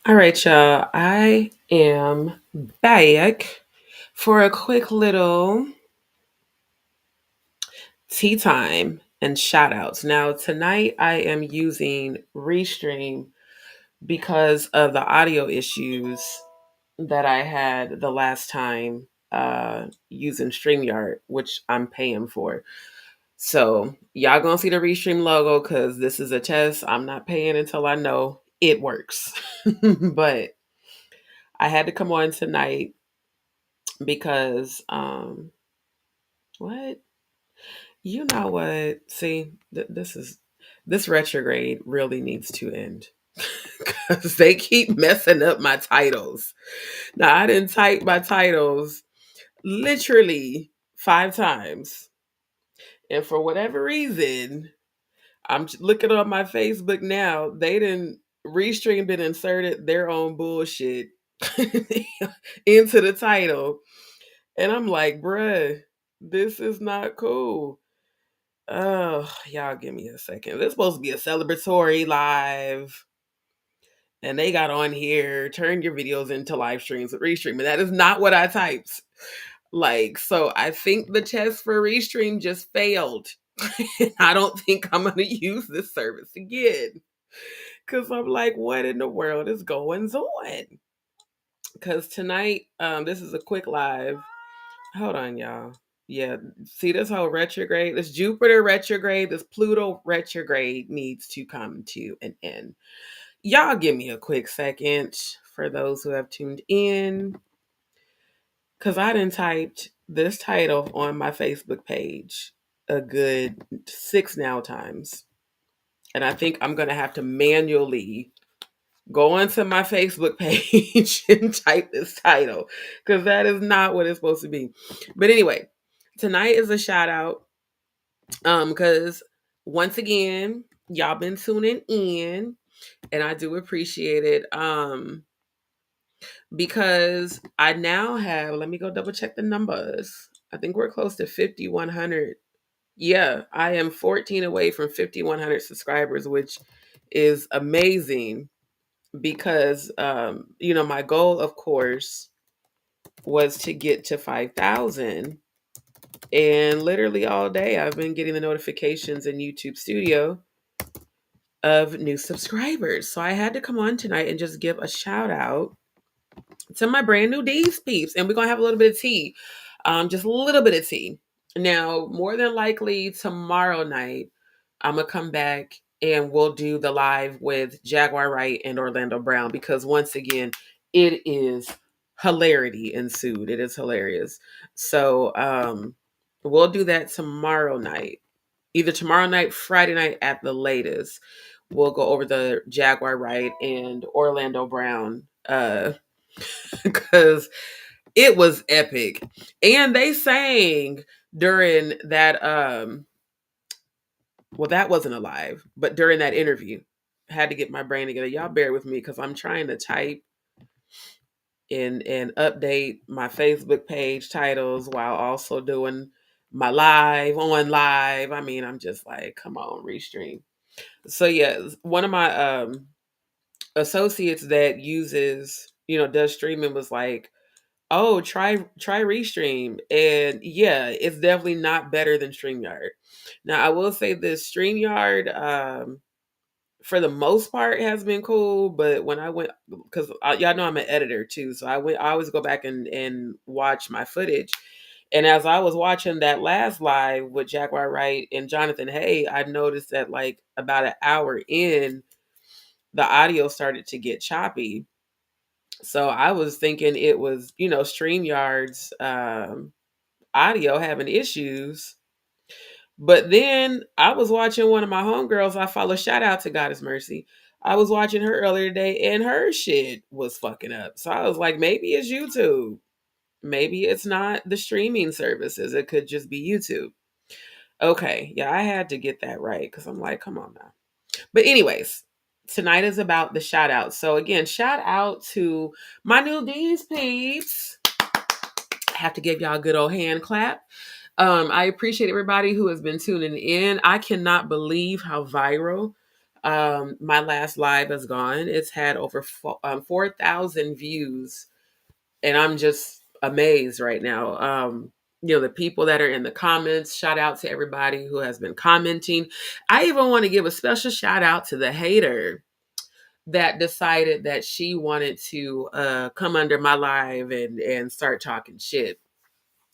All right, y'all. I am back for a quick little tea time and shout outs. Now, tonight I am using Restream because of the audio issues that I had the last time using StreamYard, which I'm paying for. So, y'all gonna see the Restream logo because this is a test. I'm not paying until I know it works. But I had to come on tonight because what you know what see this retrograde really needs to end because they keep messing up my titles. Now I didn't type my titles literally 5 times, and for whatever reason looking on my Facebook now, they didn't Restream and inserted their own bullshit into the title. And I'm like, bruh, this is not cool. Oh, y'all give me a second. This is supposed to be a celebratory live. And they got on here, turn your videos into live streams with Restream. And that is not what I typed. Like, so I think the test for Restream just failed. I don't think I'm going to use this service again. Because I'm like, what in the world is going on? Because tonight, this is a quick live. Hold on, y'all. Yeah, see this whole retrograde, this Jupiter retrograde, this Pluto retrograde needs to come to an end. Y'all give me a quick second for those who have tuned in, because I done typed this title on my Facebook page a good 6 times. And I think I'm going to have to manually go onto my Facebook page and type this title because that is not what it's supposed to be. But anyway, tonight is a shout out because once again, y'all been tuning in and I do appreciate it. Because I now have, let me go double check the numbers. I think we're close to 5,100. Yeah, I am 14 away from 5,100 subscribers, which is amazing because my goal of course was to get to 5,000, and literally all day I've been getting the notifications in YouTube Studio of new subscribers. So I had to come on tonight and just give a shout out to my brand new DzPeepz, and we're gonna have a little bit of tea, just a little bit of tea. Now, more than likely tomorrow night, I'm gonna come back and we'll do the live with Jaguar Wright and Orlando Brown because once again, it is hilarity ensued. It is hilarious. So we'll do that tomorrow night. Either tomorrow night, Friday night at the latest. We'll go over the Jaguar Wright and Orlando Brown because it was epic. And they sang during that well, that wasn't a live, but during that interview. Had to get my brain together. Y'all bear with me because I'm trying to type and update my Facebook page titles while also doing my live on live. I mean, I'm just like, come on, Restream. So yeah, one of my associates that uses, does streaming was like, oh, try Restream. And yeah, it's definitely not better than StreamYard. Now I will say this, StreamYard for the most part has been cool, but when I went, because y'all know I'm an editor too, so I always go back and watch my footage. And as I was watching that last live with Jaguar Wright and Jonathan Hay, I noticed that like about an hour in, the audio started to get choppy. So I was thinking it was, StreamYard's audio having issues. But then I was watching one of my homegirls I follow, shout out to Goddess Mercy. I was watching her earlier today and her shit was fucking up. So I was like, maybe it's YouTube. Maybe it's not the streaming services. It could just be YouTube. Okay. Yeah, I had to get that right because I'm like, come on now. But, anyways, tonight is about the shout out. So, again, shout out to my new DzPeepz. I have to give y'all a good old hand clap. I appreciate everybody who has been tuning in. I cannot believe how viral My last live is gone. It's had over 4,000 views, and I'm just amazed right now. The people that are in the comments, shout out to everybody who has been commenting. I even want to give a special shout out to the hater that decided that she wanted to come under my live and start talking shit.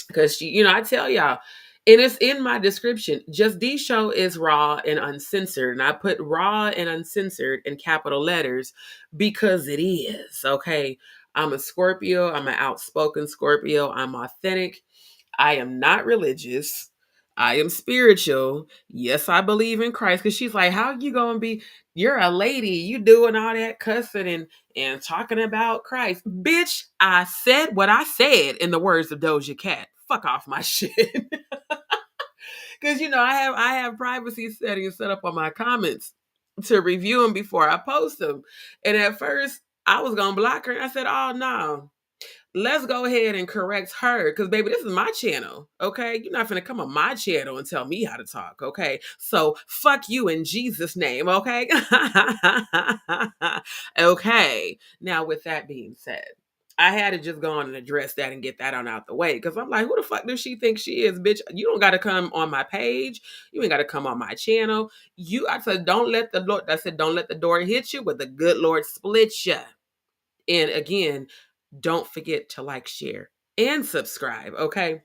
Because I tell y'all, and it's in my description, Just D Show is raw and uncensored. And I put raw and uncensored in capital letters because it is, okay? I'm a Scorpio. I'm an outspoken Scorpio. I'm authentic. I am not religious. I am spiritual. Yes, I believe in Christ. Because she's like, how you gonna be? You're a lady. You doing all that cussing and talking about Christ, bitch. I said what I said in the words of Doja Cat. Fuck off my shit. Because I have privacy settings set up on my comments to review them before I post them. And at first, I was gonna block her. And I said, oh no, let's go ahead and correct her, because baby, this is my channel, okay? You're not gonna come on my channel and tell me how to talk, okay? So fuck you in Jesus' name, okay? Okay. Now, with that being said, I had to just go on and address that and get that on out the way, because I'm like, who the fuck does she think she is, bitch? You don't got to come on my page. You ain't got to come on my channel. I said, don't let the door hit you, but the good Lord split you. And again, don't forget to like, share, and subscribe, okay?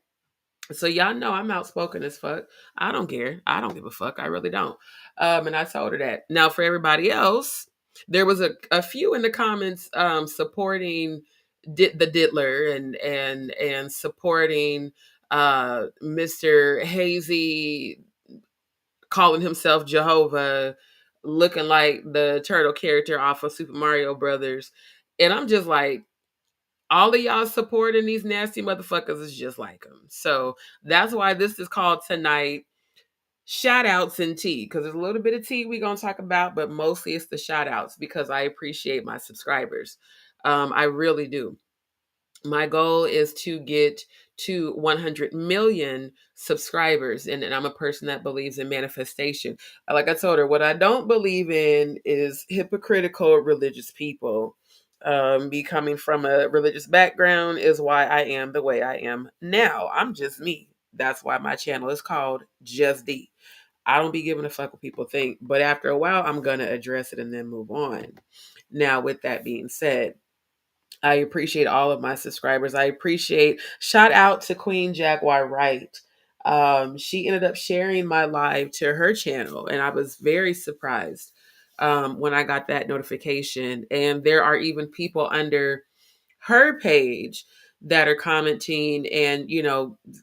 So y'all know I'm outspoken as fuck. I don't care. I don't give a fuck. I really don't. And I told her that. Now, for everybody else, there was a few in the comments supporting the Diddler and supporting Mr. Hazy, calling himself Jehovah, looking like the turtle character off of Super Mario Brothers. And I'm just like, all of y'all supporting these nasty motherfuckers is just like them. So that's why this is called tonight shout outs and tea, because there's a little bit of tea we're going to talk about, but mostly it's the shout outs because I appreciate my subscribers. I really do. My goal is to get to 100 million subscribers. And I'm a person that believes in manifestation. Like I told her, what I don't believe in is hypocritical religious people. Me coming from a religious background is why I am the way I am now. I'm just me. That's why my channel is called Just D. I don't be giving a fuck what people think, but after a while, I'm going to address it and then move on. Now, with that being said, I appreciate all of my subscribers. I appreciate, shout out to Queen Jaguar Wright. She ended up sharing my live to her channel, and I was very surprised when I got that notification. And there are even people under her page that are commenting and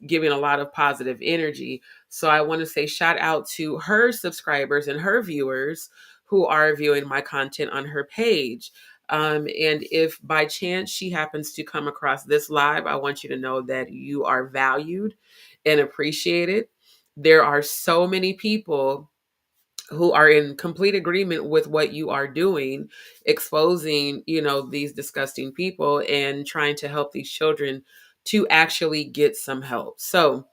giving a lot of positive energy. So I want to say shout out to her subscribers and her viewers who are viewing my content on her page. And if by chance she happens to come across this live, I want you to know that you are valued and appreciated. There are so many people who are in complete agreement with what you are doing, exposing, these disgusting people and trying to help these children to actually get some help. So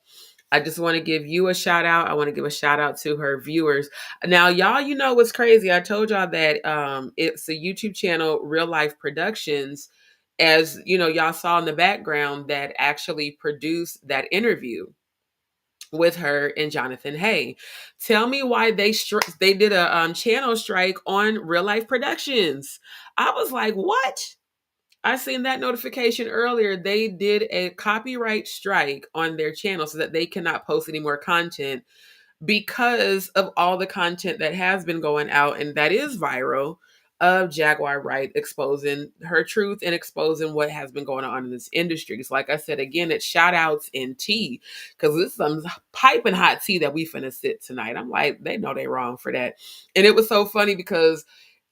I just want to give you a shout out. I want to give a shout out to her viewers. Now, y'all, what's crazy? I told y'all that it's a YouTube channel, Real Life Productions, as y'all saw in the background, that actually produced that interview with her and Jonathan Hay. Tell me why they did a channel strike on Real Life Productions. I was like, what? I seen that notification earlier. They did a copyright strike on their channel so that they cannot post any more content because of all the content that has been going out and that is viral of Jaguar Wright exposing her truth and exposing what has been going on in this industry. It's like I said, again, it's shout outs and tea, because this is some piping hot tea that we finna sit tonight. I'm like, they know they wrong for that. And it was so funny because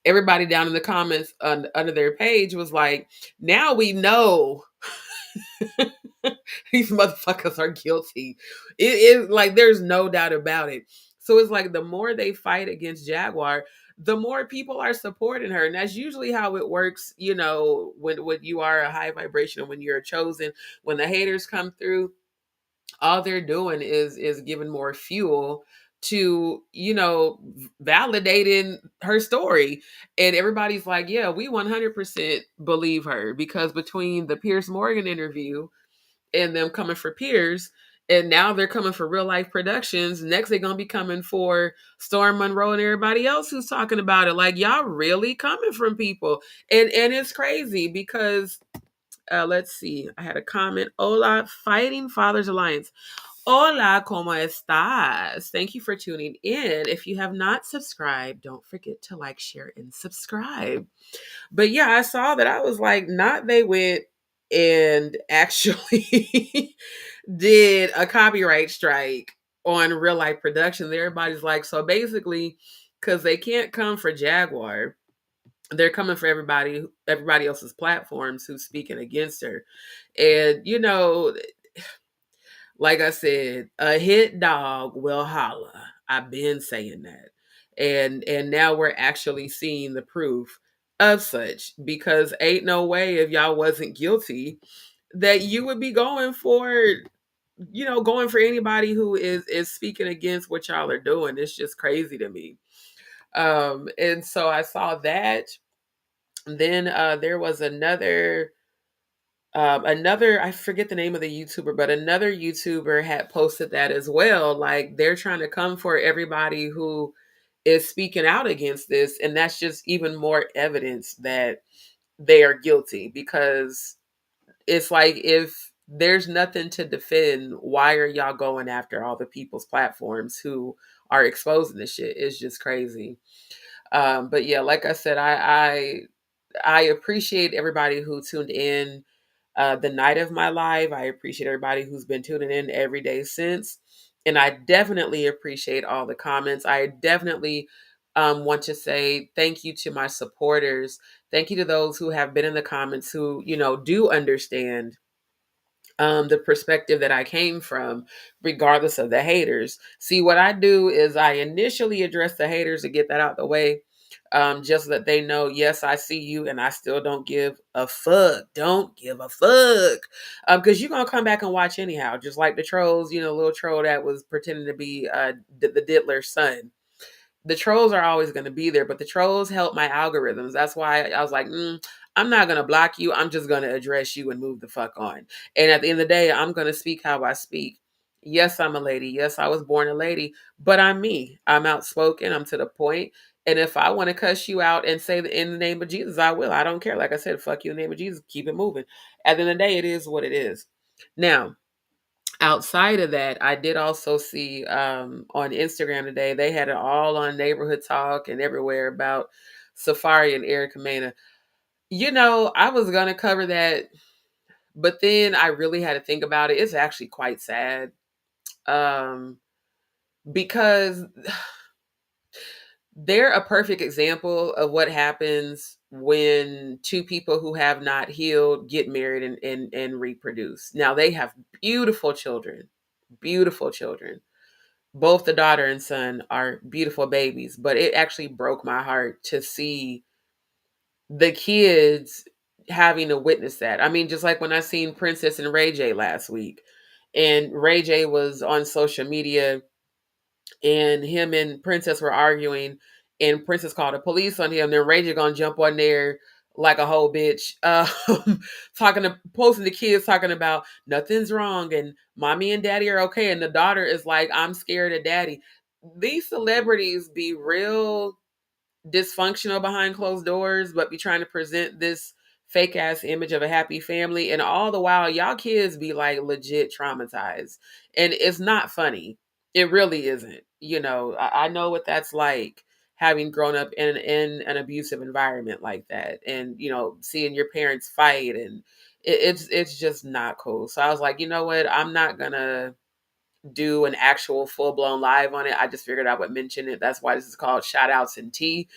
everybody down in the comments under their page was like, now we know these motherfuckers are guilty. It is like, there's no doubt about it. So it's like the more they fight against Jaguar, the more people are supporting her. And that's usually how it works, when you are a high vibration and when you're chosen. When the haters come through, all they're doing is giving more fuel to, validating her story. And everybody's like, yeah, we 100% believe her, because between the Pierce Morgan interview and them coming for Pierce, and now they're coming for Real Life Productions. Next, they're gonna be coming for Storm Monroe and everybody else who's talking about it. Like, y'all really coming from people, and it's crazy because let's see. I had a comment. Hola, Fighting Fathers Alliance. Hola, ¿cómo estás? Thank you for tuning in. If you have not subscribed, don't forget to like, share, and subscribe. But yeah, I saw that. I was like, not they went and actually did a copyright strike on Real Life Productions. Everybody's like, so basically, because they can't come for Jaguar, they're coming for everybody else's platforms who's speaking against her. And like I said, a hit dog will holla. I've been saying that. And now we're actually seeing the proof of such, because ain't no way, if y'all wasn't guilty, that you would be going for anybody who is speaking against what y'all are doing. It's just crazy to me. And so I saw that. Then there was another, I forget the name of the YouTuber, but another YouTuber had posted that as well. Like, they're trying to come for everybody who is speaking out against this, and that's just even more evidence that they are guilty, because it's like, if there's nothing to defend, why are y'all going after all the people's platforms who are exposing this shit? It's just crazy. But yeah, like I said, I appreciate everybody who tuned in the night of my live. I appreciate everybody who's been tuning in every day since. And I definitely appreciate all the comments. I definitely want to say thank you to my supporters. Thank you to those who have been in the comments who, do understand the perspective that I came from, regardless of the haters. See, what I do is I initially address the haters to get that out the way, just so that they know, yes, I see you, and I still don't give a fuck. Don't give a fuck, because you're gonna come back and watch anyhow. Just like the trolls, little troll that was pretending to be the Diddler's son. The trolls are always going to be there, but the trolls help my algorithms. That's why I was like, I'm not going to block you. I'm just going to address you and move the fuck on. And at the end of the day, I'm going to speak how I speak. Yes, I'm a lady. Yes, I was born a lady, but I'm me. I'm outspoken. I'm to the point. And if I want to cuss you out and say that in the name of Jesus, I will. I don't care. Like I said, fuck you in the name of Jesus. Keep it moving. At the end of the day, it is what it is. Now, outside of that, I did also see on Instagram today, they had it all on Neighborhood Talk and everywhere about Safari and Erica Mena. I was going to cover that, but then I really had to think about it. It's actually quite sad, because they're a perfect example of what happens when two people who have not healed get married and reproduce. Now, they have beautiful children, beautiful children. Both the daughter and son are beautiful babies, but it actually broke my heart to see the kids having to witness that. I mean, just like when I seen Princess and Ray J last week, and Ray J was on social media, and him and Princess were arguing, and Princess called the police on him. Then Ray J gonna jump on there like a whole bitch, posting the kids talking about nothing's wrong and mommy and daddy are okay, and the daughter is like, I'm scared of daddy. These celebrities be real dysfunctional behind closed doors, but be trying to present this fake ass image of a happy family. And all the while, y'all kids be like legit traumatized. And it's not funny. It really isn't. I know what that's like, having grown up in an abusive environment like that, and seeing your parents fight, and it's just not cool. So I was like, you know what? I'm not gonna do an actual full blown live on it. I just figured I would mention it. That's why this is called Shout Outs and Tea,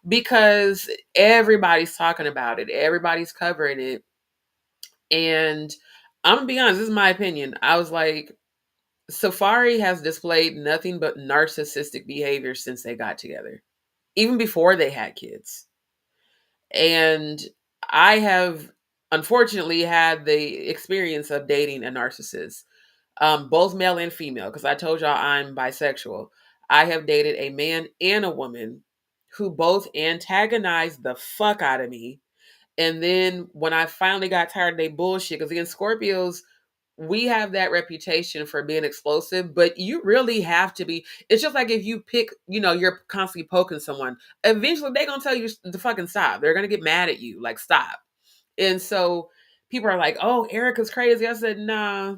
because everybody's talking about it, everybody's covering it. And I'm gonna be honest, this is my opinion. I was like, Safari has displayed nothing but narcissistic behavior since they got together, even before they had kids. And I have unfortunately had the experience of dating a narcissist, both male and female, because I told y'all I'm bisexual. I have dated a man and a woman who both antagonized the fuck out of me. And then when I finally got tired of their bullshit, because again, Scorpios, we have that reputation for being explosive, but you really have to be. It's just like if you pick, you're constantly poking someone, eventually they're gonna tell you to fucking stop. They're gonna get mad at you, like stop. And so people are like, "Oh, Erica's crazy." I said, "Nah."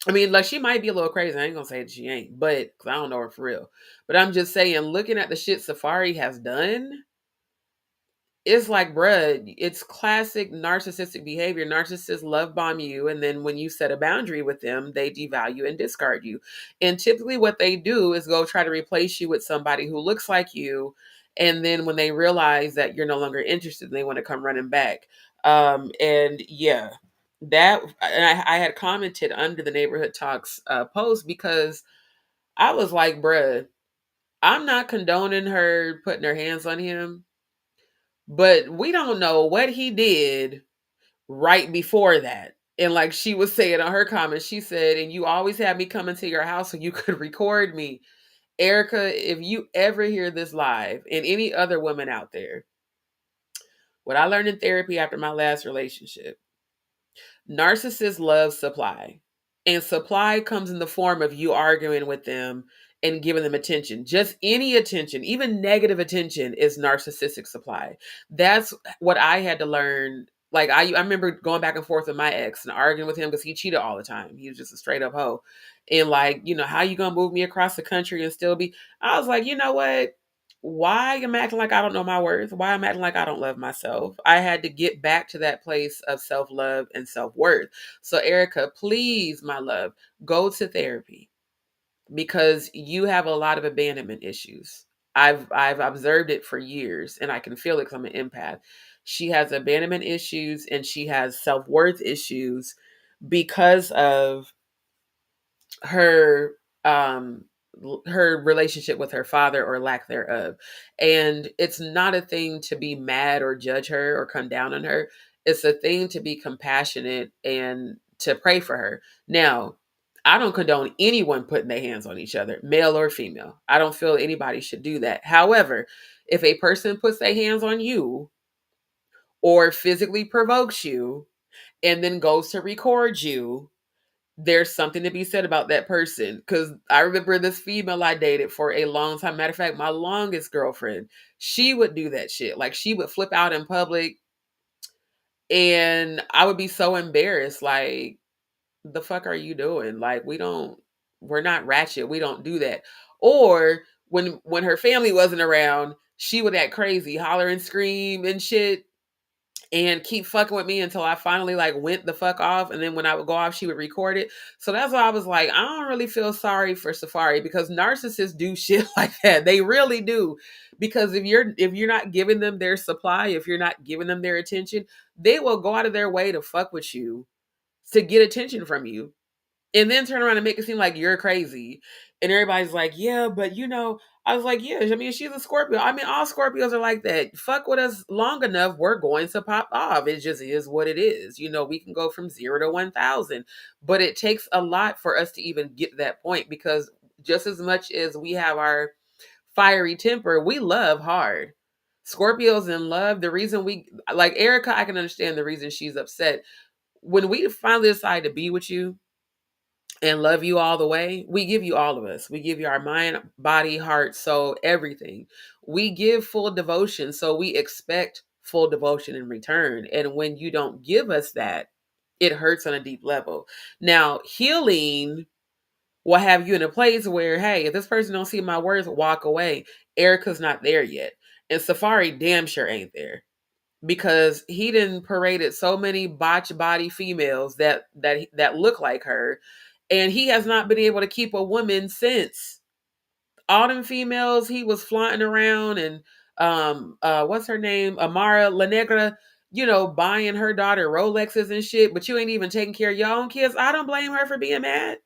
I mean, like she might be a little crazy. I ain't gonna say that she ain't, but because I don't know her for real. But I'm just saying, looking at the shit Safari has done, it's like, bruh, it's classic narcissistic behavior. Narcissists love bomb you, and then when you set a boundary with them, they devalue and discard you. And typically, what they do is go try to replace you with somebody who looks like you. And then when they realize that you're no longer interested, they want to come running back. And yeah, I had commented under the Neighborhood Talks post because I was like, bruh, I'm not condoning her putting her hands on him, but we don't know what he did right before that. And like she was saying on her comments, she said, "And you always had me come into your house so you could record me." Erica, if you ever hear this live, and any other women out there, what I learned in therapy after my last relationship, narcissists love supply. And supply comes in the form of you arguing with them and giving them attention. Just any attention, even negative attention, is narcissistic supply. That's what I had to learn. Like I remember going back and forth with my ex and arguing with him because he cheated all the time. He was just a straight up hoe. And like, how you gonna move me across the country and still be? I was like, you know what? Why am I acting like I don't know my worth? Why am I acting like I don't love myself? I had to get back to that place of self love and self worth. So, Erica, please, my love, go to therapy because you have a lot of abandonment issues. I've observed it for years, and I can feel it because I'm an empath. She has abandonment issues and she has self worth issues because of her um her relationship with her father or lack thereof. And it's not a thing to be mad or judge her or come down on her. It's a thing to be compassionate and to pray for her. Now, I don't condone anyone putting their hands on each other, male or female. I don't feel anybody should do that. However, if a person puts their hands on you or physically provokes you and then goes to record you, there's something to be said about that person. Because I remember this female I dated for a long time. Matter of fact, my longest girlfriend, she would do that shit. Like she would flip out in public, and I would be so embarrassed. Like, the fuck are you doing? Like, we're not ratchet. We don't do that. Or when her family wasn't around, she would act crazy, holler and scream and shit and keep fucking with me until I finally like went the fuck off. And then when I would go off, she would record it. So that's why I was like, I don't really feel sorry for Safari because narcissists do shit like that. They really do. Because if you're not giving them their supply, if you're not giving them their attention, they will go out of their way to fuck with you to get attention from you and then turn around and make it seem like you're crazy. And everybody's like, yeah, but I was like, yeah, I mean, she's a Scorpio. I mean, all Scorpios are like that. Fuck with us long enough, we're going to pop off. It just is what it is. We can go from 0 to 1,000, but it takes a lot for us to even get to that point because just as much as we have our fiery temper, we love hard. Scorpios in love, the reason like Erica, I can understand the reason she's upset. When we finally decide to be with you, and love you all the way, we give you all of us. We give you our mind, body, heart, soul, everything. We give full devotion, so we expect full devotion in return. And when you don't give us that, it hurts on a deep level. Now, healing will have you in a place where, hey, if this person don't see my words, walk away. Erica's not there yet. And Safari damn sure ain't there because he didn't paraded so many botch body females that look like her, and he has not been able to keep a woman since. All them females he was flaunting around, and what's her name, Amara La Negra, buying her daughter Rolexes and shit, but you ain't even taking care of your own kids. I don't blame her for being mad.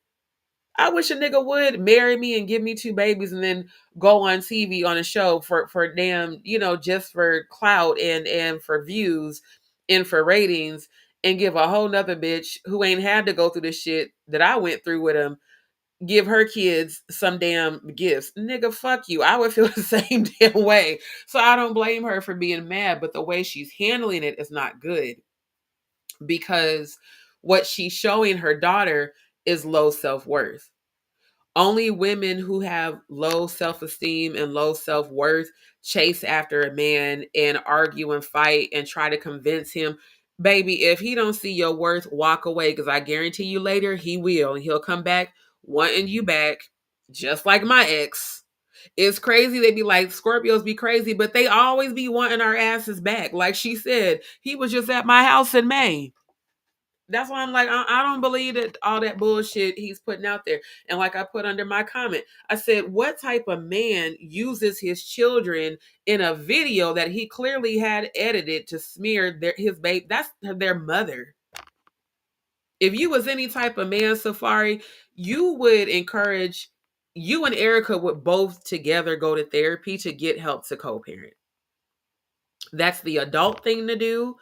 I wish a nigga would marry me and give me 2 babies and then go on TV on a show for damn, just for clout and for views and for ratings, and give a whole nother bitch who ain't had to go through the shit that I went through with him give her kids some damn gifts. Nigga, fuck you. I would feel the same damn way. So I don't blame her for being mad, but the way she's handling it is not good, because what she's showing her daughter is low self-worth. Only women who have low self-esteem and low self-worth chase after a man and argue and fight and try to convince him. Baby, if he don't see your worth, walk away, because I guarantee you later he will. And he'll come back wanting you back, just like my ex. It's crazy. They be like, Scorpios be crazy, but they always be wanting our asses back. Like she said, he was just at my house in May. That's why I'm like, I don't believe that all that bullshit he's putting out there. And like I put under my comment, I said, what type of man uses his children in a video that he clearly had edited to smear his baby? That's their mother. If you was any type of man, Safari, you would encourage, you and Erica would both together go to therapy to get help to co-parent. That's the adult thing to do.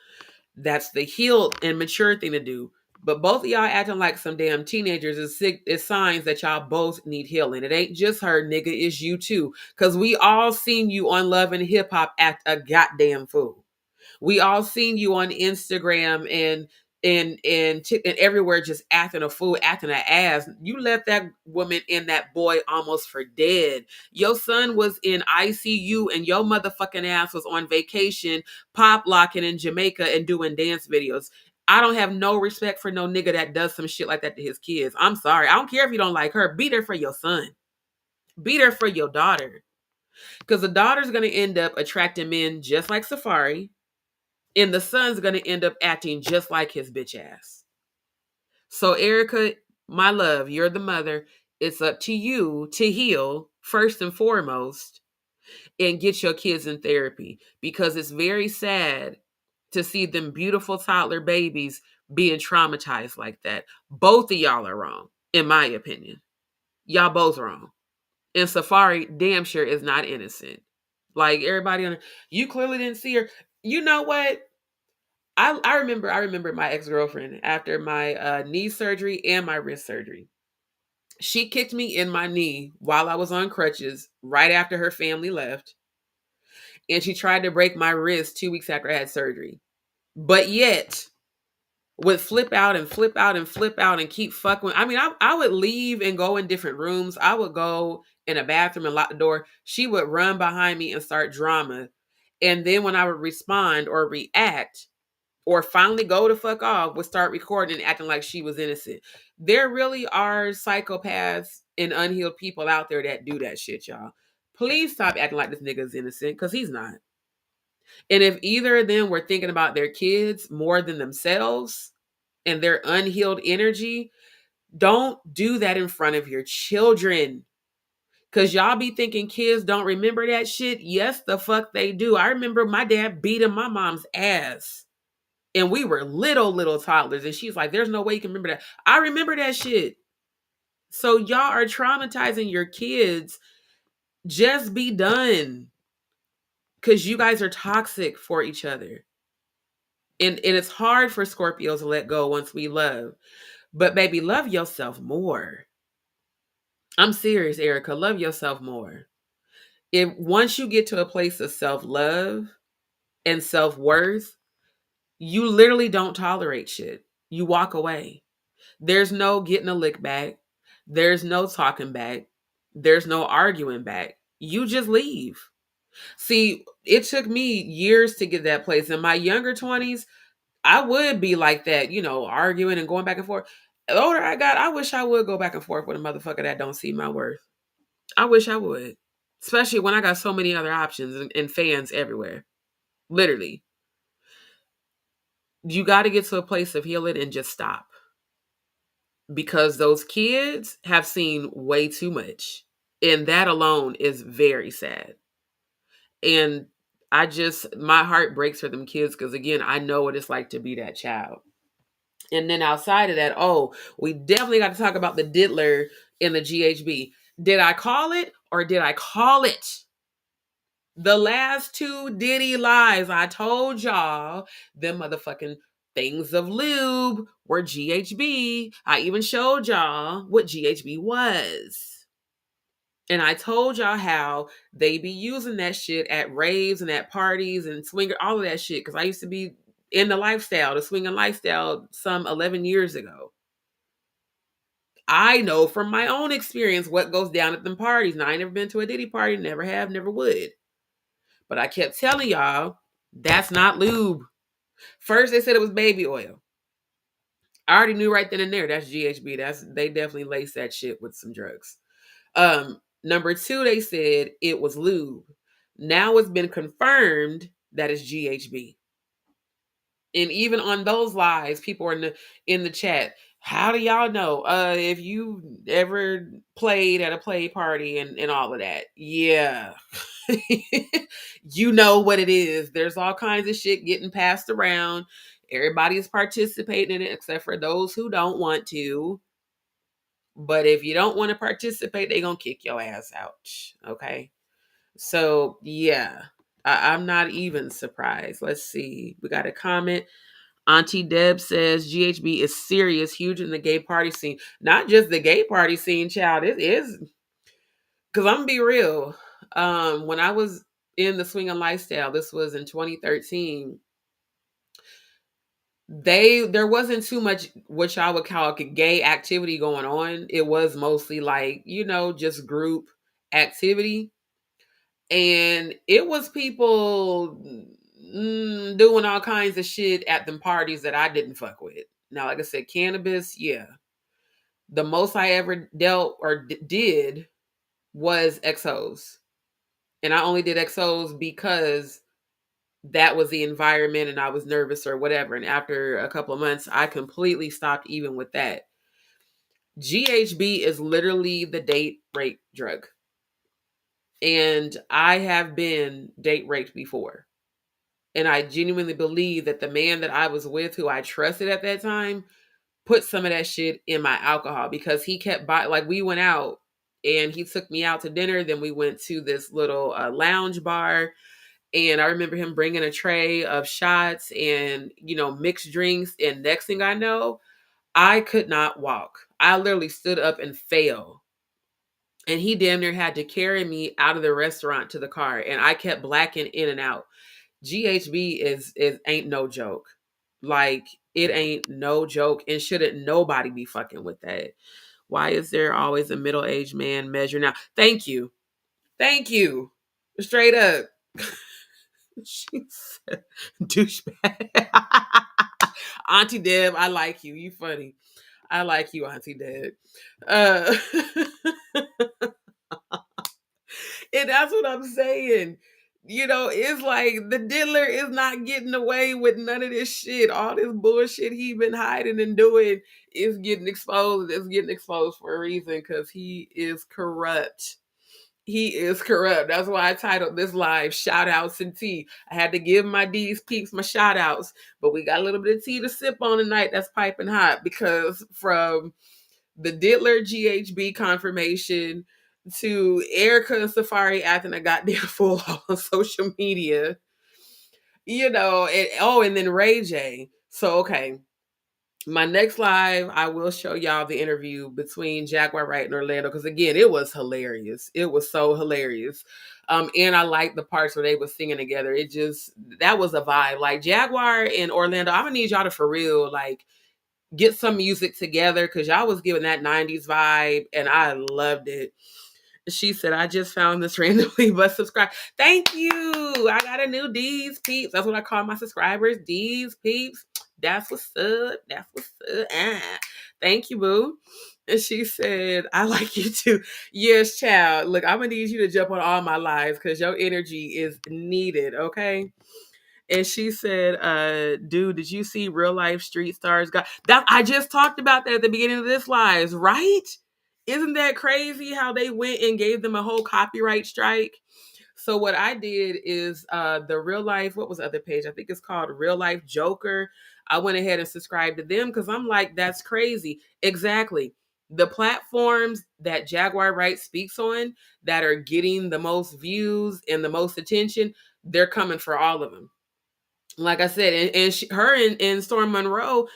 That's the healed and mature thing to do. But both of y'all acting like some damn teenagers is signs that y'all both need healing. It ain't just her, nigga, it's you too. Because we all seen you on Love and Hip Hop act a goddamn fool. We all seen you on Instagram and everywhere just acting a fool, acting an ass. You left that woman and that boy almost for dead. Your son was in ICU and your motherfucking ass was on vacation, pop locking in Jamaica and doing dance videos. I don't have no respect for no nigga that does some shit like that to his kids. I'm sorry. I don't care if you don't like her. Be there for your son. Be there for your daughter. Because the daughter's going to end up attracting men just like Safari. And the son's going to end up acting just like his bitch ass. So, Erica, my love, you're the mother. It's up to you to heal first and foremost and get your kids in therapy, because it's very sad to see them beautiful toddler babies being traumatized like that. Both of y'all are wrong, in my opinion. Y'all both wrong. And Safari damn sure is not innocent. Like everybody on, you clearly didn't see her. You know what? I remember my ex-girlfriend after my knee surgery and my wrist surgery. She kicked me in my knee while I was on crutches right after her family left. And she tried to break my wrist 2 weeks after I had surgery. But yet would flip out and flip out and flip out and keep fucking. I mean, I would leave and go in different rooms. I would go in a bathroom and lock the door. She would run behind me and start drama. And then when I would respond or react, or finally go to fuck off, would start recording and acting like she was innocent. There really are psychopaths and unhealed people out there that do that shit, y'all. Please stop acting like this nigga's innocent, because he's not. And if either of them were thinking about their kids more than themselves and their unhealed energy, don't do that in front of your children. Because y'all be thinking kids don't remember that shit. Yes, the fuck they do. I remember my dad beating my mom's ass. And we were little toddlers. And she's like, there's no way you can remember that. I remember that shit. So y'all are traumatizing your kids. Just be done. Because you guys are toxic for each other. And it's hard for Scorpios to let go once we love. But baby, love yourself more. I'm serious, Erica. Love yourself more. If once you get to a place of self-love and self-worth, you literally don't tolerate shit. You walk away. There's no getting a lick back. There's no talking back. There's no arguing back. You just leave. See, it took me years to get to that place. In my younger 20s, I would be like that, arguing and going back and forth. The older I got, I wish I would go back and forth with a motherfucker that don't see my worth. I wish I would. Especially when I got so many other options and fans everywhere. Literally. You got to get to a place of healing and just stop. Because those kids have seen way too much. And that alone is very sad. And my heart breaks for them kids, because again, I know what it's like to be that child. And then outside of that, we definitely got to talk about the diddler in the GHB. Did I call it or did I call it? The last two Diddy lies, I told y'all, them motherfucking things of lube were GHB. I even showed y'all what GHB was. And I told y'all how they be using that shit at raves and at parties and swinger, all of that shit. Because I used to be in the swinging lifestyle, some 11 years ago. I know from my own experience what goes down at them parties. Now, I ain't never been to a Diddy party, never have, never would. But I kept telling y'all, that's not lube. First, they said it was baby oil. I already knew right then and there that's GHB. They definitely laced that shit with some drugs. Number two, they said it was lube. Now it's been confirmed that it's GHB. And even on those lies, people are in the chat. How do y'all know? If you ever played at a play party and all of that. Yeah. You know what it is. There's all kinds of shit getting passed around. Everybody is participating in it except for those who don't want to. But if you don't want to participate, they're going to kick your ass out. Okay. So, yeah, I'm not even surprised. Let's see. We got a comment. Auntie Deb says GHB is serious, huge in the gay party scene. Not just the gay party scene, child. It is. Because I'm going to be real. When I was in the swinging lifestyle, this was in 2013, there wasn't too much what y'all would call gay activity going on. It was mostly like, just group activity. And it was people doing all kinds of shit at them parties that I didn't fuck with. Now, like I said, cannabis, yeah. The most I ever dealt or did was XOs. And I only did XOs because that was the environment and I was nervous or whatever. And after a couple of months, I completely stopped even with that. GHB is literally the date rape drug. And I have been date raped before. And I genuinely believe that the man that I was with, who I trusted at that time, put some of that shit in my alcohol because he kept buying, like we went out and he took me out to dinner. Then we went to this little lounge bar. And I remember him bringing a tray of shots and, mixed drinks. And next thing I know, I could not walk. I literally stood up and fell. And he damn near had to carry me out of the restaurant to the car. And I kept blacking in and out. GHB is ain't no joke. Like, it ain't no joke. And shouldn't nobody be fucking with that. Why is there always a middle-aged man measuring out? Thank you. Thank you. Straight up. She said, douchebag. Auntie Deb, I like you. You funny. I like you, Auntie Deb. And that's what I'm saying. It's like the diddler is not getting away with none of this shit. All this bullshit he been hiding and doing is getting exposed. It's getting exposed for a reason because he is corrupt. He is corrupt. That's why I titled this live Shout Outs and Tea. I had to give my DzPeepz my shout outs, but we got a little bit of tea to sip on tonight that's piping hot because from the diddler GHB confirmation to Erica and Safari acting a goddamn fool on social media, and then Ray J. So, okay. My next live, I will show y'all the interview between Jaguar Wright and Orlando because again, it was hilarious. It was so hilarious. And I liked the parts where they were singing together. That was a vibe. Like Jaguar and Orlando, I'm gonna need y'all to for real, like, get some music together because y'all was giving that 90s vibe and I loved it. She said, I just found this randomly, but subscribe. Thank you. I got a new DzPeepz. That's what I call my subscribers. DzPeepz. That's what's up. That's what's up. Thank you, boo. And she said, I like you too. Yes, child. Look, I'm going to need you to jump on all my lives because your energy is needed, okay? And she said, dude, did you see real life street stars? I just talked about that at the beginning of this live, right? Isn't that crazy how they went and gave them a whole copyright strike? So what I did is the real life, what was the other page? I think it's called Real Life Joker. I went ahead and subscribed to them because I'm like, that's crazy. Exactly. The platforms that Jaguar Wright speaks on that are getting the most views and the most attention, they're coming for all of them. Like I said, and her and Storm Monroe,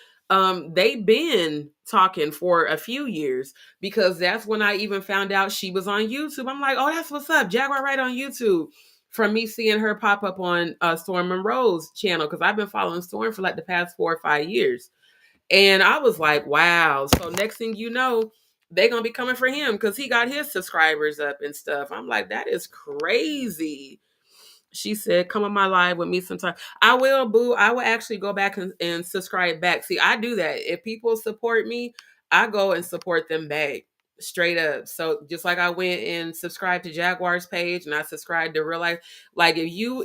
they been talking for a few years, because that's when I even found out she was on YouTube. I'm like, oh, that's what's up, Jaguar right on YouTube. From me seeing her pop up on Storm Monroe's channel, because I've been following Storm for like the past 4 or 5 years. And I was like, wow. So next thing you know, they gonna be coming for him because he got his subscribers up and stuff. I'm like, that is crazy. She said, come on my live with me sometime. I will, boo. I will actually go back and subscribe back. See, I do that. If people support me, I go and support them back. Straight up. So just like I went and subscribed to Jaguar's page and I subscribed to Real Life. Like if you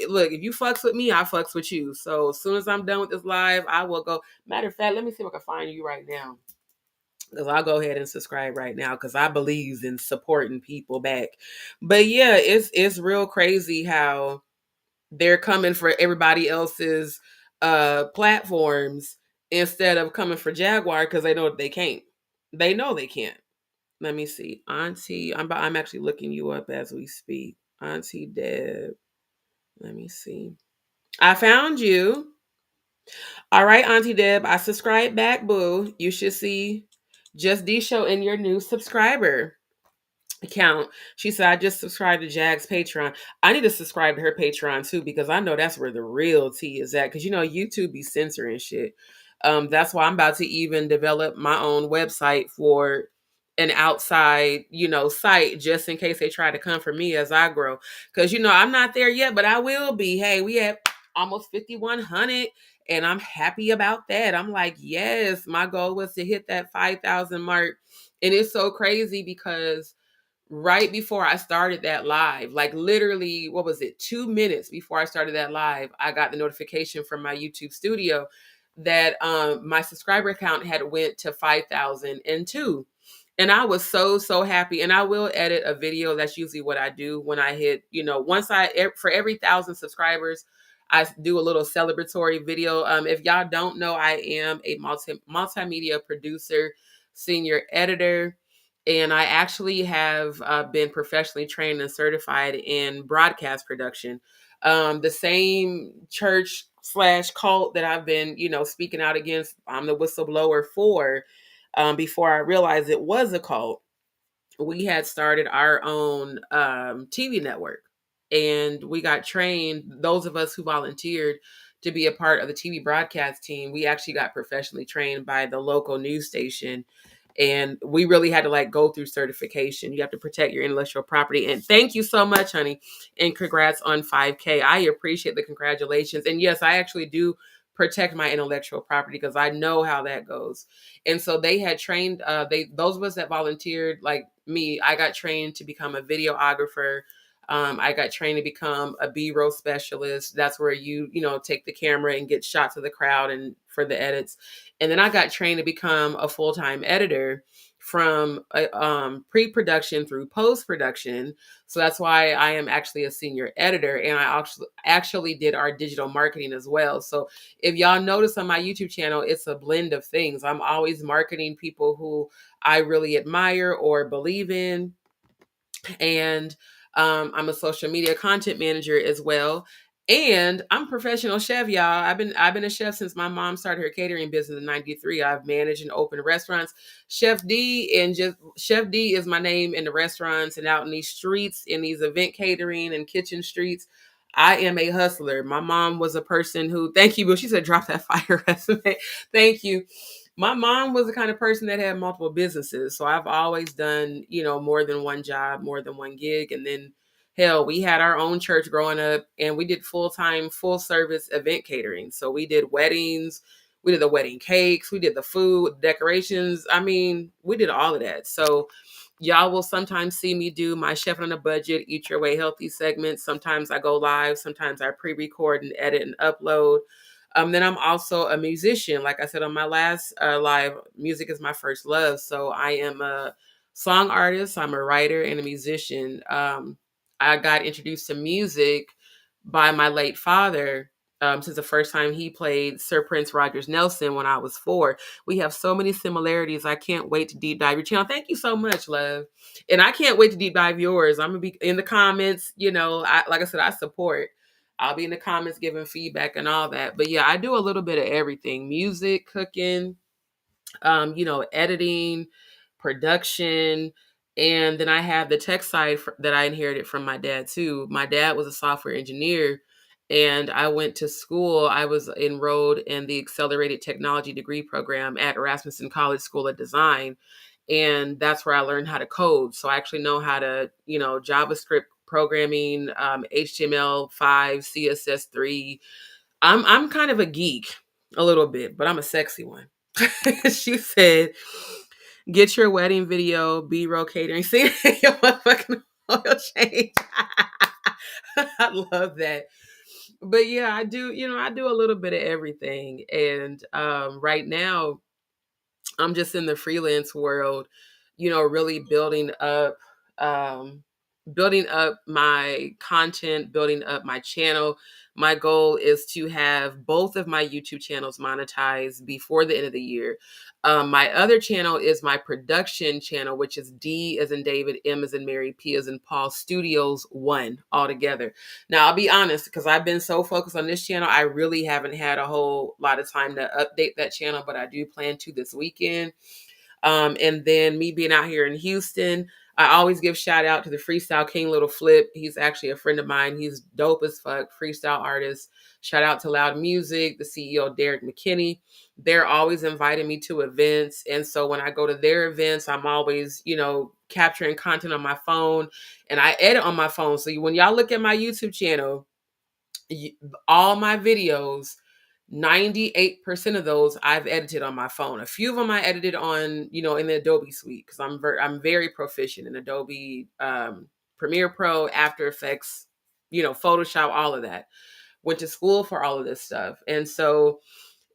fucks with me, I fucks with you. So as soon as I'm done with this live, I will go. Matter of fact, let me see if I can find you right now. Because I'll go ahead and subscribe right now because I believe in supporting people back. But yeah, it's real crazy how they're coming for everybody else's platforms instead of coming for Jaguar because they know they can't. They know they can't. Let me see. Auntie, I'm actually looking you up as we speak. Auntie Deb. Let me see. I found you. All right, Auntie Deb. I subscribed back, boo. You should see Just D Show in your new subscriber account. She said, I just subscribed to Jag's Patreon. I need to subscribe to her Patreon too, because I know that's where the real tea is at. Because YouTube be censoring shit. That's why I'm about to even develop my own website for an outside, site, just in case they try to come for me as I grow. Because I'm not there yet, but I will be. Hey, we have almost 5,100. And I'm happy about that. I'm like, yes, my goal was to hit that 5,000 mark. And it's so crazy because right before I started that live, like literally, what was it, 2 minutes before I started that live, I got the notification from my YouTube studio that my subscriber count had went to 5,002. And I was so happy. And I will edit a video. That's usually what I do when I hit, for every 1,000 subscribers, I do a little celebratory video. If y'all don't know, I am a multimedia producer, senior editor, and I actually have been professionally trained and certified in broadcast production. The same church slash cult that I've been, speaking out against, I'm the whistleblower for, before I realized it was a cult. We had started our own TV network, and we got trained. Those of us who volunteered to be a part of the TV broadcast team, we actually got professionally trained by the local news station, and we really had to go through certification. You have to protect your intellectual property. And thank you so much, honey, and congrats on 5K. I appreciate the congratulations. And yes, I actually do protect my intellectual property because I know how that goes. And so they had trained those of us that volunteered, like me, I got trained to become a videographer. I got trained to become a B-roll specialist. That's where you take the camera and get shots of the crowd and for the edits. And then I got trained to become a full-time editor from pre-production through post-production. So that's why I am actually a senior editor, and I actually did our digital marketing as well. So if y'all notice on my YouTube channel, it's a blend of things. I'm always marketing people who I really admire or believe in. And I'm a social media content manager as well. And I'm a professional chef, y'all. I've been a chef since my mom started her catering business in '93. I've managed and opened restaurants. Chef D is my name in the restaurants and out in these streets, in these event catering and kitchen streets. I am a hustler. My mom was a person who, thank you, but she said, drop that fire resume. Thank you. My mom was the kind of person that had multiple businesses. So I've always done, more than one job, more than one gig. And then hell, we had our own church growing up, and we did full-time, full service event catering. So we did weddings, we did the wedding cakes, we did the food, decorations. I mean, we did all of that. So y'all will sometimes see me do my Chef on a Budget, Eat Your Way Healthy segments. Sometimes I go live. Sometimes I pre-record and edit and upload. Then I'm also a musician. Like I said on my last live, music is my first love. So I am a song artist. I'm a writer and a musician. I got introduced to music by my late father. Since the first time he played Sir Prince Rogers Nelson when I was 4. We have so many similarities. I can't wait to deep dive your channel. Thank you so much, love. And I can't wait to deep dive yours. I'm going to be in the comments. Like I said, I support. I'll be in the comments giving feedback and all that. But yeah, I do a little bit of everything: music, cooking, editing, production. And then I have the tech side that I inherited from my dad too. My dad was a software engineer, and I went to school. I was enrolled in the accelerated technology degree program at Rasmussen College School of Design. And that's where I learned how to code. So I actually know how to, JavaScript programming, HTML5, CSS3. I'm kind of a geek a little bit, but I'm a sexy one. She said, "Get your wedding video, B-roll catering, see your motherfucking oil change." I love that. But yeah, I do a little bit of everything. And right now, I'm just in the freelance world, really building up my content, building up my channel. My goal is to have both of my YouTube channels monetized before the end of the year. My other channel is my production channel, which is D as in David, M as in Mary, P as in Paul Studios 1 altogether. Now, I'll be honest, because I've been so focused on this channel, I really haven't had a whole lot of time to update that channel, but I do plan to this weekend. And then me being out here in Houston, I always give shout out to the Freestyle King Little Flip. He's actually a friend of mine. He's dope as fuck, freestyle artist. Shout out to Loud Music, the CEO, Derek McKinney. They're always inviting me to events. And so when I go to their events, I'm always, capturing content on my phone, and I edit on my phone. So when y'all look at my YouTube channel, all my videos, 98% of those I've edited on my phone. A few of them I edited on, in the Adobe suite, because I'm very proficient in Adobe, Premiere Pro, After Effects, Photoshop, all of that. Went to school for all of this stuff. And so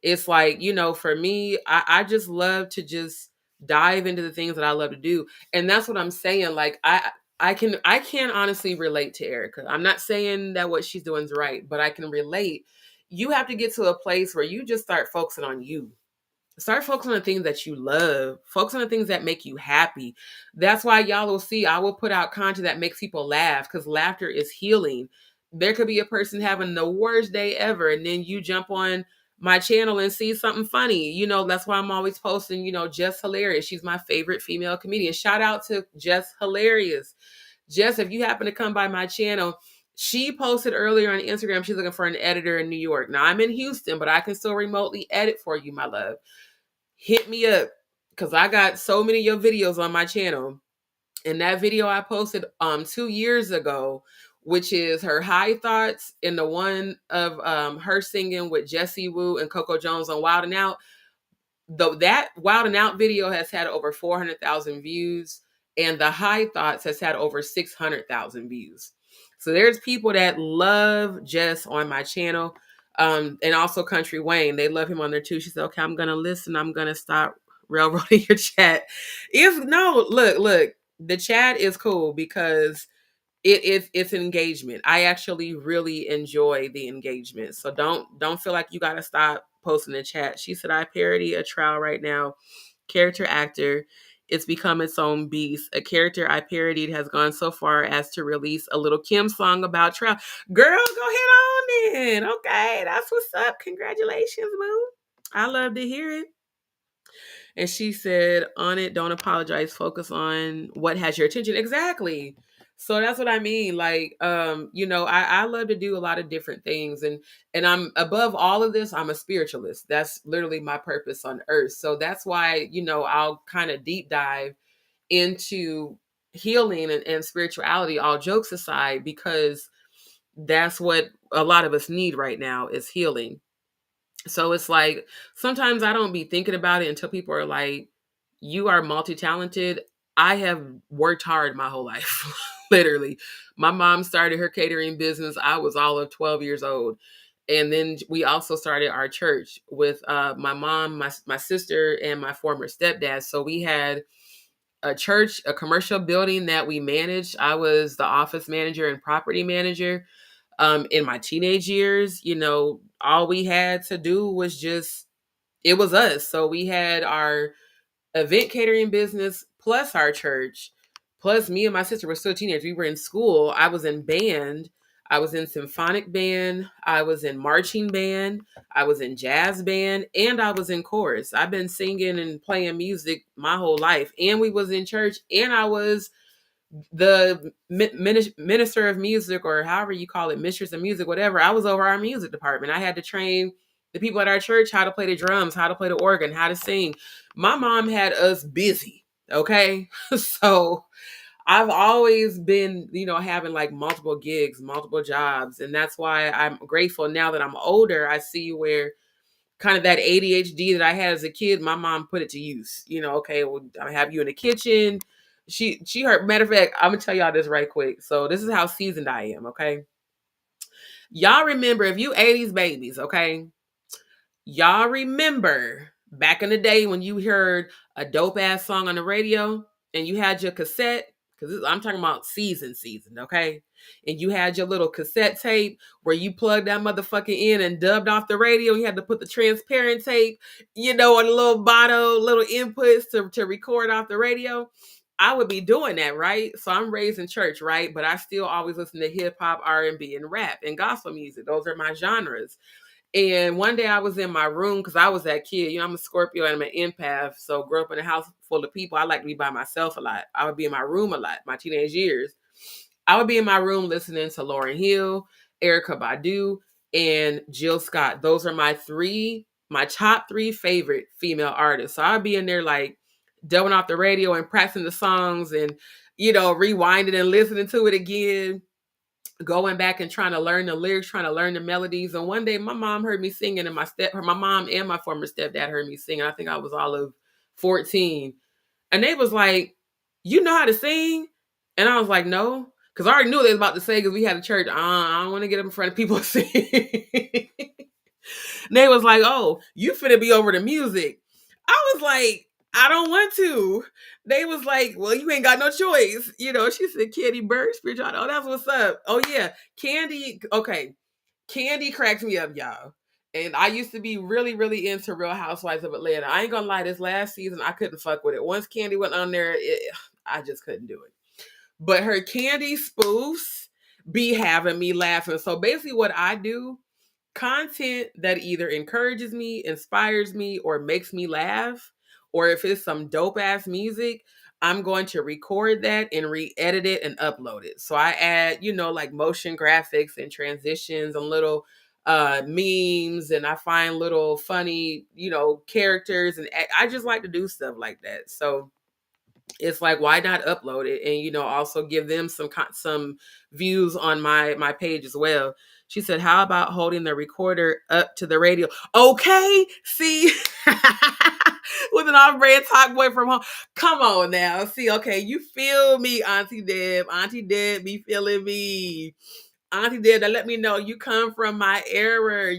it's like, for me, I just love to just dive into the things that I love to do. And that's what I'm saying. Like, I can honestly relate to Erica. I'm not saying that what she's doing is right, but I can relate. You have to get to a place where you just start focusing on you. Start focusing on the things that you love. Focus on the things that make you happy. That's why y'all will see I will put out content that makes people laugh, because laughter is healing. There could be a person having the worst day ever, and then you jump on my channel and see something funny. That's why I'm always posting, Jess Hilarious. She's my favorite female comedian. Shout out to Jess Hilarious. Jess, if you happen to come by my channel, she posted earlier on Instagram, she's looking for an editor in New York. Now, I'm in Houston, but I can still remotely edit for you, my love. Hit me up, because I got so many of your videos on my channel. And that video I posted 2 years ago, which is her high thoughts, and the one of her singing with Jessie Woo and Coco Jones on Wild 'N Out. Though that Wild 'N Out video has had over 400,000 views, and the High Thoughts has had over 600,000 views. So there's people that love Jess on my channel. And also Country Wayne. They love him on there too. She said, "Okay, I'm going to listen. I'm going to stop railroading your chat." Look, the chat is cool because it's engagement. I actually really enjoy the engagement. So don't feel like you got to stop posting the chat. She said, "I parody a trial right now. Character actor. It's become its own beast. A character I parodied has gone so far as to release a Little Kim song about trial." Girl, go ahead on then. Okay, that's what's up. Congratulations, boo. I love to hear it. And she said, "On it, don't apologize. Focus on what has your attention." Exactly. So that's what I mean. Like, I love to do a lot of different things. And I'm above all of this, I'm a spiritualist. That's literally my purpose on earth. So that's why, I'll kind of deep dive into healing and spirituality, all jokes aside, because that's what a lot of us need right now is healing. So it's like sometimes I don't be thinking about it until people are like, "You are multi-talented." I have worked hard my whole life. Literally. My mom started her catering business. I was all of 12 years old. And then we also started our church with my mom, my sister, and my former stepdad. So we had a church, a commercial building that we managed. I was the office manager and property manager. In my teenage years, all we had to do was it was us. So we had our event catering business plus our church, plus me and my sister were still teenagers. We were in school. I was in band. I was in symphonic band. I was in marching band. I was in jazz band, and I was in chorus. I've been singing and playing music my whole life. And we was in church, and I was the minister of music, or however you call it, mistress of music, whatever. I was over our music department. I had to train the people at our church how to play the drums, how to play the organ, how to sing. My mom had us busy. Okay. So I've always been, having like multiple gigs, multiple jobs. And that's why I'm grateful now that I'm older. I see where kind of that ADHD that I had as a kid, my mom put it to use. Okay, well, I have you in the kitchen. She heard, matter of fact, I'm gonna tell y'all this right quick. So this is how seasoned I am, okay? Y'all remember, if you 80s babies, okay? Y'all remember back in the day when you heard a dope ass song on the radio and you had your cassette, because I'm talking about season, okay? And you had your little cassette tape where you plugged that motherfucker in and dubbed off the radio. You had to put the transparent tape, on a little bottle, little inputs to record off the radio. I would be doing that, right? So I'm raised in church, right? But I still always listen to hip hop, R&B, and rap and gospel music. Those are my genres. And one day I was in my room because I was that kid. I'm a Scorpio and I'm an empath. So grew up in a house full of people. I like to be by myself a lot. I would be in my room a lot, my teenage years. I would be in my room listening to Lauryn Hill, Erykah Badu, and Jill Scott. Those are my top three favorite female artists. So I'd be in there like dubbing off the radio and practicing the songs and, rewinding and listening to it again, going back and trying to learn the lyrics, trying to learn the melodies. And one day my mom heard me singing, and my mom and my former stepdad heard me singing. I think I was all of 14. And they was like, "You know how to sing?" And I was like, "No." Because I already knew they was about to say, because we had a church, I don't want to get up in front of people and sing. They was like, "Oh, you finna be over the music." I was like, "I don't want to." They was like, "Well, you ain't got no choice." She said, "Candy Bird, spiritual." Oh, that's what's up. Oh, yeah. Candy. Okay. Candy cracks me up, y'all. And I used to be really, really into Real Housewives of Atlanta. I ain't gonna lie, this last season, I couldn't fuck with it. Once Candy went on there, I just couldn't do it. But her Candy spoofs be having me laughing. So basically what I do, content that either encourages me, inspires me, or makes me laugh, or if it's some dope ass music, I'm going to record that and re-edit it and upload it. So I add, like motion graphics and transitions and little memes, and I find little funny, characters, and I just like to do stuff like that. So it's like, why not upload it and also give them some views on my page as well. She said, "How about holding the recorder up to the radio?" Okay, see, with an off-brand talk boy from home. Come on now, see, okay, you feel me, Auntie Deb. Auntie Deb be feeling me. Auntie Deb, that let me know you come from my era,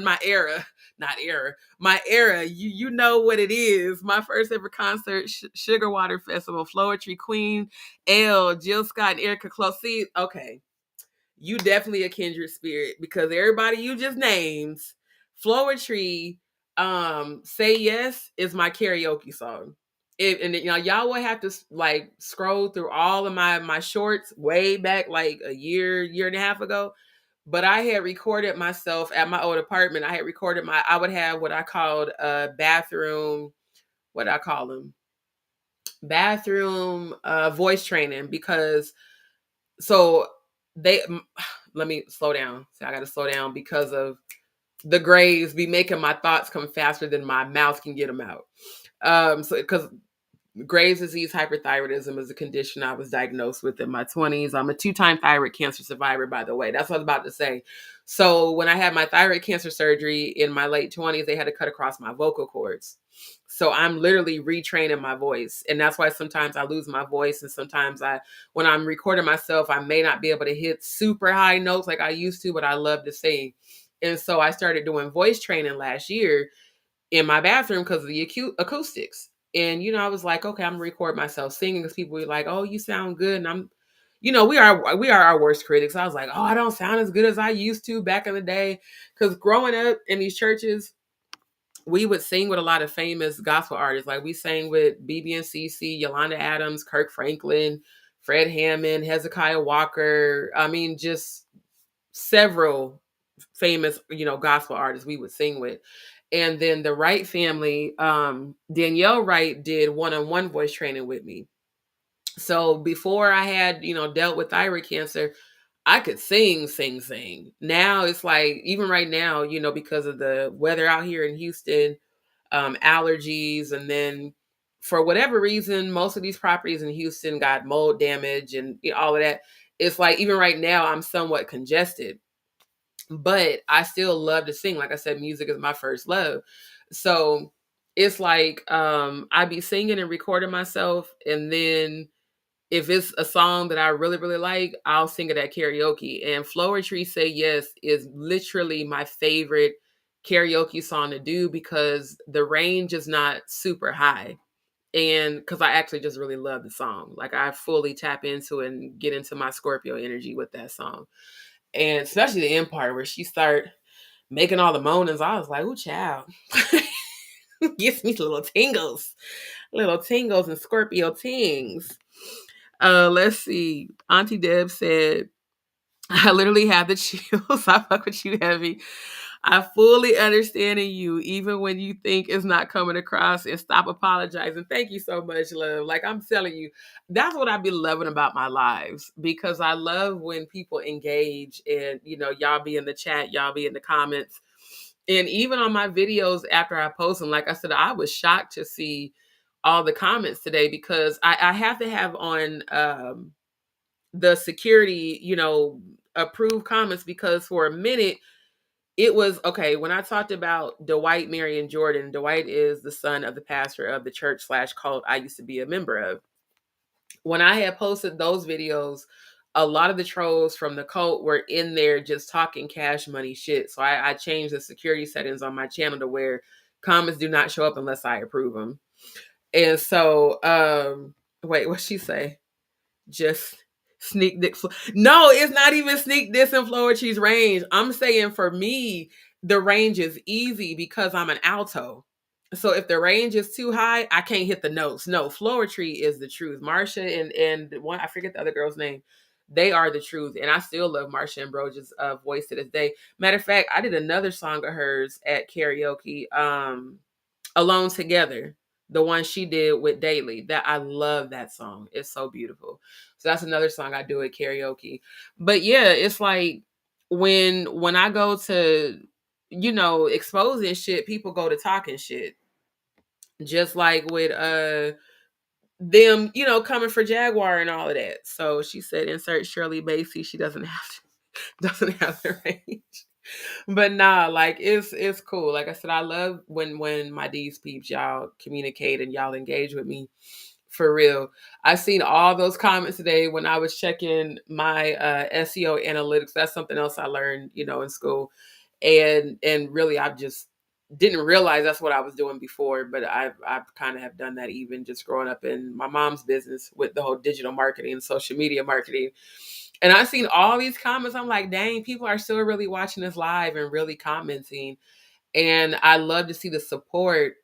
my era, not era, my era. You know what it is. My first ever concert, Sugar Water Festival, Floetry Queen, L, Jill Scott, and Erica Close. See, okay, you definitely a kindred spirit, because everybody you just named, Floetry, Say Yes is my karaoke song. And y'all will have to like scroll through all of my shorts way back like a year and a half ago. But I had recorded myself at my old apartment. I would have what I called a bathroom, what I call them? Bathroom voice training, because so they let me slow down. So I got to slow down because of the grays be making my thoughts come faster than my mouth can get them out. So because Graves' disease hyperthyroidism is a condition I was diagnosed with in my 20s. I'm a 2-time thyroid cancer survivor, by the way. That's what I was about to say. So when I had my thyroid cancer surgery in my late 20s, they had to cut across my vocal cords. So I'm literally retraining my voice. And that's why sometimes I lose my voice. And sometimes when I'm recording myself, I may not be able to hit super high notes like I used to, but I love to sing. And so I started doing voice training last year in my bathroom because of the acoustics. And, I was like, okay, I'm gonna record myself singing, because people were like, "Oh, you sound good." And I'm, we are our worst critics. I was like, "Oh, I don't sound as good as I used to back in the day." Because growing up in these churches, we would sing with a lot of famous gospel artists. Like we sang with BB and CC, Yolanda Adams, Kirk Franklin, Fred Hammond, Hezekiah Walker. I mean, just several famous, gospel artists we would sing with. And then the Wright family, Danielle Wright did one-on-one voice training with me. So before I had, dealt with thyroid cancer, I could sing, sing, sing. Now it's like, even right now, because of the weather out here in Houston, allergies, and then for whatever reason, most of these properties in Houston got mold damage and all of that. It's like, even right now, I'm somewhat congested, but I still love to sing. Like I said, music is my first love. So it's like, I be singing and recording myself, and then if it's a song that I really, really like, I'll sing it at karaoke. And Floetry Say Yes is literally my favorite karaoke song to do because the range is not super high. And because I actually just really love the song. Like, I fully tap into it and get into my Scorpio energy with that song. And especially the end part where she start making all the moanings, I was like, ooh, child. Gives me little tingles and Scorpio tings. Let's see. Auntie Deb said, I literally have the chills. I fuck with you heavy. I fully understand you, even when you think it's not coming across, and stop apologizing. Thank you so much, love. Like, I'm telling you, that's what I be loving about my lives, because I love when people engage and, y'all be in the chat, y'all be in the comments. And even on my videos after I post them, like I said, I was shocked to see all the comments today, because I have to have on the security, approved comments, because for a minute it was okay. When I talked about Dwight, Mary, and Jordan, Dwight is the son of the pastor of the church / cult I used to be a member of. When I had posted those videos, a lot of the trolls from the cult were in there just talking cash money shit. So I changed the security settings on my channel to where comments do not show up unless I approve them. And so, wait, what'd she say? Just sneak dick. No, it's not even sneak diss in Floetry's range. I'm saying, for me, the range is easy because I'm an alto. So if the range is too high, I can't hit the notes. No, Floetry is the truth. Marsha and one, I forget the other girl's name. They are the truth. And I still love Marsha Ambroge's voice to this day. Matter of fact, I did another song of hers at karaoke, Alone Together, the one she did with Daly. That, I love that song. It's so beautiful. So that's another song I do at karaoke. But yeah, it's like, when I go to, exposing shit, people go to talking shit. Just like with them, coming for Jaguar and all of that. So she said, insert Shirley Bassey. She doesn't have doesn't have the range. But nah, like, it's cool. Like I said, I love when my DzPeepz, y'all communicate and y'all engage with me, for real. I seen all those comments today when I was checking my SEO analytics. That's something else I learned, in school. And really, I just didn't realize that's what I was doing before, but I've kind of have done that even just growing up in my mom's business with the whole digital marketing and social media marketing. And I've seen all these comments. I'm like, dang, people are still really watching this live and really commenting. And I love to see the support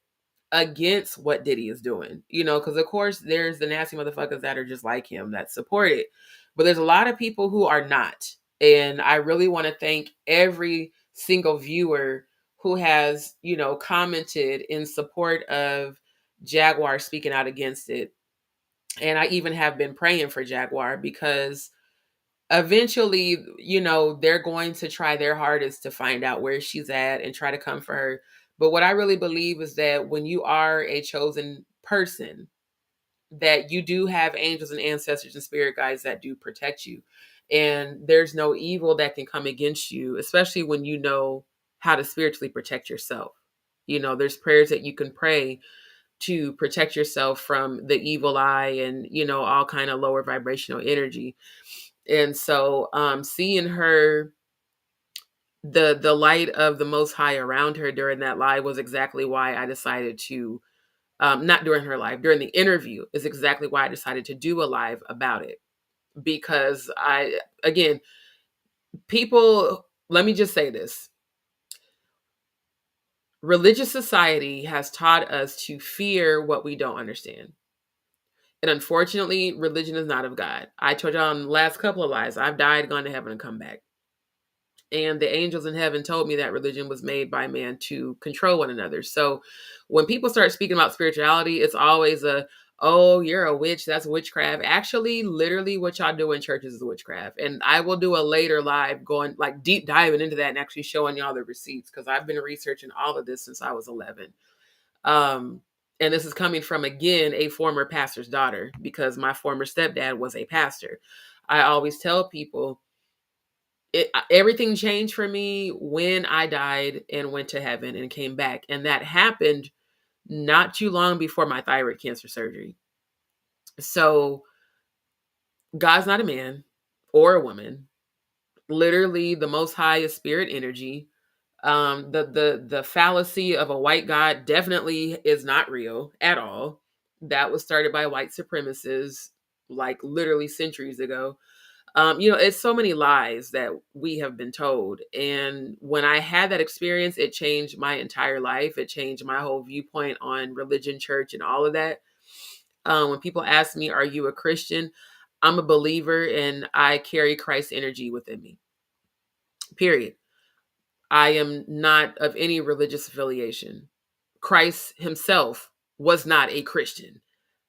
against what Diddy is doing, because of course there's the nasty motherfuckers that are just like him that support it. But there's a lot of people who are not. And I really want to thank every single viewer who has, commented in support of Jaguar speaking out against it. And I even have been praying for Jaguar, because eventually, they're going to try their hardest to find out where she's at and try to come for her. But what I really believe is that when you are a chosen person, that you do have angels and ancestors and spirit guides that do protect you. And there's no evil that can come against you, especially when you know how to spiritually protect yourself. There's prayers that you can pray to protect yourself from the evil eye and, all kind of lower vibrational energy. And so, seeing her, the light of the Most High around her during that live was exactly why I decided to, not during her live, during the interview is exactly why I decided to do a live about it. Because again, people, let me just say this. Religious society has taught us to fear what we don't understand. And unfortunately, religion is not of God. I told y'all in the last couple of lives, I've died, gone to heaven, and come back. And the angels in heaven told me that religion was made by man to control one another. So when people start speaking about spirituality, it's always oh, you're a witch. That's witchcraft. Actually, literally what y'all do in churches is witchcraft. And I will do a later live going like deep diving into that and actually showing y'all the receipts, because I've been researching all of this since I was 11. And this is coming from, again, a former pastor's daughter, because my former stepdad was a pastor. I always tell people, everything changed for me when I died and went to heaven and came back. And that happened not too long before my thyroid cancer surgery. So God's not a man or a woman. Literally, the Most High is spirit energy. The fallacy of a white God definitely is not real at all. That was started by white supremacists, like literally centuries ago. It's so many lies that we have been told. And when I had that experience, it changed my entire life. It changed my whole viewpoint on religion, church, and all of that. When people ask me, are you a Christian? I'm a believer and I carry Christ's energy within me. Period. I am not of any religious affiliation. Christ himself was not a Christian.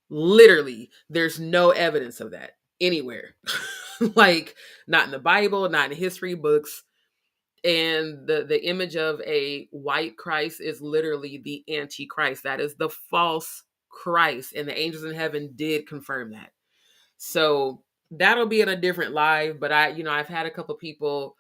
Literally, there's no evidence of that anywhere. Like, not in the Bible, not in history books. And the image of a white Christ is literally the antichrist. That is the false Christ. And the angels in heaven did confirm that. So that'll be in a different live. But I've had a couple people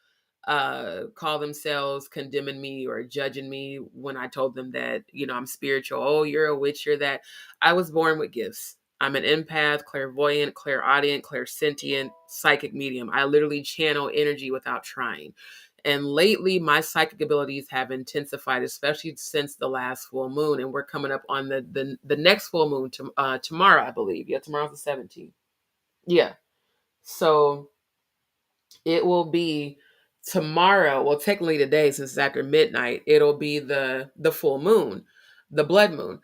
call themselves condemning me or judging me when I told them that, I'm spiritual. Oh, you're a witch, you're that. I was born with gifts. I'm an empath, clairvoyant, clairaudient, clairsentient, psychic medium. I literally channel energy without trying. And lately, my psychic abilities have intensified, especially since the last full moon. And we're coming up on the next full moon tomorrow, I believe. Yeah, tomorrow's the 17th. Yeah. So it will be tomorrow. Well, technically today, since it's after midnight, it'll be the full moon, the blood moon.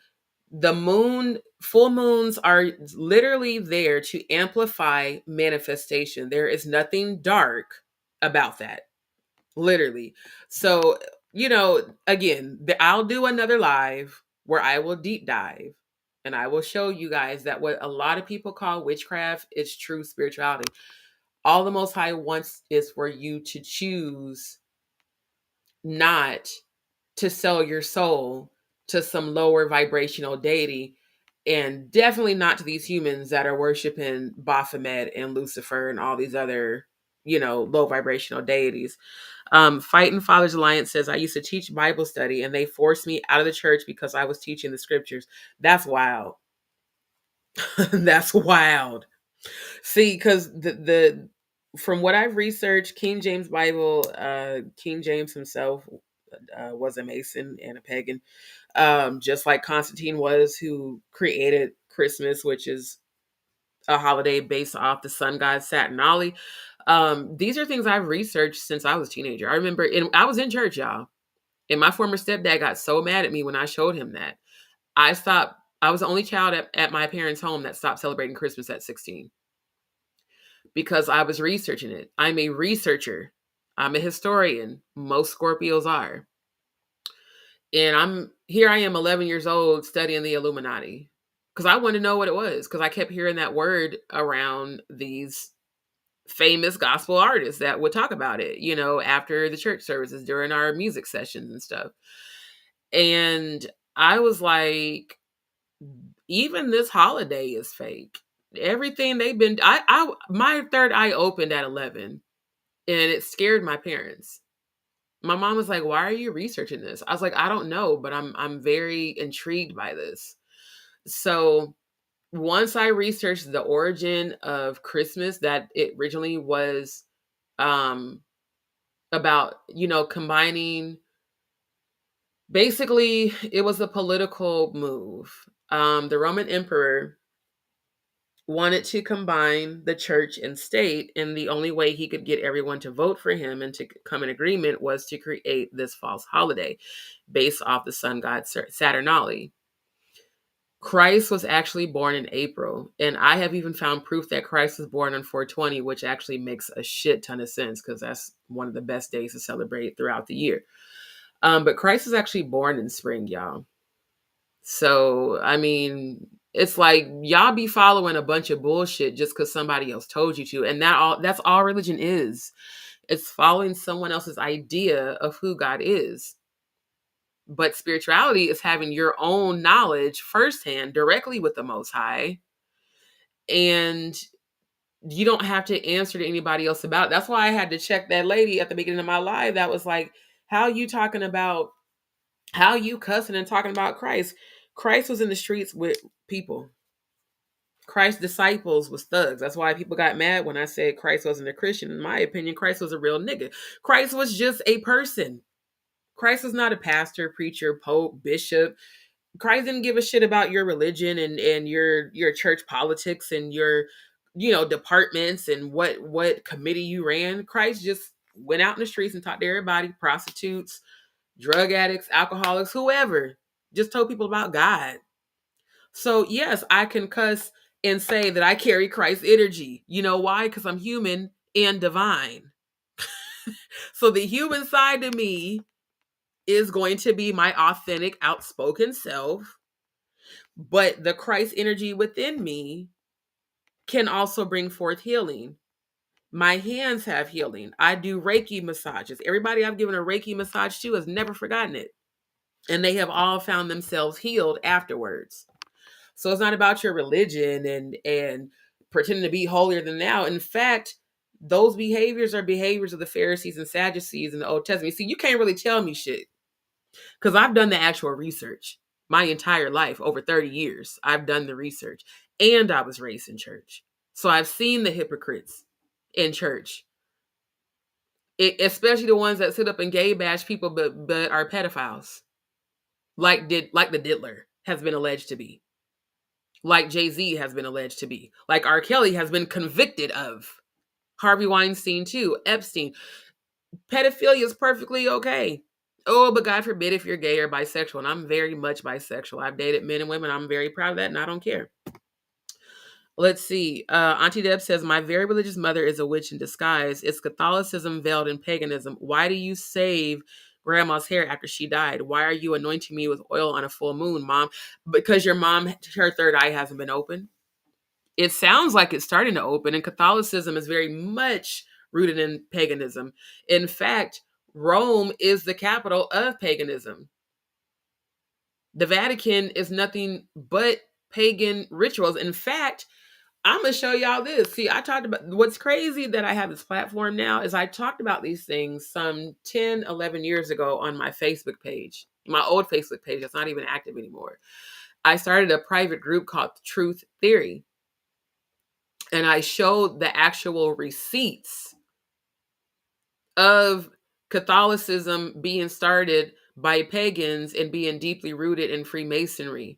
Full moons are literally there to amplify manifestation. There is nothing dark about that. Literally. So, again, I'll do another live where I will deep dive and I will show you guys that what a lot of people call witchcraft is true spirituality. All the Most High wants is for you to choose not to sell your soul to some lower vibrational deity, and definitely not to these humans that are worshiping Baphomet and Lucifer and all these other, low vibrational deities. Fighting Fathers Alliance says, I used to teach Bible study and they forced me out of the church because I was teaching the scriptures. That's wild. That's wild. See, because the from what I've researched, King James Bible, King James himself was a Mason and a pagan, just like Constantine was, who created Christmas, which is a holiday based off the sun god Saturnalia. These are things I've researched since I was a teenager. I remember, I was in church, y'all, and my former stepdad got so mad at me when I showed him that. I was the only child at my parents' home that stopped celebrating Christmas at 16 because I was researching it. I'm a researcher. I'm a historian. Most Scorpios are. And I am 11 years old studying the Illuminati because I wanted to know what it was, because I kept hearing that word around these famous gospel artists that would talk about it, after the church services during our music sessions and stuff. And I was like, even this holiday is fake. Everything they've been, my third eye opened at 11 and it scared my parents. My mom was like, why are you researching this? I was like, I don't know, but I'm very intrigued by this. So once I researched the origin of Christmas, that it originally was about, combining, basically it was a political move. The Roman emperor wanted to combine the church and state, and the only way he could get everyone to vote for him and to come in agreement was to create this false holiday based off the sun god Saturnalia. Christ was actually born in April, and I have even found proof that Christ was born on 420, which actually makes a shit ton of sense because that's one of the best days to celebrate throughout the year. But Christ was actually born in spring, y'all. So, I mean, it's like y'all be following a bunch of bullshit just because somebody else told you to. And that's all religion is. It's following someone else's idea of who God is. But spirituality is having your own knowledge firsthand, directly with the Most High. And you don't have to answer to anybody else about it. That's why I had to check that lady at the beginning of my live that was like, how you cussing and talking about Christ? Christ was in the streets with people. Christ's disciples was thugs. That's why people got mad when I said Christ wasn't a Christian. In my opinion, Christ was a real nigga. Christ was just a person. Christ was not a pastor, preacher, pope, bishop. Christ didn't give a shit about your religion and your church politics and your departments and what committee you ran. Christ just went out in the streets and talked to everybody, prostitutes, drug addicts, alcoholics, whoever. Just told people about God. So yes, I can cuss and say that I carry Christ's energy. You know why? Because I'm human and divine. So the human side of me is going to be my authentic, outspoken self. But the Christ energy within me can also bring forth healing. My hands have healing. I do Reiki massages. Everybody I've given a Reiki massage to has never forgotten it. And they have all found themselves healed afterwards. So it's not about your religion and pretending to be holier than thou. In fact, those behaviors are behaviors of the Pharisees and Sadducees in the Old Testament. See, you can't really tell me shit because I've done the actual research my entire life, over 30 years. I've done the research and I was raised in church. So I've seen the hypocrites in church, especially the ones that sit up and gay bash people but are pedophiles, like the Diddler has been alleged to be, like Jay-Z has been alleged to be, like R. Kelly has been convicted of, Harvey Weinstein too, Epstein. Pedophilia is perfectly okay. Oh, but God forbid if you're gay or bisexual. And I'm very much bisexual. I've dated men and women. I'm very proud of that and I don't care. Let's see. Auntie Deb says, my very religious mother is a witch in disguise. It's Catholicism veiled in paganism. Why do you save grandma's hair after she died? Why are you anointing me with oil on a full moon, Mom? Because your mom, her third eye hasn't been open. It sounds like it's starting to open, and Catholicism is very much rooted in paganism. In fact, Rome is the capital of paganism. The Vatican is nothing but pagan rituals. In fact, I'm going to show y'all this. See, I talked about what's crazy that I have this platform now is I talked about these things some 10, 11 years ago on my Facebook page, my old Facebook page that's not even active anymore. I started a private group called Truth Theory. And I showed the actual receipts of Catholicism being started by pagans and being deeply rooted in Freemasonry.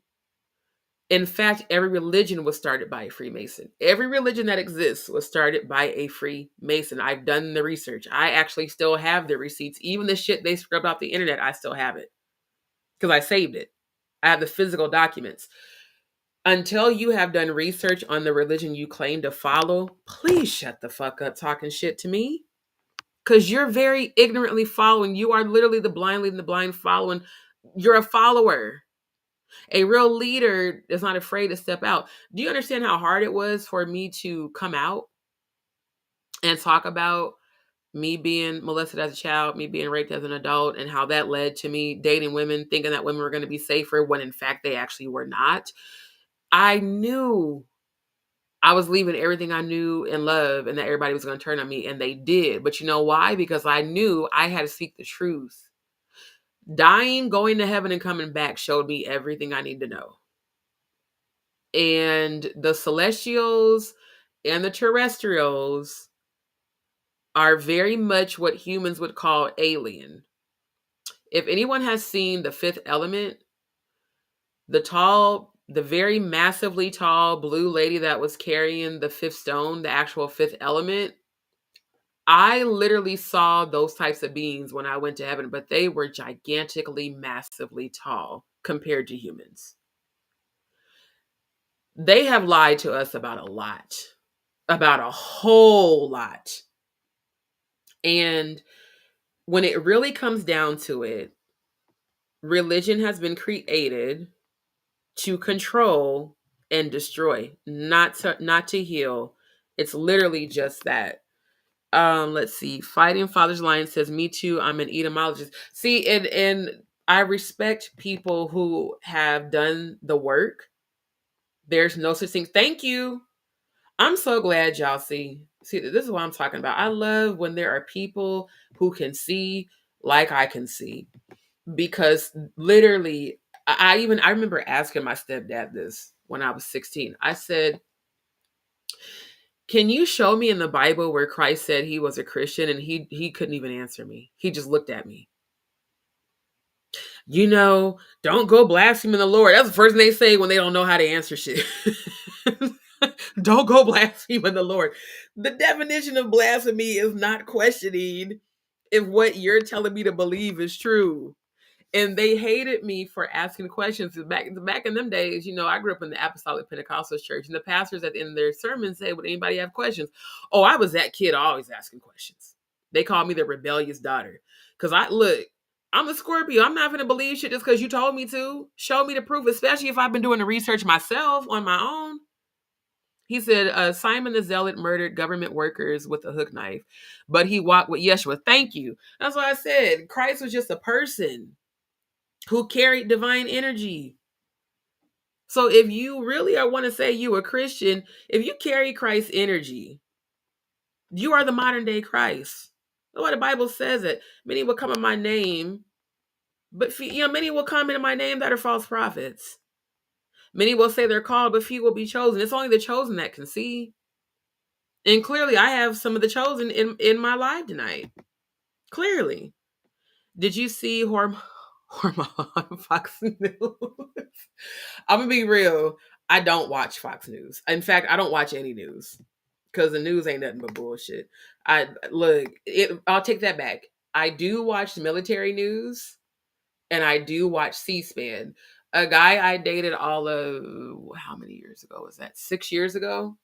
In fact, every religion was started by a Freemason. Every religion that exists was started by a Freemason. I've done the research. I actually still have the receipts. Even the shit they scrubbed off the internet, I still have it because I saved it. I have the physical documents. Until you have done research on the religion you claim to follow, please shut the fuck up talking shit to me. Because you're very ignorantly following. You are literally the blind leading the blind following. You're a follower. A real leader is not afraid to step out. Do you understand how hard it was for me to come out and talk about me being molested as a child, me being raped as an adult, and how that led to me dating women, thinking that women were going to be safer when in fact they actually were not? I knew I was leaving everything I knew and love and that everybody was going to turn on me, and they did. But you know why? Because I knew I had to speak the truth. Dying, going to heaven, and coming back showed me everything I need to know. And the celestials and the terrestrials are very much what humans would call alien. If anyone has seen The Fifth Element, the very massively tall blue lady that was carrying the fifth stone, the actual fifth element, I literally saw those types of beings when I went to heaven, but they were gigantically, massively tall compared to humans. They have lied to us about a lot, about a whole lot. And when it really comes down to it, religion has been created to control and destroy, not to heal. It's literally just that. Let's see. Fighting Father's Line says, "Me too. I'm an etymologist." See, and I respect people who have done the work. There's no such thing. Thank you. I'm so glad y'all see. See, this is what I'm talking about. I love when there are people who can see like I can see, because literally, I remember asking my stepdad this when I was 16. I said, "Can you show me in the Bible where Christ said he was a Christian?" And he couldn't even answer me. He just looked at me. Don't go blaspheming the Lord. That's the first thing they say when they don't know how to answer shit. Don't go blaspheming the Lord. The definition of blasphemy is not questioning if what you're telling me to believe is true. And they hated me for asking questions. Back in them days, I grew up in the Apostolic Pentecostal church, and the pastors at the end of their sermons say, "Would anybody have questions?" Oh, I was that kid always asking questions. They called me the rebellious daughter. Because I'm a Scorpio. I'm not going to believe shit just because you told me to. Show me the proof, especially if I've been doing the research myself on my own. He said, Simon the Zealot murdered government workers with a hook knife, but he walked with Yeshua. Thank you. That's why I said Christ was just a person who carried divine energy. So if you really want to say you a Christian, if you carry Christ's energy, you are the modern day Christ. That's why the Bible says it. Many will come in my name, but many will come in my name that are false prophets. Many will say they're called, but few will be chosen. It's only the chosen that can see. And clearly, I have some of the chosen in my life tonight. Clearly. Did you see Hormone on Fox News? I'm going to be real. I don't watch Fox News. In fact, I don't watch any news because the news ain't nothing but bullshit. I'll take that back. I do watch military news and I do watch C-SPAN. A guy I dated all of, how many years ago was that? 6 years ago?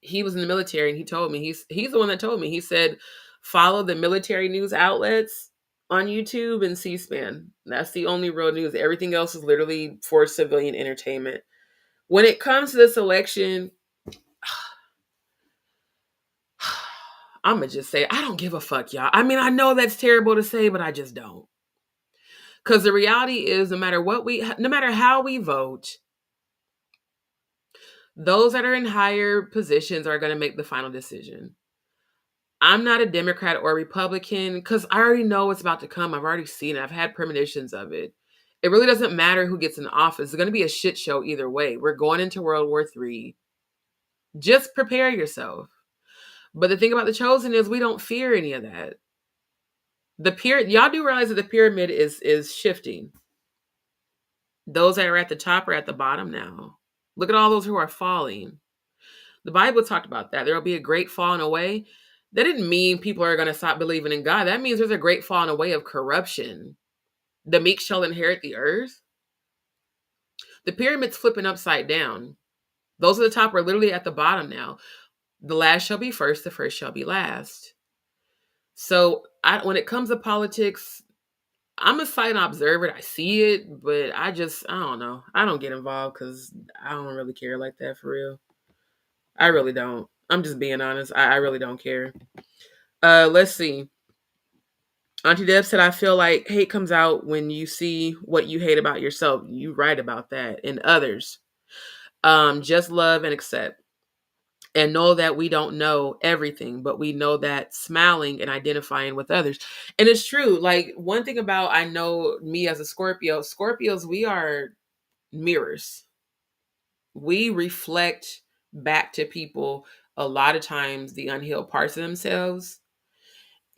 He was in the military and he told me, he's the one that told me, he said, follow the military news outlets on YouTube and C-SPAN. That's the only real news. Everything else is literally for civilian entertainment. When it comes to this election, I'm going to just say, I don't give a fuck, y'all. I mean, I know that's terrible to say, but I just don't. Because the reality is, no matter how we vote, those that are in higher positions are going to make the final decision. I'm not a Democrat or Republican because I already know what's about to come. I've already seen it. I've had premonitions of it. It really doesn't matter who gets in office. It's going to be a shit show either way. We're going into World War III. Just prepare yourself. But the thing about the chosen is we don't fear any of that. Y'all do realize that the pyramid is shifting. Those that are at the top are at the bottom now. Look at all those who are falling. The Bible talked about that. There will be a great falling away. That didn't mean people are going to stop believing in God. That means there's a great falling away of corruption. The meek shall inherit the earth. The pyramid's flipping upside down. Those at the top are literally at the bottom now. The last shall be first, the first shall be last. So when it comes to politics, I'm a silent observer. I see it, but I don't know. I don't get involved because I don't really care like that for real. I really don't. I'm just being honest. I really don't care. Let's see. Auntie Deb said, I feel like hate comes out when you see what you hate about yourself. You right about that. And others. Just love and accept. And know that we don't know everything, but we know that smiling and identifying with others. And it's true. Like, one thing about, I know me as a Scorpio, Scorpios, we are mirrors. We reflect back to people a lot of times the unhealed parts of themselves.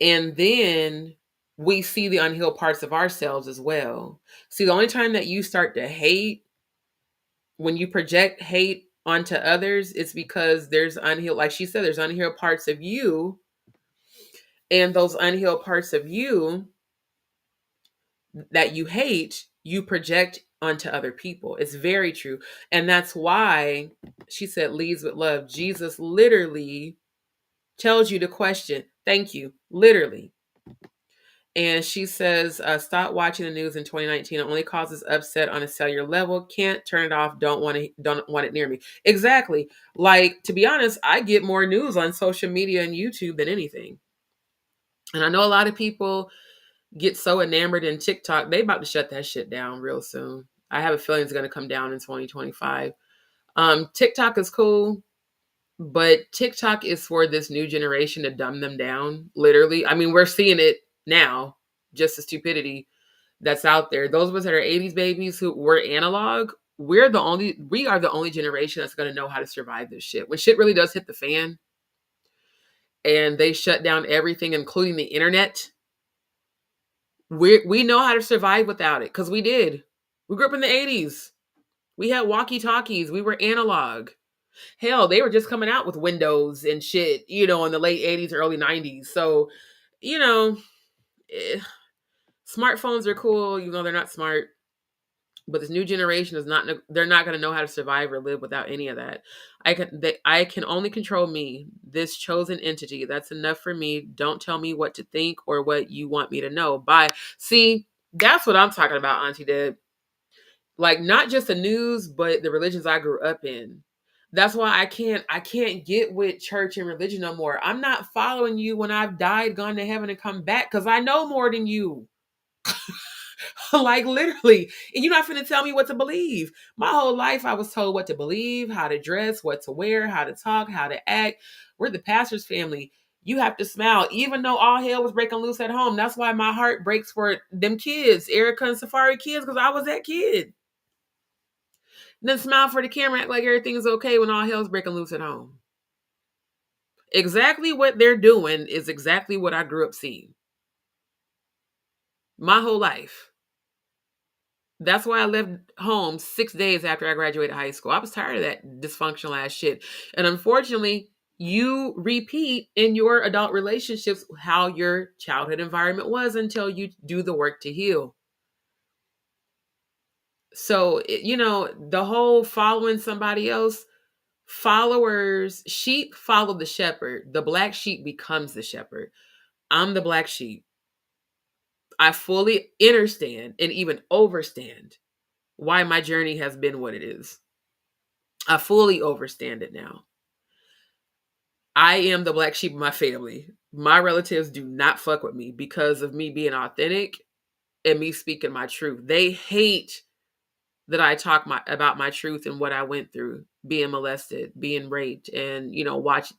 And then we see the unhealed parts of ourselves as well. See, the only time that you start to hate, when you project hate onto others, it's because there's unhealed, like she said, there's unhealed parts of you. And those unhealed parts of you that you hate, you project onto other people. It's very true. And that's why she said leads with love. Jesus literally tells you to question. Thank you. Literally. And she says, stop watching the news in 2019. It only causes upset on a cellular level. Can't turn it off. Don't want it near me. Exactly. Like, to be honest, I get more news on social media and YouTube than anything. And I know a lot of people get so enamored in TikTok, they about to shut that shit down real soon. I have a feeling it's going to come down in 2025. TikTok is cool, but TikTok is for this new generation to dumb them down, literally. I mean, we're seeing it now, just the stupidity that's out there. Those of us that are 80s babies who were analog, we are the only generation that's going to know how to survive this shit. When shit really does hit the fan and they shut down everything, including the internet, we know how to survive without it because we did. We grew up in the 80s. We had walkie-talkies. We were analog. Hell, they were just coming out with Windows and shit, in the late 80s, early 90s. So, you know, eh, smartphones are cool, even though they're not smart. But this new generation they're not going to know how to survive or live without any of that. I can only control me, this chosen entity. That's enough for me. Don't tell me what to think or what you want me to know. Bye. See, that's what I'm talking about, Auntie Deb. Like, not just the news, but the religions I grew up in. That's why I can't get with church and religion no more. I'm not following you when I've died, gone to heaven, and come back because I know more than you. Like, literally. And you're not finna tell me what to believe. My whole life I was told what to believe, how to dress, what to wear, how to talk, how to act. We're the pastor's family. You have to smile, even though all hell was breaking loose at home. That's why my heart breaks for them kids, Erica and Safari kids, because I was that kid. Then smile for the camera, act like everything is okay when all hell's breaking loose at home. Exactly what they're doing is exactly what I grew up seeing my whole life. That's why I left home 6 days after I graduated high school. I was tired of that dysfunctional ass shit. And unfortunately, you repeat in your adult relationships how your childhood environment was until you do the work to heal. So, the whole following somebody else, sheep follow the shepherd. The black sheep becomes the shepherd. I'm the black sheep. I fully understand and even overstand why my journey has been what it is. I fully overstand it now. I am the black sheep of my family. My relatives do not fuck with me because of me being authentic and me speaking my truth. They hate that I talk about my truth and what I went through, being molested, being raped, and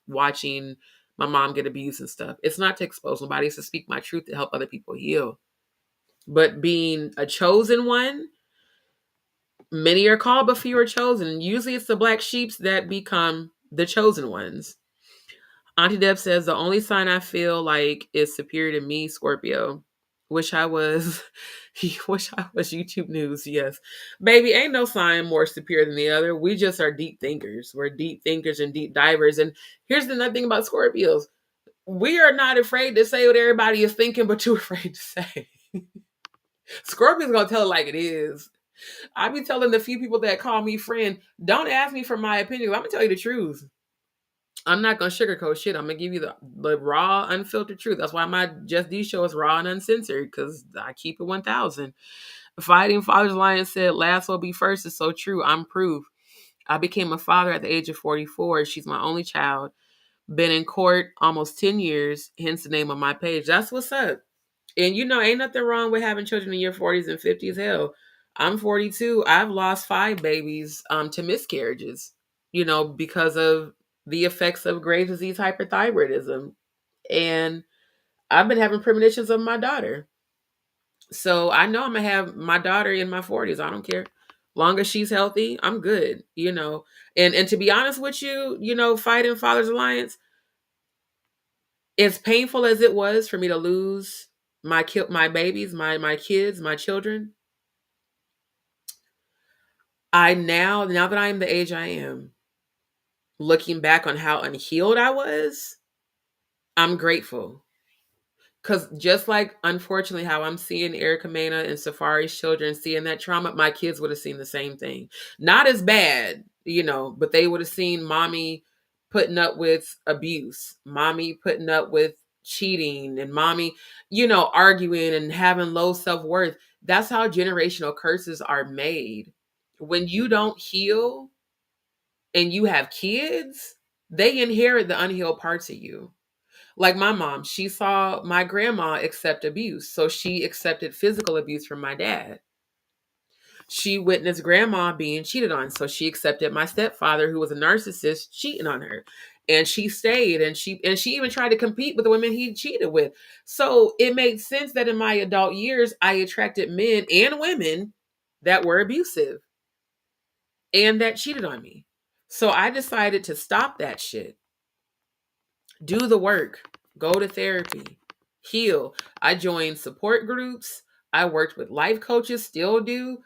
watching my mom get abused and stuff. It's not to expose nobody; it's to speak my truth to help other people heal. But being a chosen one, many are called, but few are chosen. And usually, it's the black sheeps that become the chosen ones. Auntie Deb says the only sign I feel like is superior to me, Scorpio. Wish I was wish I was YouTube news. Yes. Baby, ain't no sign more superior than the other. We just are deep thinkers. We're deep thinkers and deep divers. And here's the another thing about Scorpios. We are not afraid to say what everybody is thinking, but too afraid to say. Scorpion's gonna tell it like it is. I be telling the few people that call me friend, don't ask me for my opinion. I'm gonna tell you the truth. I'm not gonna sugarcoat shit. I'm gonna give you the raw, unfiltered truth. That's why my Just D show is raw and uncensored, because I keep it 1,000. Fighting Father's Alliance said, "Last will be first." Is so true. I'm proof. I became a father at the age of 44. She's my only child. Been in court almost 10 years. Hence the name of my page. That's what's up. And ain't nothing wrong with having children in your 40s and 50s. Hell, I'm 42. I've lost 5 babies to miscarriages, because of the effects of Graves' disease, hyperthyroidism. And I've been having premonitions of my daughter. So I know I'm going to have my daughter in my 40s. I don't care. Long as she's healthy, I'm good. And to be honest with you, fighting Father's Alliance, as painful as it was for me to lose my babies, my kids, my children, now that I am the age I am, looking back on how unhealed I was, I'm grateful. Because just like, unfortunately, how I'm seeing Erica Mena and Safari's children seeing that trauma, my kids would have seen the same thing. Not as bad, but they would have seen mommy putting up with abuse, mommy putting up with cheating, and mommy, arguing and having low self worth. That's how generational curses are made. When you don't heal and you have kids, they inherit the unhealed parts of you. Like my mom, she saw my grandma accept abuse. So she accepted physical abuse from my dad. She witnessed grandma being cheated on. So she accepted my stepfather, who was a narcissist, cheating on her. And she stayed, and she even tried to compete with the women he cheated with. So it made sense that in my adult years, I attracted men and women that were abusive and that cheated on me. So I decided to stop that shit. Do the work, go to therapy, heal. I joined support groups. I worked with life coaches, still do,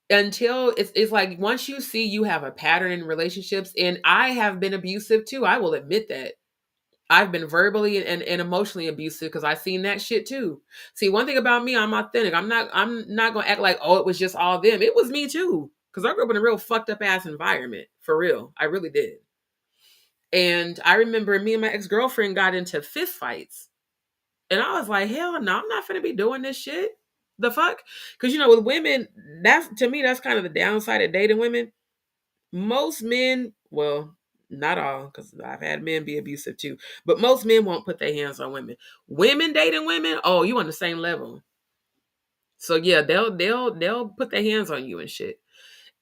until it's like once you see you have a pattern in relationships, and I have been abusive too. I will admit that. I've been verbally and emotionally abusive because I've seen that shit too. See, one thing about me, I'm authentic. I'm not gonna act like, oh, it was just all them. It was me too. Because I grew up in a real fucked up ass environment. For real. I really did. And I remember me and my ex-girlfriend got into fist fights. And I was like, hell no, I'm not finna be doing this shit. The fuck? Because with women, that's to me, that's kind of the downside of dating women. Most men, well, not all, because I've had men be abusive too, but most men won't put their hands on women. Women dating women, oh, you on the same level. So yeah, they'll put their hands on you and shit.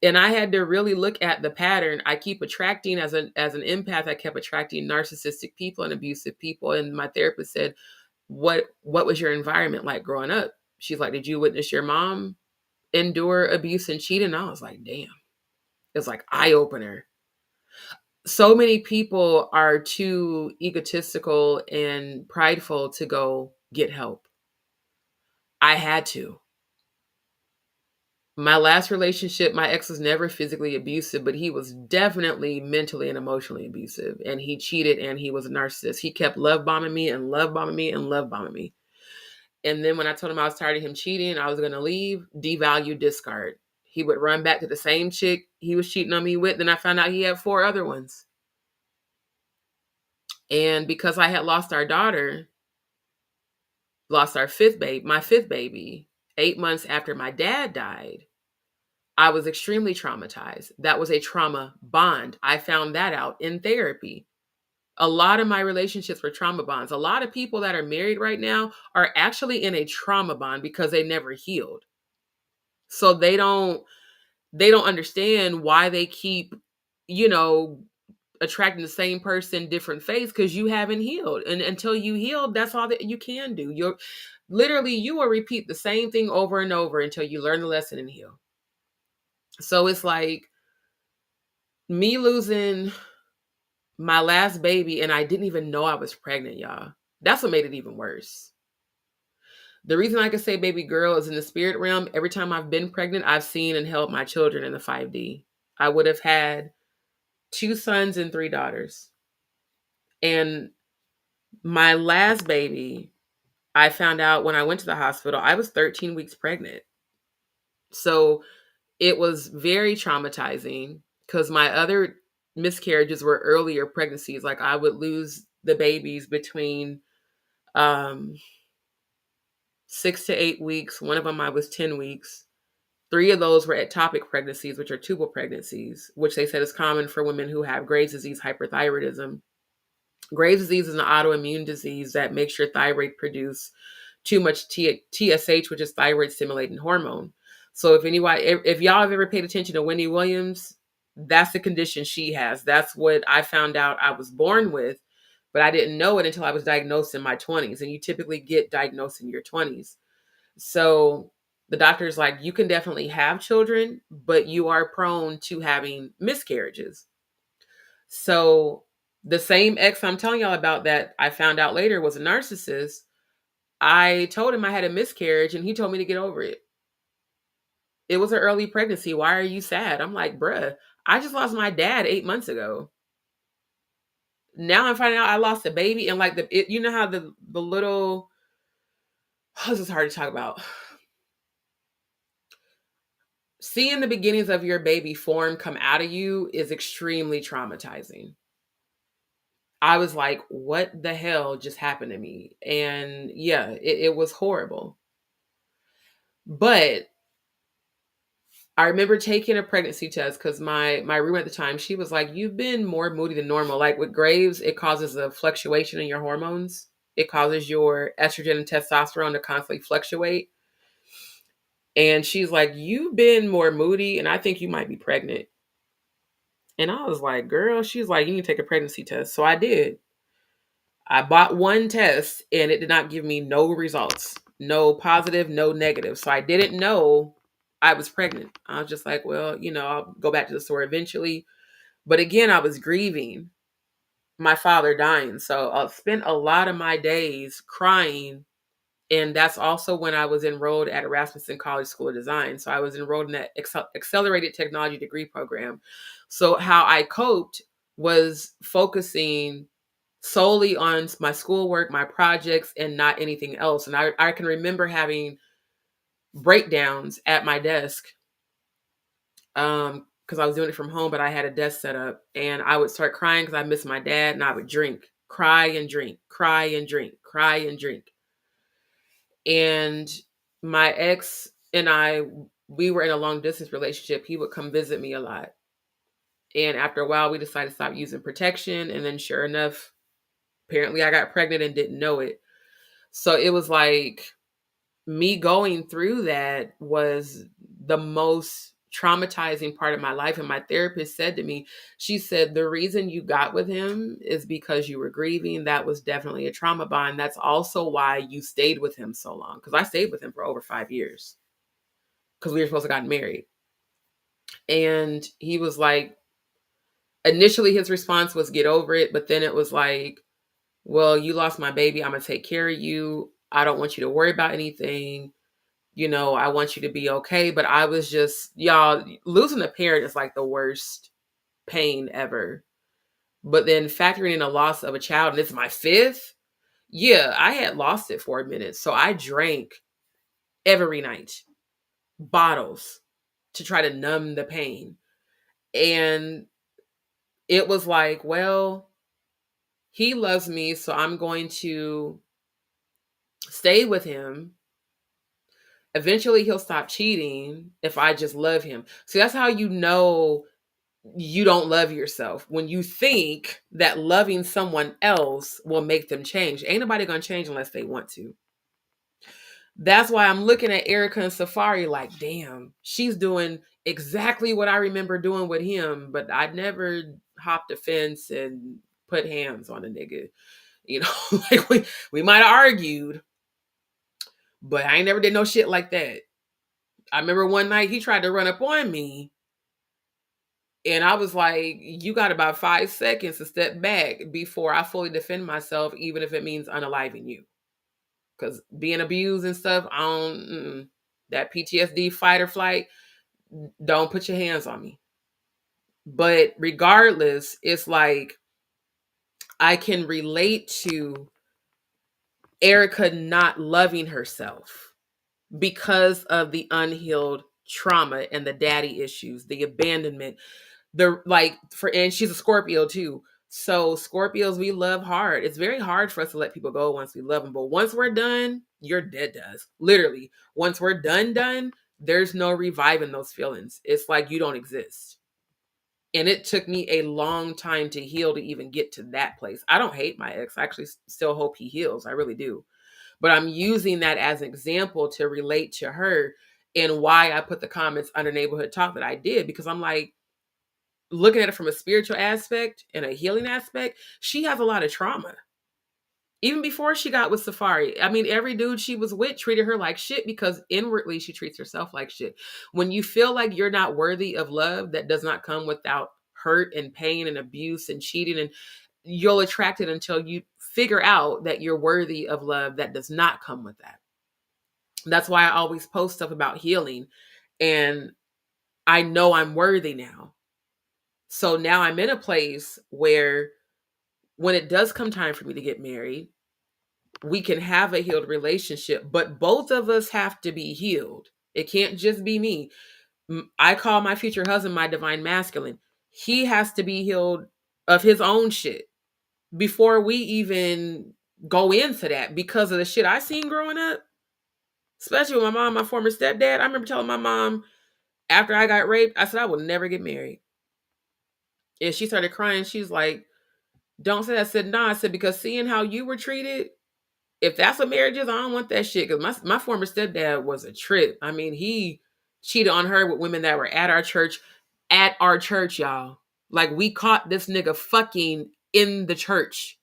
And I had to really look at the pattern. I keep attracting, as an empath, I kept attracting narcissistic people and abusive people. And my therapist said, what was your environment like growing up? She's like, did you witness your mom endure abuse and cheating? And I was like, damn. It's like eye opener. So many people are too egotistical and prideful to go get help. I had to. My last relationship, my ex was never physically abusive, but he was definitely mentally and emotionally abusive. And he cheated, and he was a narcissist. He kept love bombing me and love bombing me and love bombing me. And then when I told him I was tired of him cheating, I was going to leave, devalue, discard. He would run back to the same chick he was cheating on me with. Then I found out he had 4 other ones. And because I had lost our daughter, lost our my fifth baby, 8 months after my dad died, I was extremely traumatized. That was a trauma bond. I found that out in therapy. A lot of my relationships were trauma bonds. A lot of people that are married right now are actually in a trauma bond because they never healed. So they don't understand why they keep, you know, attracting the same person, different face, because you haven't healed. And until you heal, that's all that you can do. You will repeat the same thing over and over until you learn the lesson and heal. So it's like me losing my last baby, and I didn't even know I was pregnant, y'all. That's what made it even worse. The reason I can say baby girl is in the spirit realm. Every time I've been pregnant, I've seen and held my children in the 5D. I would have had 2 sons and 3 daughters. And my last baby, I found out when I went to the hospital, I was 13 weeks pregnant. So it was very traumatizing because my other miscarriages were earlier pregnancies. Like I would lose the babies between 6 to 8 weeks. One of them I was 10 weeks. 3 of those were ectopic pregnancies, which are tubal pregnancies, which they said is common for women who have Graves' disease, hyperthyroidism. Graves' disease is an autoimmune disease that makes your thyroid produce too much TSH, which is thyroid stimulating hormone. So if y'all have ever paid attention to Wendy Williams, that's the condition she has. That's what I found out I was born with, but I didn't know it until I was diagnosed in my 20s. And you typically get diagnosed in your 20s. So the doctor's like, you can definitely have children, but you are prone to having miscarriages. So the same ex I'm telling y'all about that I found out later was a narcissist. I told him I had a miscarriage and he told me to get over it. It was an early pregnancy. Why are you sad? I'm like, bruh, I just lost my dad 8 months ago. Now I'm finding out I lost a baby, and like you know how the little this is hard to talk about. Seeing the beginnings of your baby form come out of you is extremely traumatizing. I was like, what the hell just happened to me? And yeah, it was horrible. But I remember taking a pregnancy test because my roommate at the time, she was like, you've been more moody than normal. Like with Graves, it causes a fluctuation in your hormones. It causes your estrogen and testosterone to constantly fluctuate. And she's like, you've been more moody, and I think you might be pregnant. And I was like, girl, she's like, you need to take a pregnancy test. So I did. I bought one test and it did not give me no results, no positive, no negative. So I didn't know I was pregnant. I was just like, well, I'll go back to the store eventually. But again, I was grieving my father dying. So I spent a lot of my days crying. And that's also when I was enrolled at Rasmussen College School of Design. So I was enrolled in that accelerated technology degree program. So how I coped was focusing solely on my schoolwork, my projects, and not anything else. And I can remember having breakdowns at my desk because I was doing it from home, but I had a desk set up, and I would start crying because I missed my dad, and I would drink, cry and drink, cry and drink, cry and drink. And my ex and I, we were in a long distance relationship. He would come visit me a lot. And after a while, we decided to stop using protection. And then sure enough, apparently I got pregnant and didn't know it. So it was like me going through that was the most traumatizing part of my life. And my therapist said to me, she said, the reason you got with him is because you were grieving. That was definitely a trauma bond. That's also why you stayed with him so long. Because I stayed with him for over 5 years because we were supposed to get married. And he was like, initially his response was get over it. But then it was like, well, you lost my baby. I'm going to take care of you. I don't want you to worry about anything. I want you to be okay. But I was just, y'all, losing a parent is like the worst pain ever. But then factoring in a loss of a child, and it's my fifth. Yeah, I had lost it for a minute. So I drank every night, bottles to try to numb the pain. And it was like, well, he loves me, so I'm going to stay with him. Eventually he'll stop cheating if I just love him. So that's how you know you don't love yourself. When you think that loving someone else will make them change. Ain't nobody gonna change unless they want to. That's why I'm looking at Erica and Safari like, damn, she's doing exactly what I remember doing with him, but I never hopped a fence and put hands on a nigga. Like we might have argued, but I ain't never did no shit like that. I remember one night he tried to run up on me. And I was like, you got about 5 seconds to step back before I fully defend myself, even if it means unaliving you. Because being abused and stuff, I don't, that PTSD fight or flight, don't put your hands on me. But regardless, it's like I can relate to Erica not loving herself because of the unhealed trauma and the daddy issues, the abandonment, and she's a Scorpio too. So Scorpios, we love hard. It's very hard for us to let people go once we love them. But once we're done, you're dead to us. Literally. Once we're done, there's no reviving those feelings. It's like you don't exist. And it took me a long time to heal to even get to that place. I don't hate my ex. I actually still hope he heals. I really do. But I'm using that as an example to relate to her and why I put the comments under Neighborhood Talk that I did. Because I'm like, looking at it from a spiritual aspect and a healing aspect, she has a lot of trauma. Even before she got with Safari, I mean, every dude she was with treated her like shit because inwardly she treats herself like shit. When you feel like you're not worthy of love that does not come without hurt and pain and abuse and cheating, and you'll attract it until you figure out that you're worthy of love that does not come with that. That's why I always post stuff about healing, and I know I'm worthy now. So now I'm in a place where when it does come time for me to get married, we can have a healed relationship, but both of us have to be healed. It can't just be me. I call my future husband my divine masculine. He has to be healed of his own shit before we even go into that, because of the shit I seen growing up, especially with my mom, my former stepdad. I remember telling my mom after I got raped, I said I will never get married. And she started crying. She's like, don't say that. I said, nah. I said, because seeing how you were treated, if that's what marriage is, I don't want that shit. Because my former stepdad was a trip. I mean, he cheated on her with women that were at our church. At our church, y'all. Like, we caught this nigga fucking in the church.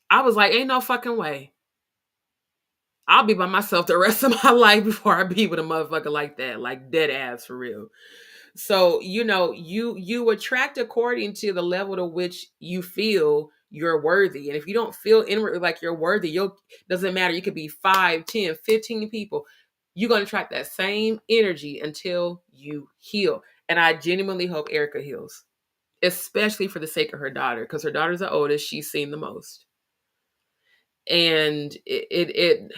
I was like, ain't no fucking way. I'll be by myself the rest of my life before I be with a motherfucker like that. Like, dead ass for real. So, you attract according to the level to which you feel you're worthy. And if you don't feel inwardly like you're worthy, you'll doesn't matter. You could be 5, 10, 15 people. You're gonna attract that same energy until you heal. And I genuinely hope Erica heals, especially for the sake of her daughter, because her daughter's the oldest, she's seen the most. And it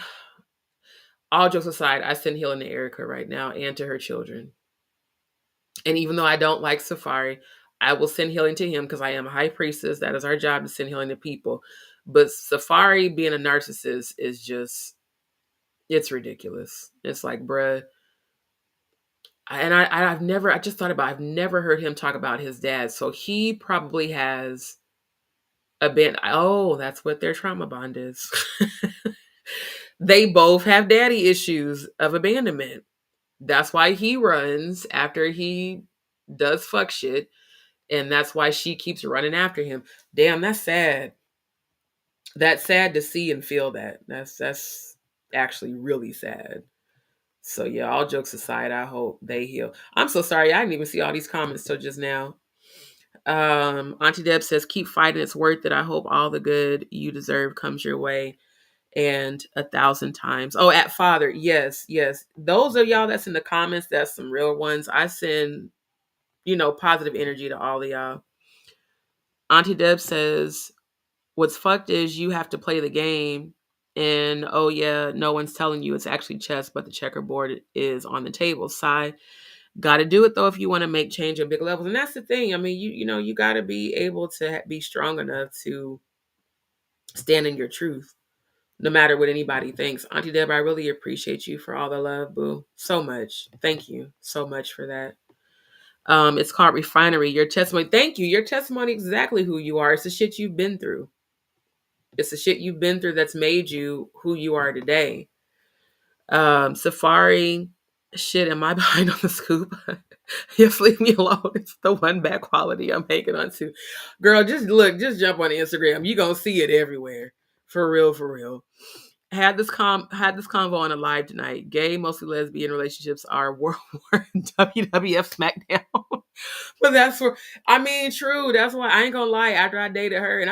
all jokes aside, I send healing to Erica right now and to her children. And even though I don't like Safari, I will send healing to him because I am a high priestess. That is our job, to send healing to people. But Safari being a narcissist is just, it's ridiculous. It's like, bruh. I just thought about, I've never heard him talk about his dad. So he probably has that's what their trauma bond is. They both have daddy issues of abandonment. That's why he runs after he does fuck shit. And that's why she keeps running after him. Damn, that's sad. That's sad to see and feel that. That's actually really sad. So yeah, all jokes aside, I hope they heal. I'm so sorry. I didn't even see all these comments till just now. Auntie Deb says, keep fighting. It's worth it. I hope all the good you deserve comes your way. And 1,000 times. Oh, at Father. Yes, yes. Those of y'all that's in the comments, that's some real ones. I send, positive energy to all of y'all. Auntie Deb says, what's fucked is you have to play the game. And oh yeah, no one's telling you it's actually chess, but the checkerboard is on the table. Sigh. Got to do it though if you want to make change on big levels. And that's the thing. I mean, you got to be able to be strong enough to stand in your truth, no matter what anybody thinks. Auntie Deb, I really appreciate you for all the love, boo. So much. Thank you so much for that. It's called Refinery. Your testimony. Thank you. Your testimony, exactly who you are. It's the shit you've been through. It's the shit you've been through that's made you who you are today. Safari, shit, am I behind on the scoop? Yes, leave me alone. It's the one bad quality I'm hanging on to. Girl, just jump on Instagram. You gonna see it everywhere. For real, for real. Had this convo on a live tonight. Gay, mostly lesbian relationships are World War WWF SmackDown. But true. That's why I ain't gonna lie. After I dated her, and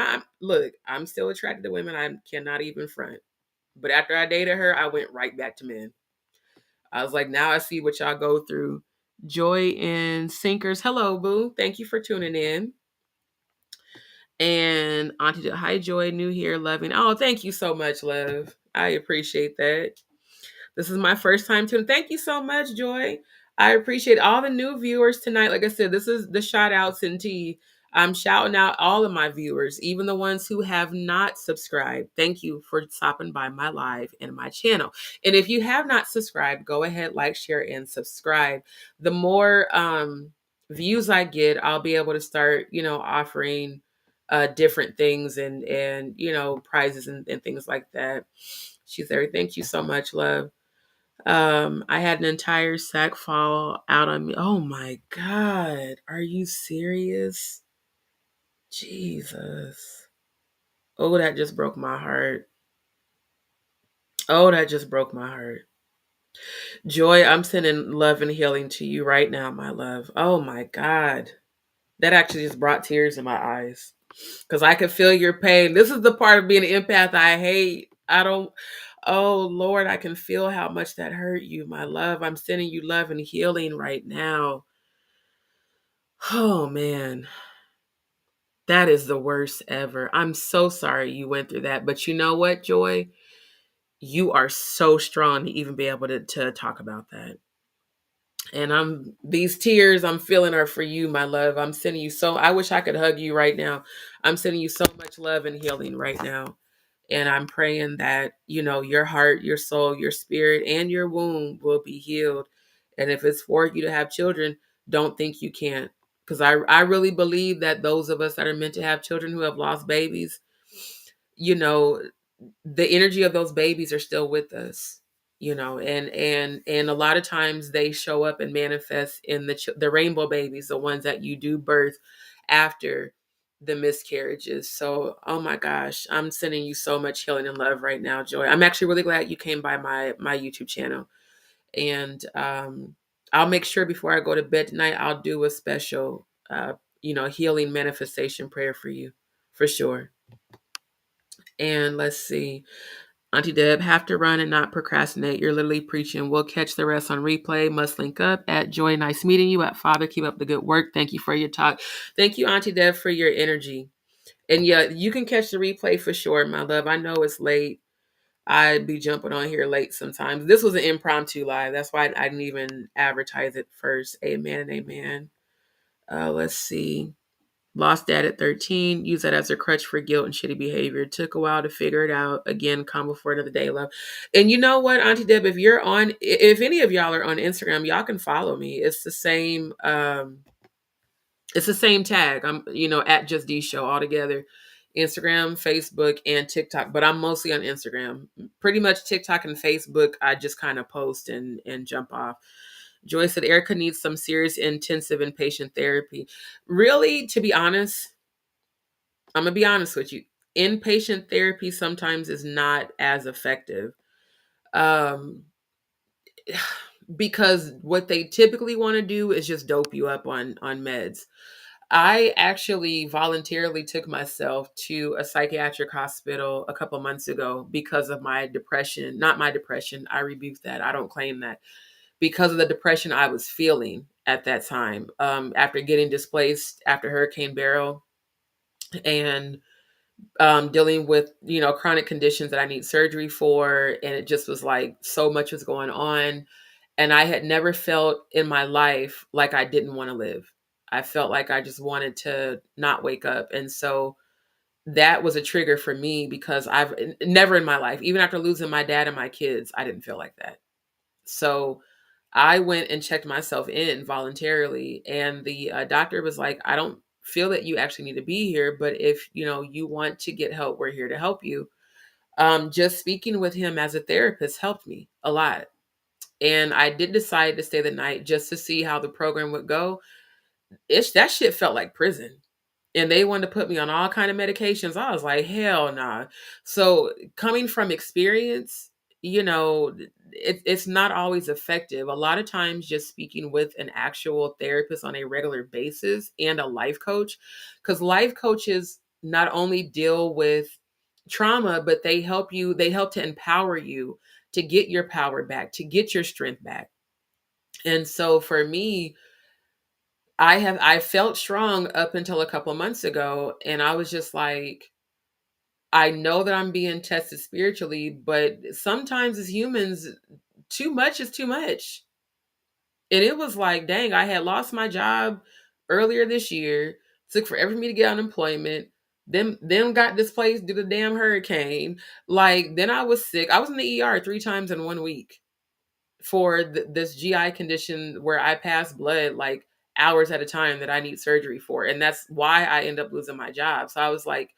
I'm still attracted to women. I cannot even front. But after I dated her, I went right back to men. I was like, now I see what y'all go through. Joy in Sinkers. Hello, boo. Thank you for tuning in. And Auntie, hi, Joy, new here, loving. Oh, thank you so much, love. I appreciate that. This is my first time tuning. Thank you so much, Joy. I appreciate all the new viewers tonight. Like I said, this is the shout outs and tea. I'm shouting out all of my viewers, even the ones who have not subscribed. Thank you for stopping by my live and my channel. And if you have not subscribed, go ahead, like, share, and subscribe. The more views I get, I'll be able to start, offering different things and prizes and things like that. She's there. Thank you so much, love. I had an entire sack fall out on me. Oh my God. Are you serious? Jesus. Oh, that just broke my heart. Oh, that just broke my heart. Joy, I'm sending love and healing to you right now, my love. Oh my God. That actually just brought tears in my eyes because I could feel your pain. This is the part of being an empath I hate. Oh Lord, I can feel how much that hurt you, my love. I'm sending you love and healing right now. Oh man. That is the worst ever. I'm so sorry you went through that. But you know what, Joy? You are so strong to even be able to talk about that. And these tears I'm feeling are for you, my love. I'm sending you so I wish I could hug you right now. I'm sending you so much love and healing right now. And I'm praying that, your heart, your soul, your spirit, and your womb will be healed. And if it's for you to have children, don't think you can't. Because I really believe that those of us that are meant to have children who have lost babies, you know, the energy of those babies are still with us, and a lot of times they show up and manifest in the rainbow babies, the ones that you do birth after the miscarriages. So, oh my gosh, I'm sending you so much healing and love right now, Joy. I'm actually really glad you came by my YouTube channel. And I'll make sure before I go to bed tonight, I'll do a special healing manifestation prayer for you, for sure. And let's see. Auntie Deb, have to run and not procrastinate. You're literally preaching. We'll catch the rest on replay. Must link up at Joy. Nice meeting you. At Father, keep up the good work. Thank you for your talk. Thank you, Auntie Deb, for your energy. And yeah, you can catch the replay for sure, my love. I know it's late. I'd be jumping on here late sometimes. This was an impromptu live. That's why I didn't even advertise it first. Amen and amen. Let's see. Lost dad at 13, use that as a crutch for guilt and shitty behavior. Took a while to figure it out. Again, come before another day, love. And you know what, Auntie Deb, if any of y'all are on Instagram, y'all can follow me. It's the same tag. I'm, at Just D Show altogether. Instagram, Facebook, and TikTok. But I'm mostly on Instagram. Pretty much TikTok and Facebook, I just kind of post and jump off. Joy said Erica needs some serious intensive inpatient therapy. Really, to be honest, I'm going to be honest with you. Inpatient therapy sometimes is not as effective. Um, because what they typically want to do is just dope you up on meds. I actually voluntarily took myself to a psychiatric hospital a couple months ago because of my depression. Not my depression. I rebuked that. I don't claim that. Because of the depression I was feeling at that time, after getting displaced after Hurricane Beryl, and dealing with chronic conditions that I need surgery for, and it just was like so much was going on, and I had never felt in my life like I didn't want to live. I felt like I just wanted to not wake up, and so that was a trigger for me because I've never in my life, even after losing my dad and my kids, I didn't feel like that. So I went and checked myself in voluntarily, and the doctor was like, I don't feel that you actually need to be here, but if you want to get help, we're here to help you. Just speaking with him as a therapist helped me a lot. And I did decide to stay the night just to see how the program would go. That shit felt like prison, and they wanted to put me on all kind of medications. I was like, hell nah. So coming from experience, it's not always effective. A lot of times, just speaking with an actual therapist on a regular basis and a life coach, because life coaches not only deal with trauma, but they help to empower you to get your power back, to get your strength back. And so for me, I felt strong up until a couple of months ago, and I was just like, I know that I'm being tested spiritually, but sometimes as humans, too much is too much. And it was like, dang, I had lost my job earlier this year, took forever for me to get unemployment, then got displaced due to the damn hurricane. Like, then I was sick. I was in the ER 3 times in 1 week for this GI condition where I pass blood like hours at a time that I need surgery for. And that's why I end up losing my job. So I was like,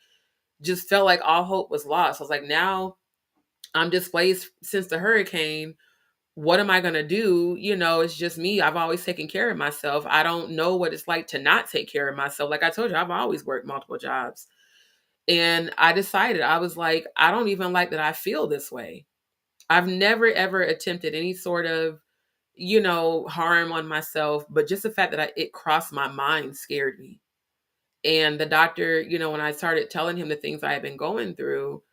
just felt like all hope was lost. I was like, now I'm displaced since the hurricane. What am I going to do? It's just me. I've always taken care of myself. I don't know what it's like to not take care of myself. Like I told you, I've always worked multiple jobs. And I decided, I was like, I don't even like that I feel this way. I've never ever attempted any sort of, harm on myself, but just the fact that it crossed my mind scared me. And the doctor, when I started telling him the things I had been going through,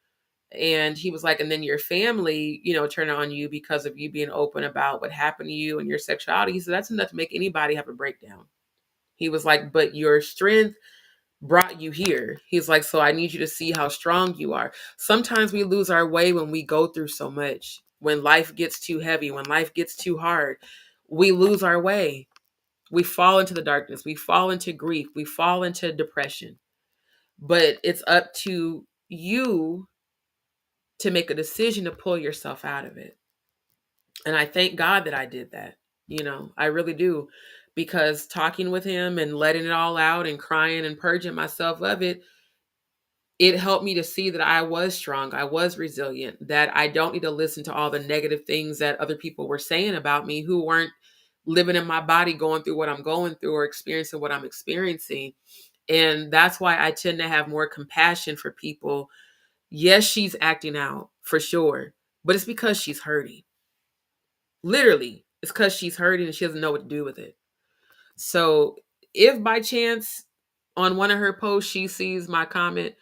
and he was like, and then your family, turn on you because of you being open about what happened to you and your sexuality. He said, that's enough to make anybody have a breakdown. He was like, but your strength, brought you here. He's like, so I need you to see how strong you are. Sometimes we lose our way when we go through so much. When life gets too heavy, when life gets too hard, we lose our way. We fall into the darkness. We fall into grief. We fall into depression. But it's up to you to make a decision to pull yourself out of it. And I thank God that I did that. I really do. Because talking with him and letting it all out and crying and purging myself of it, it helped me to see that I was strong. I was resilient, that I don't need to listen to all the negative things that other people were saying about me who weren't living in my body, going through what I'm going through or experiencing what I'm experiencing. And that's why I tend to have more compassion for people. Yes, she's acting out for sure, but it's because she's hurting. Literally, it's because she's hurting and she doesn't know what to do with it. So if by chance on one of her posts she sees my comment,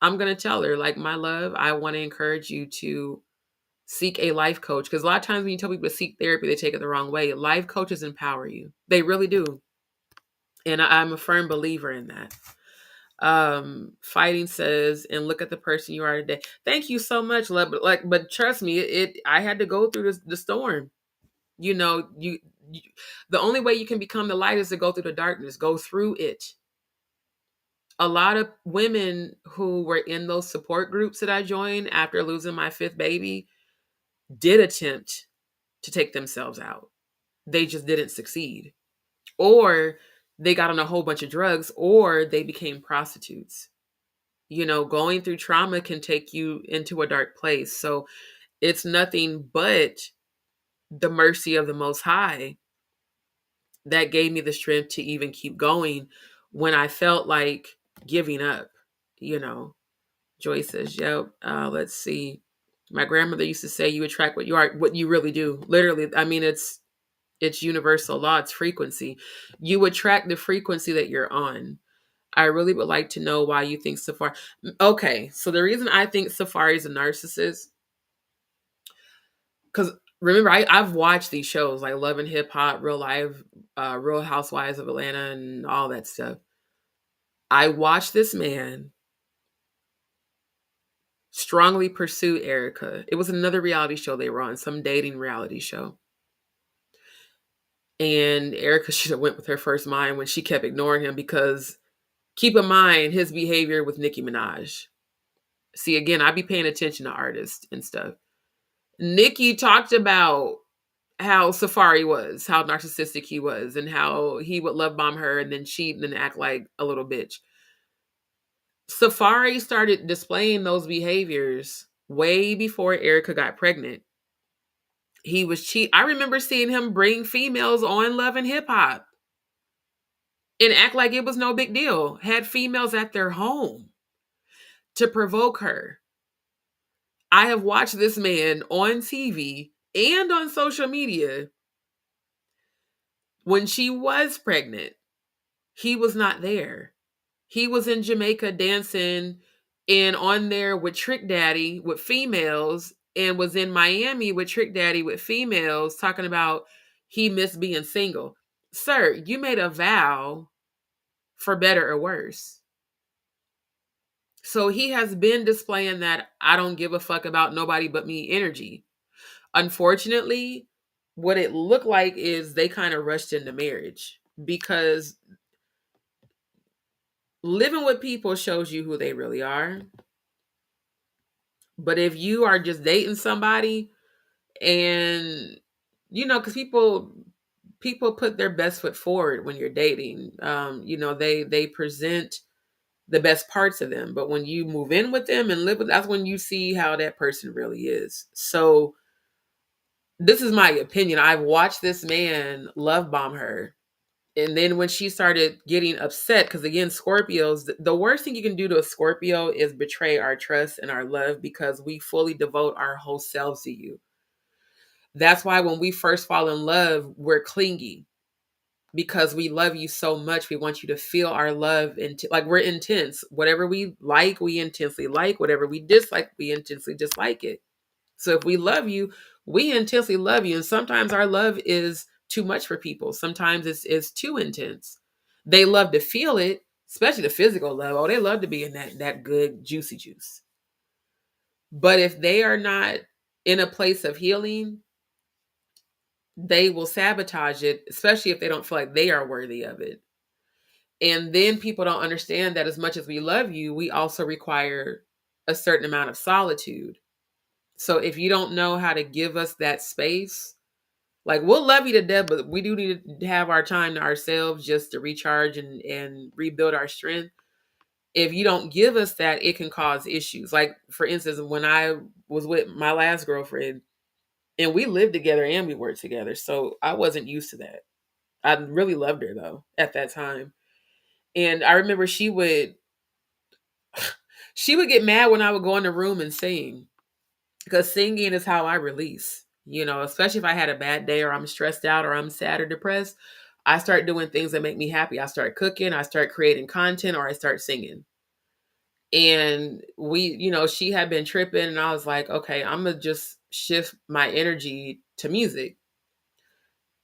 I'm going to tell her, like, my love, I want to encourage you to seek a life coach. Because a lot of times when you tell people to seek therapy, they take it the wrong way. Life coaches empower you. They really do. And I'm a firm believer in that. Fighting says, and look at the person you are today. Thank you so much, love. But trust me, I had to go through the storm. You the only way you can become the light is to go through the darkness, go through it. A lot of women who were in those support groups that I joined after losing my fifth baby did attempt to take themselves out. They just didn't succeed. Or they got on a whole bunch of drugs, or they became prostitutes. Going through trauma can take you into a dark place. So it's nothing but the mercy of the Most High that gave me the strength to even keep going when I felt like giving up. Joy says, yep. Let's see. My grandmother used to say, you attract what you are, what you really do. Literally, I mean, it's universal law. It's frequency. You attract the frequency that you're on. I really would like to know why you think Safari. Okay, so the reason I think Safari is a narcissist, because remember, I've watched these shows like Love and Hip Hop, Real Life, Real Housewives of Atlanta, and all that stuff. I watched this man strongly pursue Erica. It was another reality show they were on, some dating reality show. And Erica should have went with her first mind when she kept ignoring him, because keep in mind his behavior with Nicki Minaj. See, again, I be paying attention to artists and stuff. Nicki talked about how Safari was, how narcissistic he was, and how he would love bomb her and then cheat and then act like a little bitch. Safari started displaying those behaviors way before Erica got pregnant. He was cheat. I remember seeing him bring females on Love and Hip Hop and act like it was no big deal. Had females at their home to provoke her. I have watched this man on TV and on social media. When she was pregnant, he was not there. He was in Jamaica dancing and on there with Trick Daddy with females, and was in Miami with Trick Daddy with females, talking about he missed being single. Sir, you made a vow for better or worse. So he has been displaying that I don't give a fuck about nobody but me energy. Unfortunately, what it looked like is they kind of rushed into marriage, because living with people shows you who they really are. But if you are just dating somebody and because people put their best foot forward when you're dating. They present the best parts of them, but when you move in with them and live with, that's when you see how that person really is. So this is my opinion. I've watched this man love bomb her. And then when she started getting upset, because again, Scorpios, the worst thing you can do to a Scorpio is betray our trust and our love, because we fully devote our whole selves to you. That's why when we first fall in love, we're clingy, because we love you so much. We want you to feel our love, and like we're intense. Whatever we like, we intensely like. Whatever we dislike, we intensely dislike it. So if we love you, we intensely love you. And sometimes our love is too much for people. Sometimes it's too intense. They love to feel it, especially the physical love. Oh, they love to be in that good juicy juice. But if they are not in a place of healing, they will sabotage it, especially if they don't feel like they are worthy of it. And then people don't understand that as much as we love you, we also require a certain amount of solitude. So if you don't know how to give us that space, like we'll love you to death, but we do need to have our time to ourselves just to recharge and rebuild our strength. If you don't give us that, it can cause issues. Like for instance, when I was with my last girlfriend and we lived together and we worked together. So I wasn't used to that. I really loved her though at that time. And I remember she would get mad when I would go in the room and sing because singing is how I release. Especially if I had a bad day or I'm stressed out or I'm sad or depressed, I start doing things that make me happy. I start cooking, I start creating content, or I start singing. And she had been tripping, and I was like, okay, I'm gonna just shift my energy to music.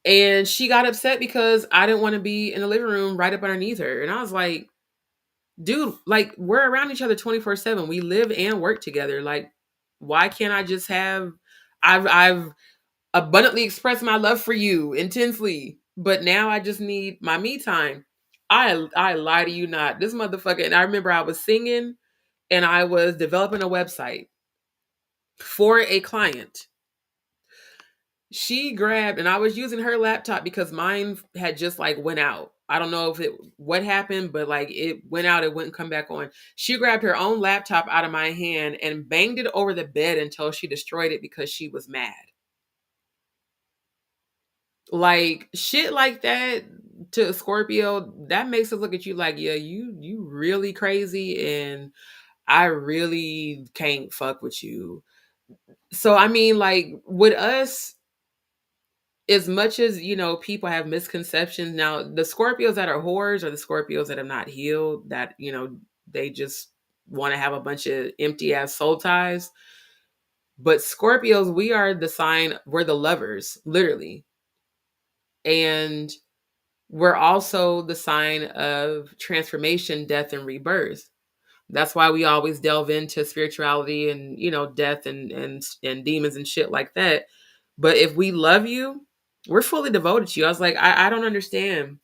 And she got upset because I didn't want to be in the living room right up underneath her. And I was like, dude, like we're around each other 24/7. We live and work together. Like, why can't I just have I've abundantly expressed my love for you intensely, but now I just need my me time. I lie to you not. This motherfucker, and I remember I was singing and I was developing a website for a client. She grabbed, and I was using her laptop because mine had just like went out. I don't know if it what happened, but like it went out, it wouldn't come back on. She grabbed her own laptop out of my hand and banged it over the bed until she destroyed it because she was mad. Like shit like that to a Scorpio, that makes us look at you like, yeah, you really crazy and I really can't fuck with you. So I mean, like with us, as much as people have misconceptions. Now, the Scorpios that are whores are the Scorpios that have not healed, that they just want to have a bunch of empty ass soul ties. But Scorpios, we are the sign, we're the lovers, literally. And we're also the sign of transformation, death, and rebirth. That's why we always delve into spirituality and death and demons and shit like that. But if we love you, we're fully devoted to you. I was like, I don't understand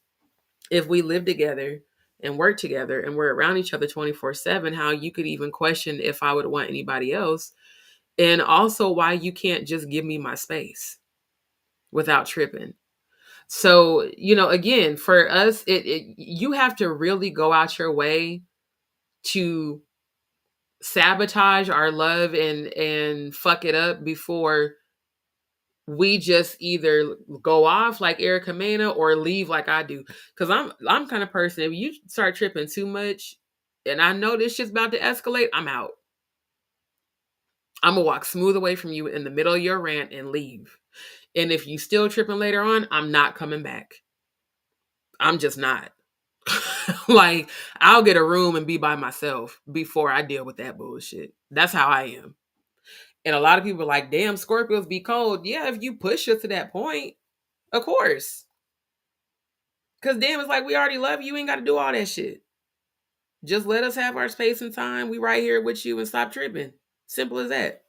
if we live together and work together and we're around each other 24/7, how you could even question if I would want anybody else. And also why you can't just give me my space without tripping. So, again, for us, you have to really go out your way to sabotage our love and fuck it up before we just either go off like Erica Mena or leave like I do. Cause I'm kind of person, if you start tripping too much and I know this shit's about to escalate, I'm out. I'm gonna walk smooth away from you in the middle of your rant and leave. And if you still tripping later on, I'm not coming back. I'm just not. Like, I'll get a room and be by myself before I deal with that bullshit. That's how I am. And a lot of people are like, damn, Scorpios be cold. Yeah, if you push us to that point, of course. Because damn, it's like we already love you. You ain't got to do all that shit. Just let us have our space and time. We right here with you and stop tripping. Simple as that.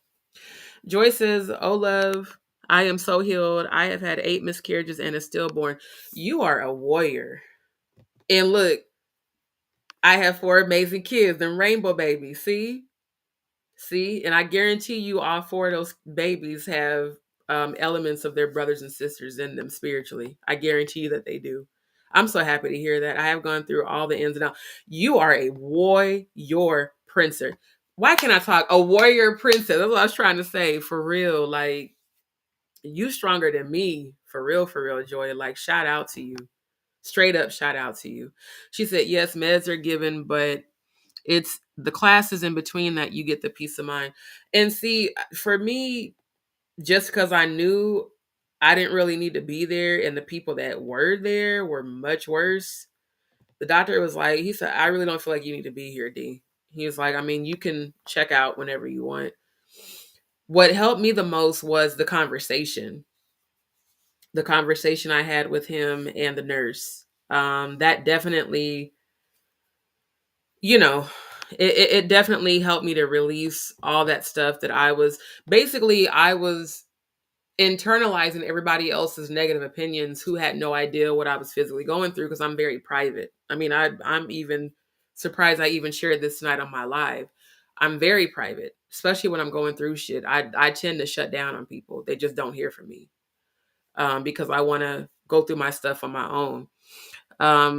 Joy says, oh, love, I am so healed. I have had 8 miscarriages and a stillborn. You are a warrior. And look, I have 4 amazing kids, them rainbow babies. See, and I guarantee you all 4 of those babies have elements of their brothers and sisters in them spiritually. I guarantee you that they do. I'm so happy to hear that. I have gone through all the ins and outs. You are a warrior princer. Why can't I talk? A warrior princess. That's what I was trying to say. For real. Like, you stronger than me. For real, Joy. Like, shout out to you. Straight up shout out to you. She said, yes, meds are given, but it's the classes in between that you get the peace of mind. And see, for me, just because I knew I didn't really need to be there and the people that were there were much worse, the doctor was like, he said, I really don't feel like you need to be here, D. He was like, I mean, you can check out whenever you want. What helped me the most was the conversation. The conversation I had with him and the nurse. That definitely you know, it definitely helped me to release all that stuff that I was internalizing everybody else's negative opinions who had no idea what I was physically going through because I'm very private. I mean, I'm even surprised I even shared this tonight on my live. I'm very private, especially when I'm going through shit. I tend to shut down on people. They just don't hear from me because I want to go through my stuff on my own.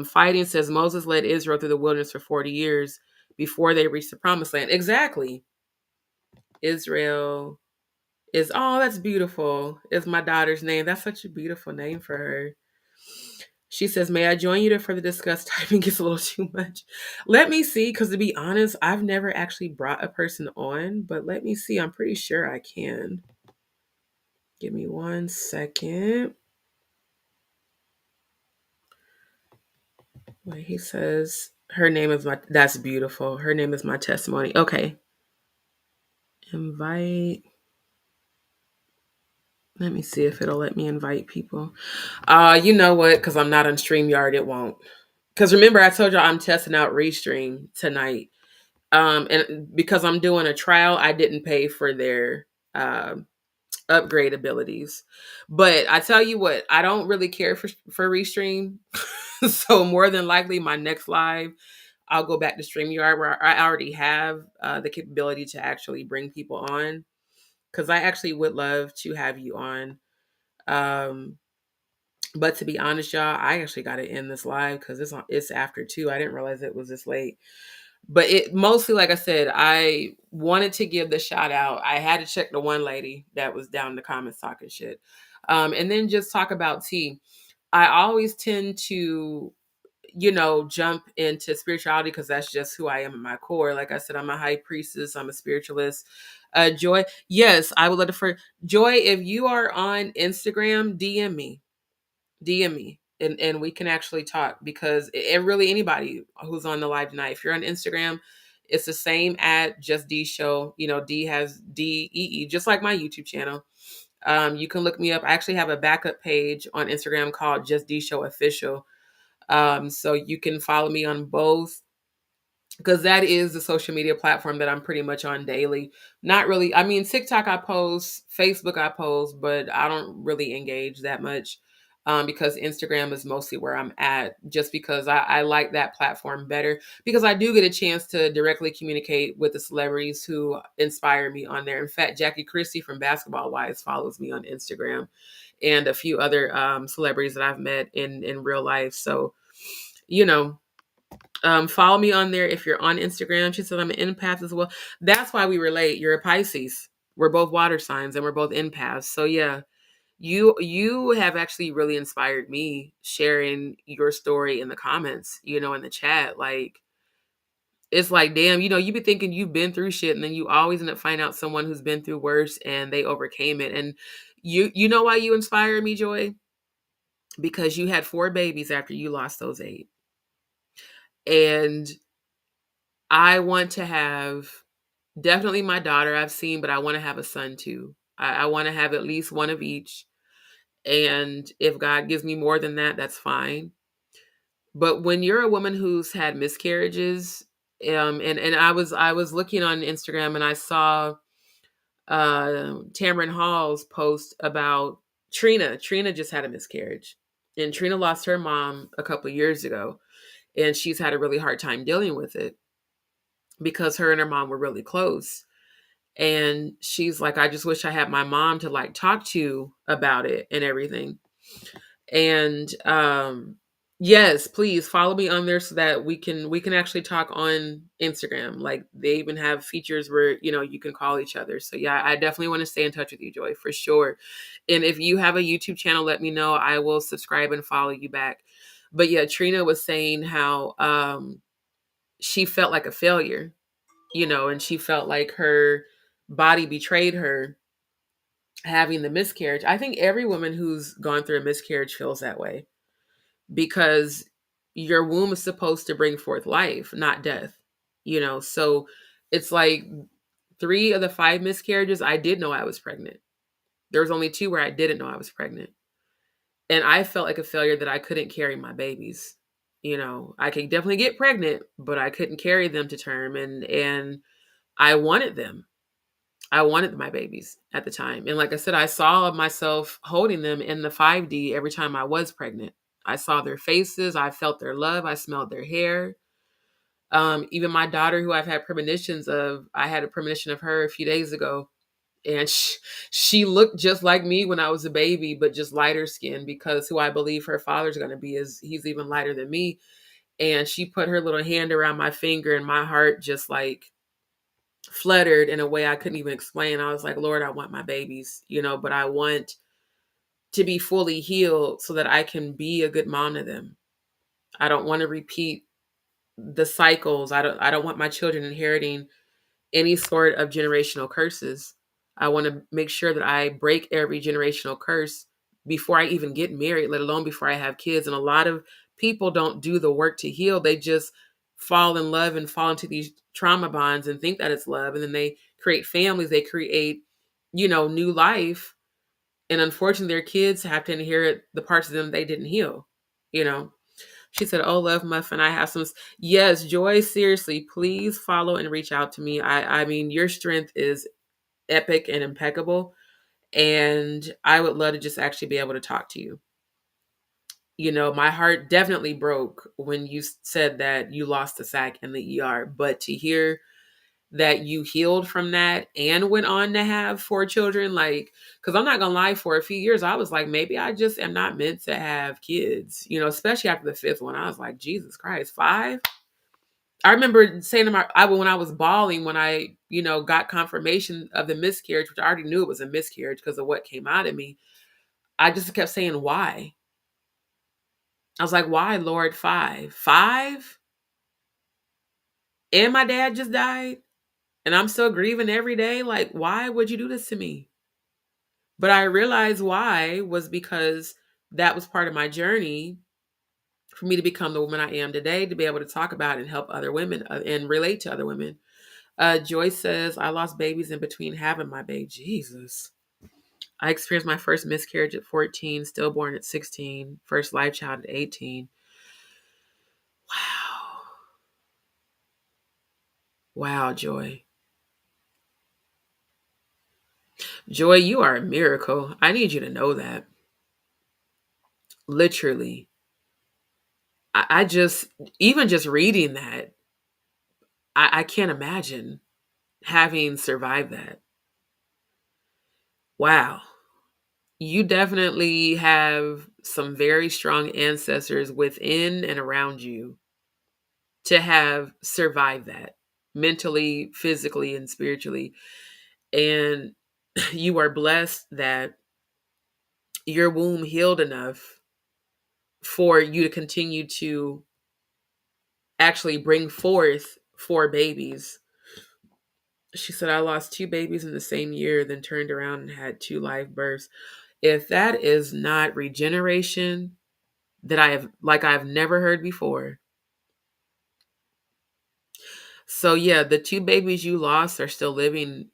Fighting says Moses led Israel through the wilderness for 40 years before they reached the promised land. Exactly. Israel is, oh, that's beautiful. Is my daughter's name. That's such a beautiful name for her. She says, may I join you to further discuss typing gets a little too much? Let me see, because to be honest, I've never actually brought a person on, but let me see. I'm pretty sure I can. Give me 1 second. Wait, he says, her name is my, that's beautiful. Her name is my testimony. Okay. Invite. Let me see if it'll let me invite people. You know what? Because I'm not on StreamYard, it won't. Because remember, I told you I'm testing out Restream tonight. And because I'm doing a trial, I didn't pay for their upgrade abilities. But I tell you what, I don't really care for Restream. So more than likely, my next live, I'll go back to StreamYard where I already have the capability to actually bring people on. Because I actually would love to have you on. Um, but to be honest, y'all, I actually got to end this live because it's after 2. I didn't realize it was this late. But it mostly, like I said, I wanted to give the shout out. I had to check the one lady that was down in the comments talking shit. And then just talk about tea. I always tend to, jump into spirituality because that's just who I am at my core. Like I said, I'm a high priestess, I'm a spiritualist. Joy, yes, I would love to for Joy, if you are on Instagram, DM me and we can actually talk because it really anybody who's on the live tonight, if you're on Instagram, it's the same at Just D Show. D has DEE, just like my YouTube channel. You can look me up. I actually have a backup page on Instagram called Just D Show Official. So you can follow me on both because that is the social media platform that I'm pretty much on daily. Not really. I mean, TikTok I post, Facebook I post, but I don't really engage that much because Instagram is mostly where I'm at just because I like that platform better because I do get a chance to directly communicate with the celebrities who inspire me on there. In fact, Jackie Christie from Basketball Wives follows me on Instagram and a few other celebrities that I've met in real life. So, you know, follow me on there if you're on Instagram. She said I'm an empath as well. That's why we relate. You're a Pisces. We're both water signs and we're both empaths. So yeah, you have actually really inspired me sharing your story in the comments, in the chat. Like it's like, damn, you be thinking you've been through shit and then you always end up finding out someone who's been through worse and they overcame it. And you know why you inspire me, Joy? Because you had 4 babies after you lost those 8. And I want to have definitely my daughter I've seen, but I want to have a son too. I want to have at least one of each. And if God gives me more than that, that's fine. But when you're a woman who's had miscarriages, and I was looking on Instagram and I saw Tamron Hall's post about Trina. Trina just had a miscarriage. And Trina lost her mom a couple of years ago. And she's had a really hard time dealing with it because her and her mom were really close. And she's like, I just wish I had my mom to like talk to about it and everything. And yes, please follow me on there so that we can actually talk on Instagram. Like they even have features where you can call each other. So yeah, I definitely want to stay in touch with you, Joy, for sure. And if you have a YouTube channel, let me know. I will subscribe and follow you back. But yeah, Trina was saying how she felt like a failure, and she felt like her body betrayed her having the miscarriage. I think every woman who's gone through a miscarriage feels that way because your womb is supposed to bring forth life, not death, So it's like 3 of the 5 miscarriages, I did know I was pregnant. There was only 2 where I didn't know I was pregnant. And I felt like a failure that I couldn't carry my babies. I could definitely get pregnant, but I couldn't carry them to term, and I wanted them. I wanted my babies at the time. And like I said, I saw myself holding them in the 5D every time I was pregnant. I saw their faces, I felt their love, I smelled their hair. Even my daughter, who I've had premonitions of, I had a premonition of her a few days ago, and she looked just like me when I was a baby, but just lighter skin, because who I believe her father's going to be is he's even lighter than me. And she put her little hand around my finger, and my heart just like fluttered in a way I couldn't even explain. I was like, Lord, I want my babies, but I want to be fully healed so that I can be a good mom to them. I don't want to repeat the cycles. I don't want my children inheriting any sort of generational curses. I want to make sure that I break every generational curse before I even get married, let alone before I have kids. And a lot of people don't do the work to heal. They just fall in love and fall into these trauma bonds and think that it's love. And then they create families, they create, new life. And unfortunately, their kids have to inherit the parts of them they didn't heal, you know. She said, "Oh, Love Muffin, I have some." Yes, Joy, seriously, please follow and reach out to me. I mean, your strength is epic and impeccable. And I would love to just actually be able to talk to you. My heart definitely broke when you said that you lost the sac in the ER. But to hear that you healed from that and went on to have 4 children, like, because I'm not going to lie, for a few years, I was like, maybe I just am not meant to have kids, especially after the fifth one. I was like, Jesus Christ, 5? I remember saying to when I was bawling, when I, got confirmation of the miscarriage, which I already knew it was a miscarriage because of what came out of me. I just kept saying, why? I was like, why, Lord, 5? 5? And my dad just died, and I'm still grieving every day. Like, why would you do this to me? But I realized why was because that was part of my journey for me to become the woman I am today, to be able to talk about and help other women and relate to other women. Joyce says, I lost babies in between having my baby. Jesus. I experienced my first miscarriage at 14, stillborn at 16, first life child at 18. Wow. Wow, Joy. Joy, you are a miracle. I need you to know that. Literally. I just, even just reading that, I can't imagine having survived that. Wow. You definitely have some very strong ancestors within and around you to have survived that mentally, physically, and spiritually. And you are blessed that your womb healed enough for you to continue to actually bring forth 4 babies. She said, I lost 2 babies in the same year, then turned around and had 2 live births. If that is not regeneration that I've never heard before. So yeah, the 2 babies you lost are still living.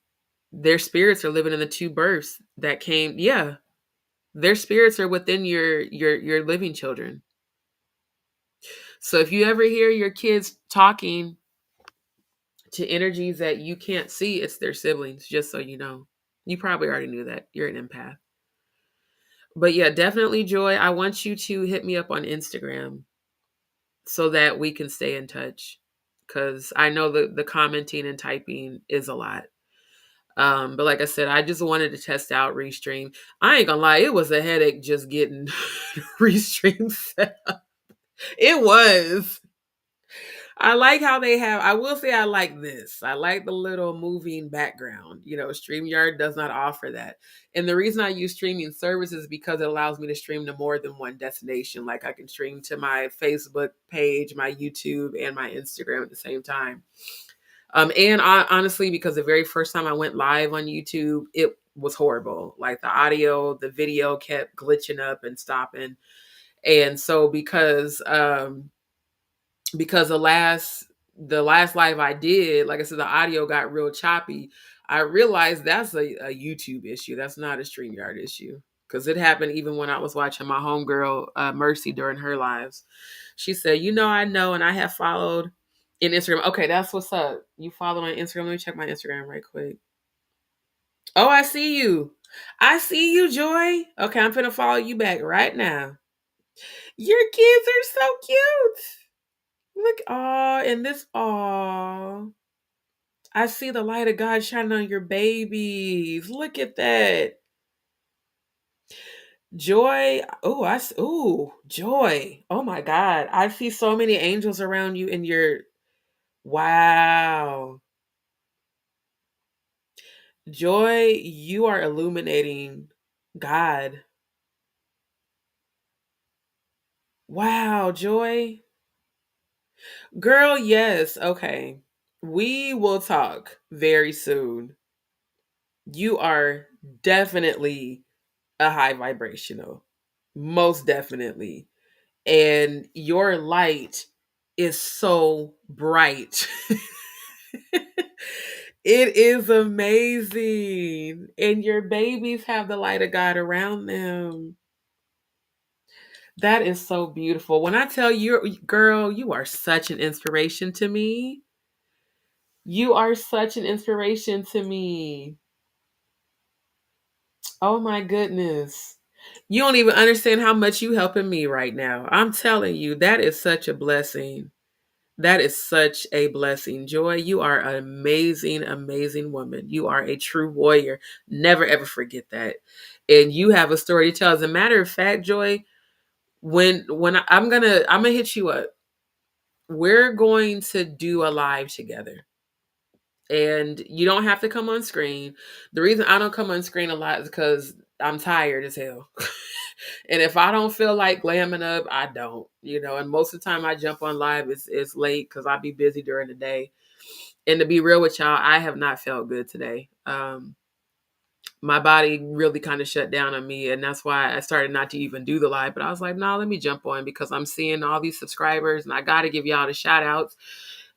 Their spirits are living in the 2 births that came. Yeah. Their spirits are within your living children. So if you ever hear your kids talking to energies that you can't see, it's their siblings, just so you know. You probably already knew that. You're an empath. But yeah, definitely, Joy. I want you to hit me up on Instagram so that we can stay in touch. Because I know the commenting and typing is a lot. But like I said, I just wanted to test out Restream. I ain't gonna lie, it was a headache just getting Restream set up. It was. I like how they have, I will say I like this. I like the little moving background. StreamYard does not offer that. And the reason I use streaming services is because it allows me to stream to more than one destination. Like I can stream to my Facebook page, my YouTube, and my Instagram at the same time. And honestly, because the very first time I went live on YouTube, it was horrible. Like the audio, the video kept glitching up and stopping. And so because the last live I did, like I said, the audio got real choppy. I realized that's a YouTube issue. That's not a StreamYard issue. Because it happened even when I was watching my homegirl, Mercy, during her lives. She said, I know, and I have followed in Instagram. Okay, that's what's up. You follow on Instagram. Let me check my Instagram right quick. Oh, I see you. I see you, Joy. Okay, I'm finna follow you back right now. Your kids are so cute. Look, oh, and this, oh, I see the light of God shining on your babies. Look at that. Joy. Joy. Oh my God. I see so many angels around you in your, wow. Joy, you are illuminating God. Wow, Joy. Girl, yes. Okay. We will talk very soon. You are definitely a high vibrational. Most definitely. And your light is so bright. It is amazing. And your babies have the light of God around them. That is so beautiful. When I tell you, girl, you are such an inspiration to me. You are such an inspiration to me. Oh my goodness. You don't even understand how much you helping me right now. I'm telling you, that is such a blessing. That is such a blessing. Joy, you are an amazing, amazing woman. You are a true warrior. Never ever forget that. And you have a story to tell. As a matter of fact, Joy, I'm gonna hit you up. We're going to do a live together. And you don't have to come on screen. The reason I don't come on screen a lot is because I'm tired as hell. And if I don't feel like glamming up, I don't, and most of the time I jump on live, it's late because I'll be busy during the day. And to be real with y'all, I have not felt good today. My body really kind of shut down on me, and that's why I started not to even do the live. But I was like, no, let me jump on because I'm seeing all these subscribers and I got to give y'all the shout outs.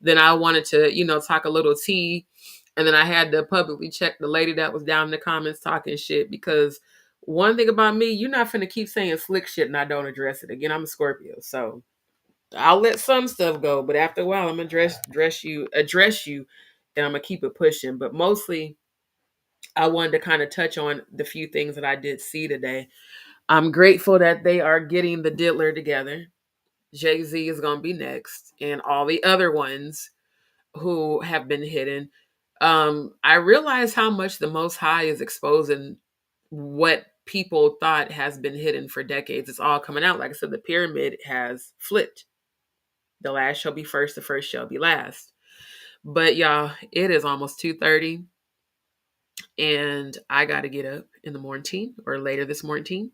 Then I wanted to, talk a little tea. And then I had to publicly check the lady that was down in the comments talking shit, because one thing about me, you're not finna keep saying slick shit and I don't address it. Again, I'm a Scorpio, so I'll let some stuff go, but after a while I'm gonna address you, and I'm gonna keep it pushing. But mostly I wanted to kind of touch on the few things that I did see today. I'm grateful that they are getting the Diddler together. Jay-Z is gonna be next, and all the other ones who have been hidden. I realize how much the Most High is exposing what people thought has been hidden for decades. It's all coming out. Like I said, the pyramid has flipped. The last shall be first, the first shall be last. But y'all, it is almost 2:30, and I got to get up in the morning or later this morning.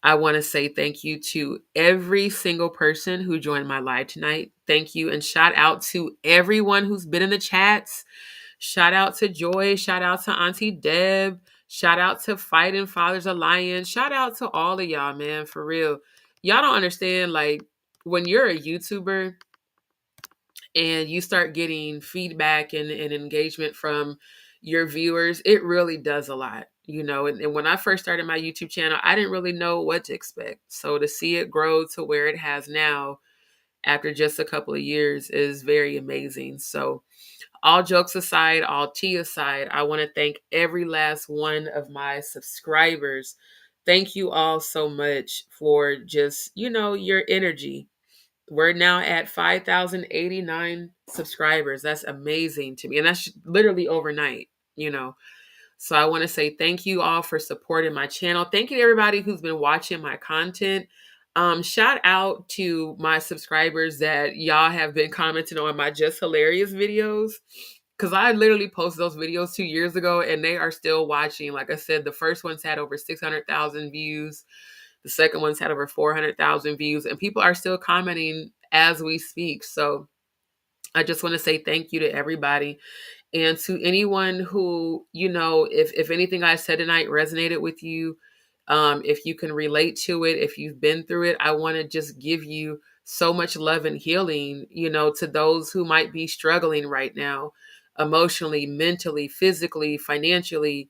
I want to say thank you to every single person who joined my live tonight. Thank you, and shout out to everyone who's been in the chats. Shout out to Joy. Shout out to Auntie Deb. Shout out to Fighting Fathers Alliance. Shout out to all of y'all, man, for real. Y'all don't understand, like, when you're a YouTuber and you start getting feedback and engagement from your viewers, it really does a lot, And when I first started my YouTube channel, I didn't really know what to expect. So to see it grow to where it has now after just a couple of years is very amazing. So all jokes aside, all tea aside, I want to thank every last one of my subscribers. Thank you all so much for just, your energy. We're now at 5,089 subscribers. That's amazing to me. And that's literally overnight, you know. So I want to say thank you all for supporting my channel. Thank you to everybody who's been watching my content. Shout out to my subscribers that y'all have been commenting on my Just Hilarious videos. Because I literally posted those videos 2 years ago and they are still watching. Like I said, the first one's had over 600,000 views. The second one's had over 400,000 views. And people are still commenting as we speak. So I just want to say thank you to everybody. And to anyone who, if anything I said tonight resonated with you, if you can relate to it, if you've been through it, I want to just give you so much love and healing, to those who might be struggling right now, emotionally, mentally, physically, financially.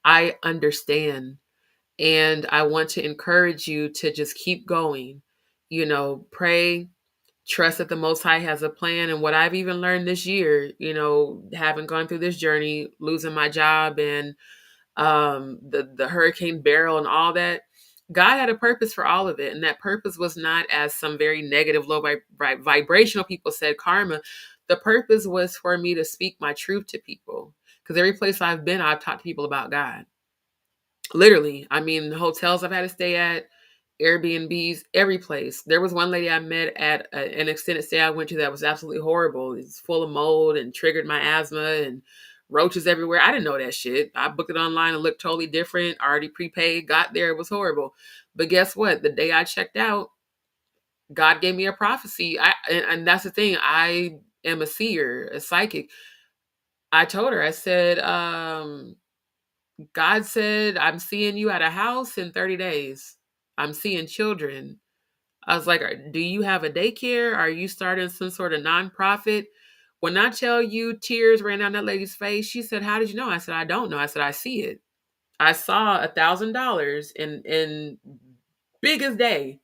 I understand. And I want to encourage you to just keep going. Pray, trust that the Most High has a plan. And what I've even learned this year, having gone through this journey, losing my job and the Hurricane Beryl and all that, God had a purpose for all of it. And that purpose was not, as some very negative, low vibrational people said, karma. The purpose was for me to speak my truth to people. Because every place I've been, I've talked to people about God. Literally. I mean, hotels I've had to stay at, Airbnbs, every place. There was one lady I met at an extended stay I went to that was absolutely horrible. It's full of mold and triggered my asthma and roaches everywhere. I didn't know that shit. I booked it online and looked totally different. Already prepaid, got there, it was horrible. But guess what? The day I checked out, God gave me a prophecy. And that's the thing. I am a seer, a psychic. I told her, I said, God said, I'm seeing you at a house in 30 days. I'm seeing children. I was like, do you have a daycare? Are you starting some sort of nonprofit? When I tell you tears ran down that lady's face, she said, how did you know? I said, I don't know. I said, I see it. I saw $1,000 in biggest day.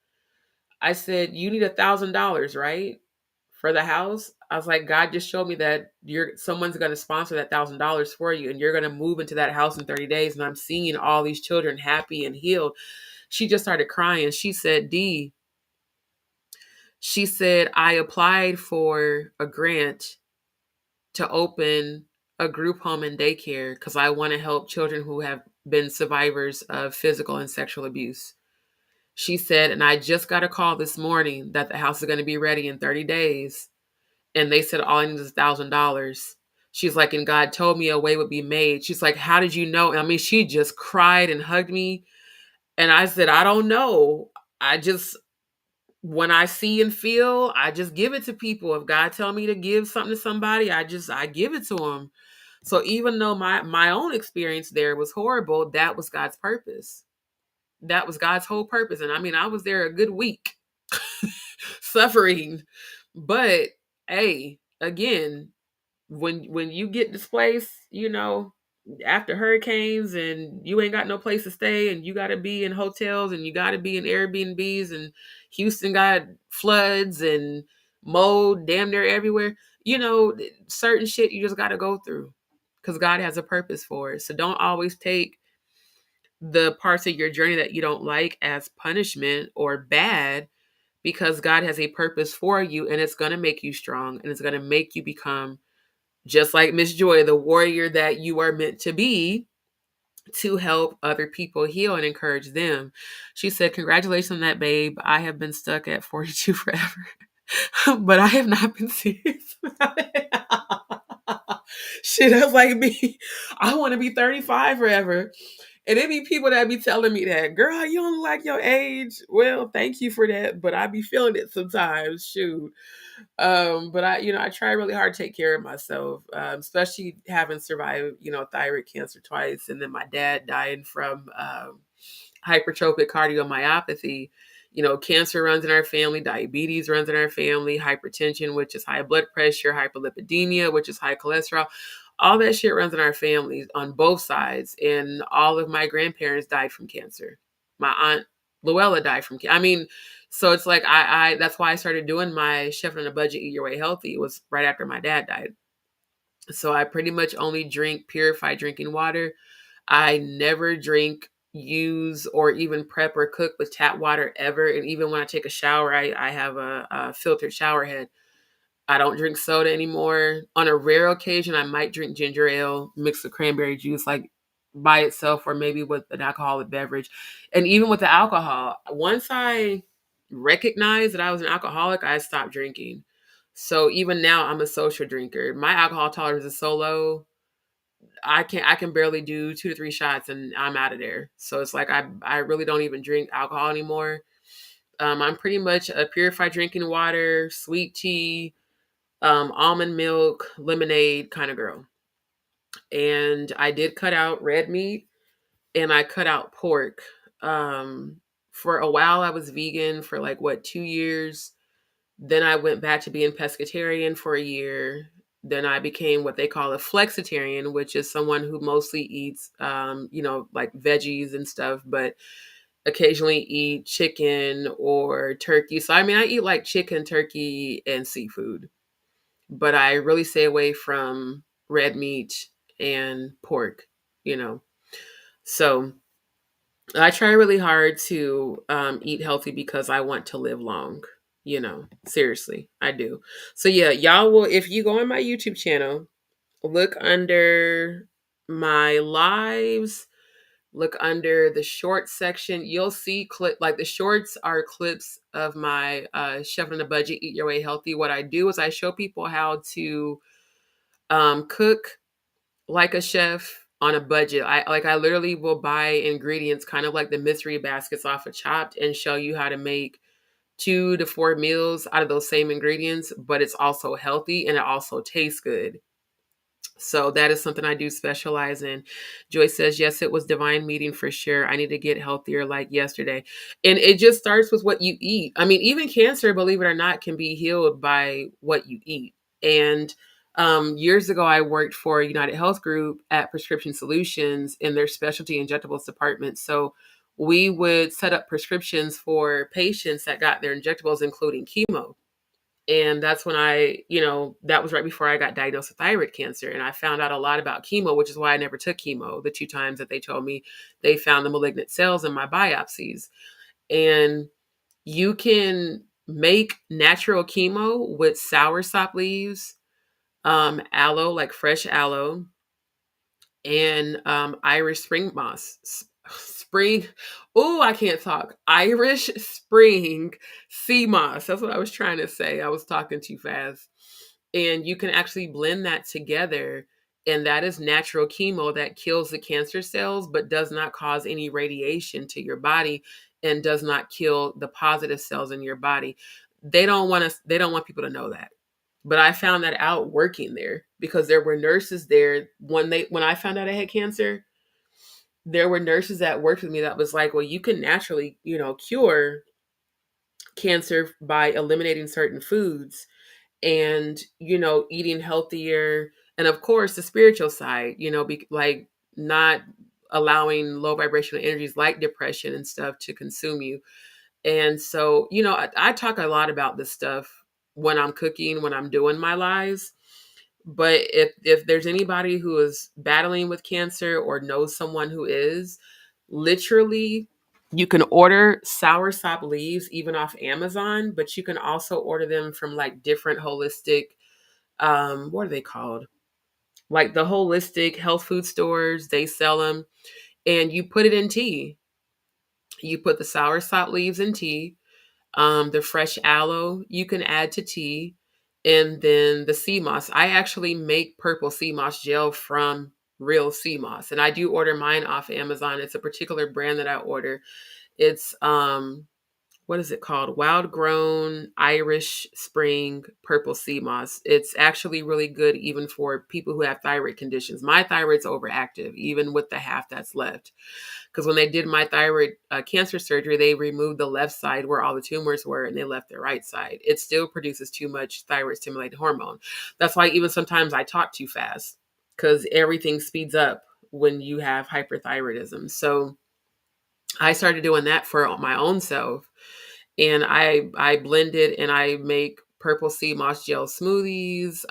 I said, you need $1,000, right? For the house. I was like, God just showed me that someone's going to sponsor that $1,000 for you, and you're going to move into that house in 30 days. And I'm seeing all these children happy and healed. She just started crying. She said, she said, I applied for a grant to open a group home and daycare because I want to help children who have been survivors of physical and sexual abuse. She said, and I just got a call this morning that the house is going to be ready in 30 days. And they said, all I need is $1,000. She's like, and God told me a way would be made. She's like, how did you know? And I mean, she just cried and hugged me. And I said, I don't know. I just, when I see and feel, I just give it to people. If God tell me to give something to somebody, I give it to them. So even though my own experience there was horrible, that was God's purpose. That was God's whole purpose. And I mean, I was there a good week suffering. But hey, again, when you get displaced, after hurricanes and you ain't got no place to stay and you got to be in hotels and you got to be in Airbnbs and Houston got floods and mold damn near everywhere, certain shit you just got to go through because God has a purpose for it. So don't always take the parts of your journey that you don't like as punishment or bad, because God has a purpose for you and it's going to make you strong and it's going to make you become, just like Miss Joy, the warrior that you are meant to be, to help other people heal and encourage them. She said, congratulations on that, babe. I have been stuck at 42 forever, but I have not been serious about it. Shit, that's like me. I want to be 35 forever. And it be people that be telling me that, girl, you don't look like your age. Well, thank you for that, but I be feeling it sometimes. Shoot. But I try really hard to take care of myself, especially having survived, thyroid cancer twice. And then my dad dying from hypertrophic cardiomyopathy. Cancer runs in our family, diabetes runs in our family, hypertension, which is high blood pressure, hyperlipidemia, which is high cholesterol. All that shit runs in our families on both sides. And all of my grandparents died from cancer. My aunt Luella died from cancer. I mean, so it's like I that's why I started doing my Chef on a Budget, Eat Your Way Healthy. It was right after my dad died. So I pretty much only drink purified drinking water. I never drink, use, or even prep or cook with tap water ever. And even when I take a shower, I have a filtered shower head. I don't drink soda anymore. On a rare occasion, I might drink ginger ale mixed with cranberry juice, like by itself, or maybe with an alcoholic beverage. And even with the alcohol, once I recognized that I was an alcoholic, I stopped drinking. So even now, I'm a social drinker. My alcohol tolerance is so low. I can barely do 2 to 3 shots and I'm out of there. So it's like I really don't even drink alcohol anymore. I'm pretty much a purified drinking water, sweet tea, almond milk, lemonade kind of girl. And I did cut out red meat and I cut out pork. For a while, I was vegan for 2 years. Then I went back to being pescatarian for a year. Then I became what they call a flexitarian, which is someone who mostly eats, like veggies and stuff, but occasionally eat chicken or turkey. So, I mean, I eat like chicken, turkey, and seafood, but I really stay away from red meat and pork, you know. So I try really hard to eat healthy because I want to live long, seriously, I do. So, yeah, y'all will, if you go on my YouTube channel, look under my lives, look under the shorts section. You'll see like the shorts are clips of my Chef on a Budget, Eat Your Way Healthy. What I do is I show people how to cook like a chef on a budget. I literally will buy ingredients kind of like the mystery baskets off of Chopped and show you how to make 2 to 4 meals out of those same ingredients, but it's also healthy and it also tastes good. So that is something I do specialize in. Joy says, yes, it was divine meeting for sure. I need to get healthier like yesterday. And it just starts with what you eat. I mean, even cancer, believe it or not, can be healed by what you eat. And years ago, I worked for United Health Group at Prescription Solutions in their specialty injectables department. So we would set up prescriptions for patients that got their injectables, including chemo. And that's when that was right before I got diagnosed with thyroid cancer. And I found out a lot about chemo, which is why I never took chemo the 2 times that they told me they found the malignant cells in my biopsies. And you can make natural chemo with soursop leaves, aloe, like fresh aloe, and Irish spring moss. Spring, oh, I can't talk. Irish spring sea moss. That's what I was trying to say. I was talking too fast. And you can actually blend that together. And that is natural chemo that kills the cancer cells, but does not cause any radiation to your body and does not kill the positive cells in your body. They don't want people to know that. But I found that out working there because there were nurses there when I found out I had cancer. There were nurses that worked with me that was like, well, you can naturally, cure cancer by eliminating certain foods and, eating healthier. And of course, the spiritual side, like not allowing low vibrational energies like depression and stuff to consume you. And so, I talk a lot about this stuff when I'm cooking, when I'm doing my lives. But if there's anybody who is battling with cancer or knows someone who is, literally, you can order soursop leaves even off Amazon, but you can also order them from like different holistic, what are they called? Like the holistic health food stores, they sell them, and you put it in tea. You put the soursop leaves in tea. The fresh aloe you can add to tea, and then the sea moss. I actually make purple sea moss gel from real sea moss, and I do order mine off Amazon. It's a particular brand that I order. It's what is it called? Wild grown Irish spring purple sea moss. It's actually really good even for people who have thyroid conditions. My thyroid's overactive, even with the half that's left. Because when they did my thyroid cancer surgery, they removed the left side where all the tumors were and they left the right side. It still produces too much thyroid stimulating hormone. That's why even sometimes I talk too fast because everything speeds up when you have hyperthyroidism. So I started doing that for my own self. And I blend it and I make purple sea moss gel smoothies.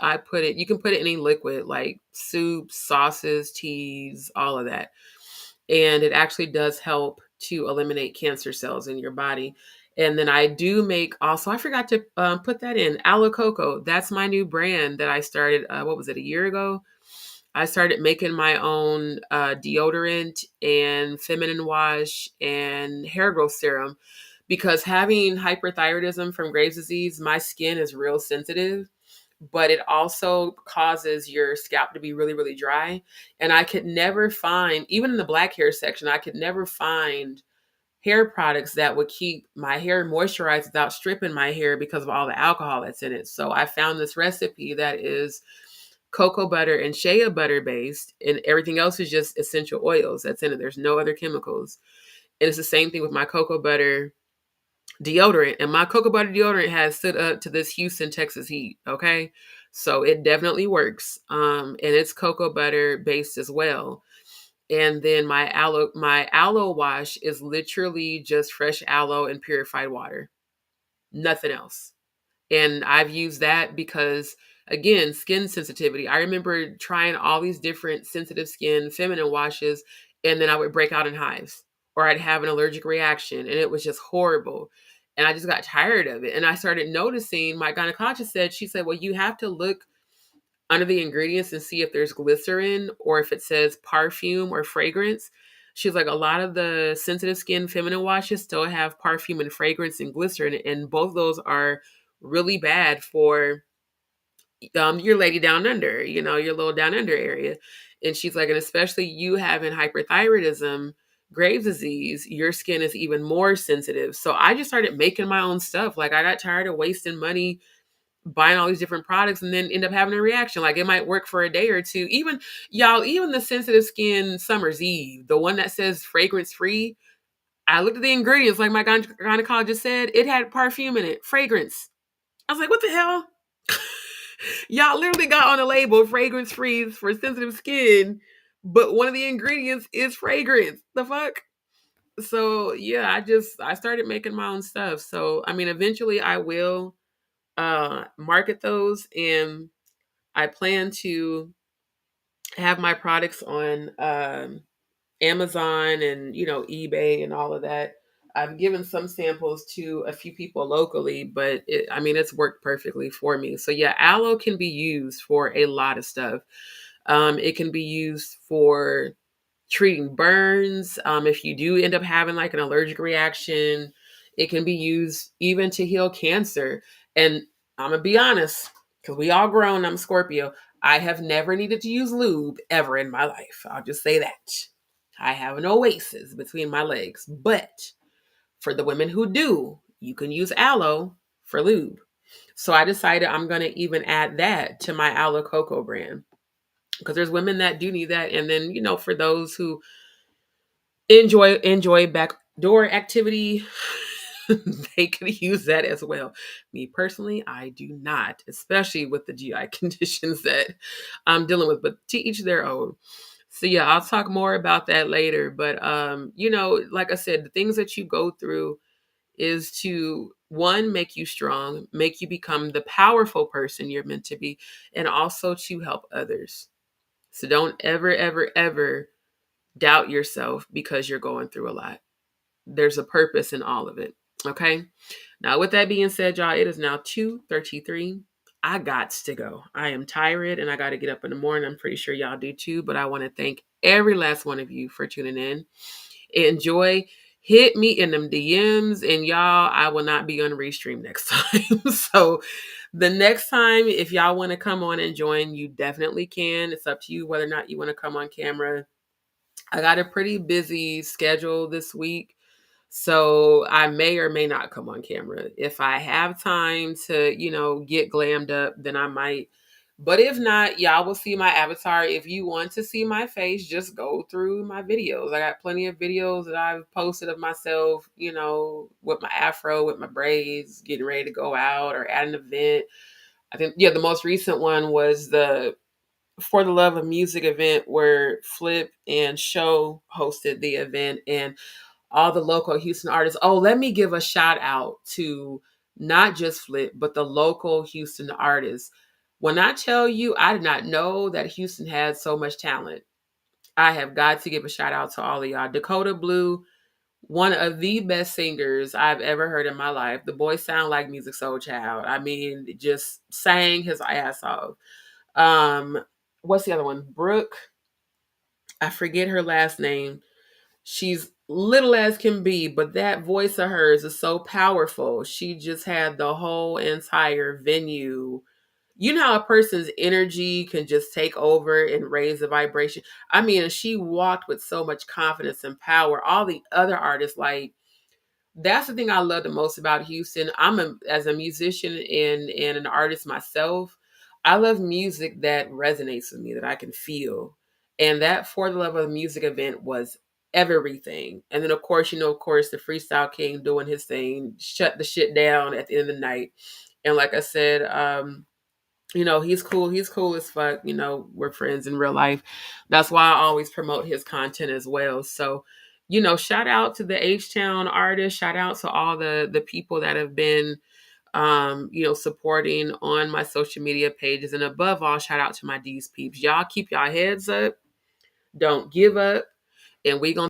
You can put it in any liquid like soups, sauces, teas, all of that. And it actually does help to eliminate cancer cells in your body. And then I do make also, I forgot to put that in, Aloe Coco. That's my new brand that I started, what was it, a year ago? I started making my own deodorant and feminine wash and hair growth serum because having hyperthyroidism from Graves' disease, my skin is real sensitive, but it also causes your scalp to be really, really dry. And I could never find, even in the black hair section, I could never find hair products that would keep my hair moisturized without stripping my hair because of all the alcohol that's in it. So I found this recipe that is cocoa butter and shea butter based, and everything else is just essential oils that's in it. There's no other chemicals. And it's the same thing with my cocoa butter deodorant. And my cocoa butter deodorant has stood up to this Houston, Texas heat. Okay. So it definitely works. And it's cocoa butter based as well. And then my aloe wash is literally just fresh aloe and purified water. Nothing else. And I've used that because, again, skin sensitivity. I remember trying all these different sensitive skin feminine washes, and then I would break out in hives or I'd have an allergic reaction, and it was just horrible. And I just got tired of it. And I started noticing, my gynecologist said, she said, well, you have to look under the ingredients and see if there's glycerin or if it says perfume or fragrance. She's like, a lot of the sensitive skin feminine washes still have perfume and fragrance and glycerin, and both of those are really bad for your lady down under, your little down under area. And she's like, and especially you having hyperthyroidism, Graves' disease, your skin is even more sensitive. So I just started making my own stuff. Like, I got tired of wasting money buying all these different products and then end up having a reaction. Like, it might work for a day or two. Even y'all, even the sensitive skin Summer's Eve, the one that says fragrance free, I looked at the ingredients, like my gynecologist said, it had perfume in it, fragrance. I was like, what the hell? Y'all literally got on the label fragrance free for sensitive skin, but one of the ingredients is fragrance. The fuck? So yeah, I started making my own stuff. So I mean, eventually I will market those, and I plan to have my products on Amazon and eBay and all of that. I've given some samples to a few people locally, but I mean, it's worked perfectly for me. So yeah, aloe can be used for a lot of stuff. It can be used for treating burns. If you do end up having like an allergic reaction, it can be used even to heal cancer. And I'm gonna be honest, because we all grown. I'm a Scorpio. I have never needed to use lube ever in my life. I'll just say that. I have an oasis between my legs. But for the women who do, you can use aloe for lube. So I decided I'm going to even add that to my aloe cocoa brand, because there's women that do need that. And then, for those who enjoy backdoor activity, they could use that as well. Me personally, I do not, especially with the GI conditions that I'm dealing with, but to each their own. So yeah, I'll talk more about that later. But like I said, the things that you go through is to, one, make you strong, make you become the powerful person you're meant to be, and also to help others. So don't ever, ever, ever doubt yourself because you're going through a lot. There's a purpose in all of it. Okay. Now, with that being said, y'all, it is now 2:33. I got to go. I am tired and I got to get up in the morning. I'm pretty sure y'all do too, but I want to thank every last one of you for tuning in. Enjoy. Hit me in them DMs, and y'all, I will not be on Restream next time. So the next time, if y'all want to come on and join, you definitely can. It's up to you whether or not you want to come on camera. I got a pretty busy schedule this week, so I may or may not come on camera. If I have time to, get glammed up, then I might. But if not, y'all will see my avatar. If you want to see my face, just go through my videos. I got plenty of videos that I've posted of myself, with my afro, with my braids, getting ready to go out or at an event. I think, yeah, the most recent one was the For the Love of Music event where Flip and Show hosted the event, and all the local Houston artists. Oh, let me give a shout out to not just Flip, but the local Houston artists. When I tell you, I did not know that Houston had so much talent. I have got to give a shout out to all of y'all. Dakota Blue, one of the best singers I've ever heard in my life. The boy sound like Music Soul Child. I mean, just sang his ass off. What's the other one? Brooke. I forget her last name. She's little as can be, but that voice of hers is so powerful. She just had the whole entire venue. You know how a person's energy can just take over and raise the vibration. I mean, she walked with so much confidence and power. All the other artists, like, that's the thing I love the most about Houston. As a musician and an artist myself, I love music that resonates with me, that I can feel. And that For the Love of Music event was everything. And then of course, the Freestyle King doing his thing, shut the shit down at the end of the night. And like I said, He's cool. He's cool as fuck. We're friends in real life. That's why I always promote his content as well. So, shout out to the H-Town artists. Shout out to all the people that have been, supporting on my social media pages. And above all, shout out to my DzPeepz. Y'all keep y'all heads up. Don't give up. And we gonna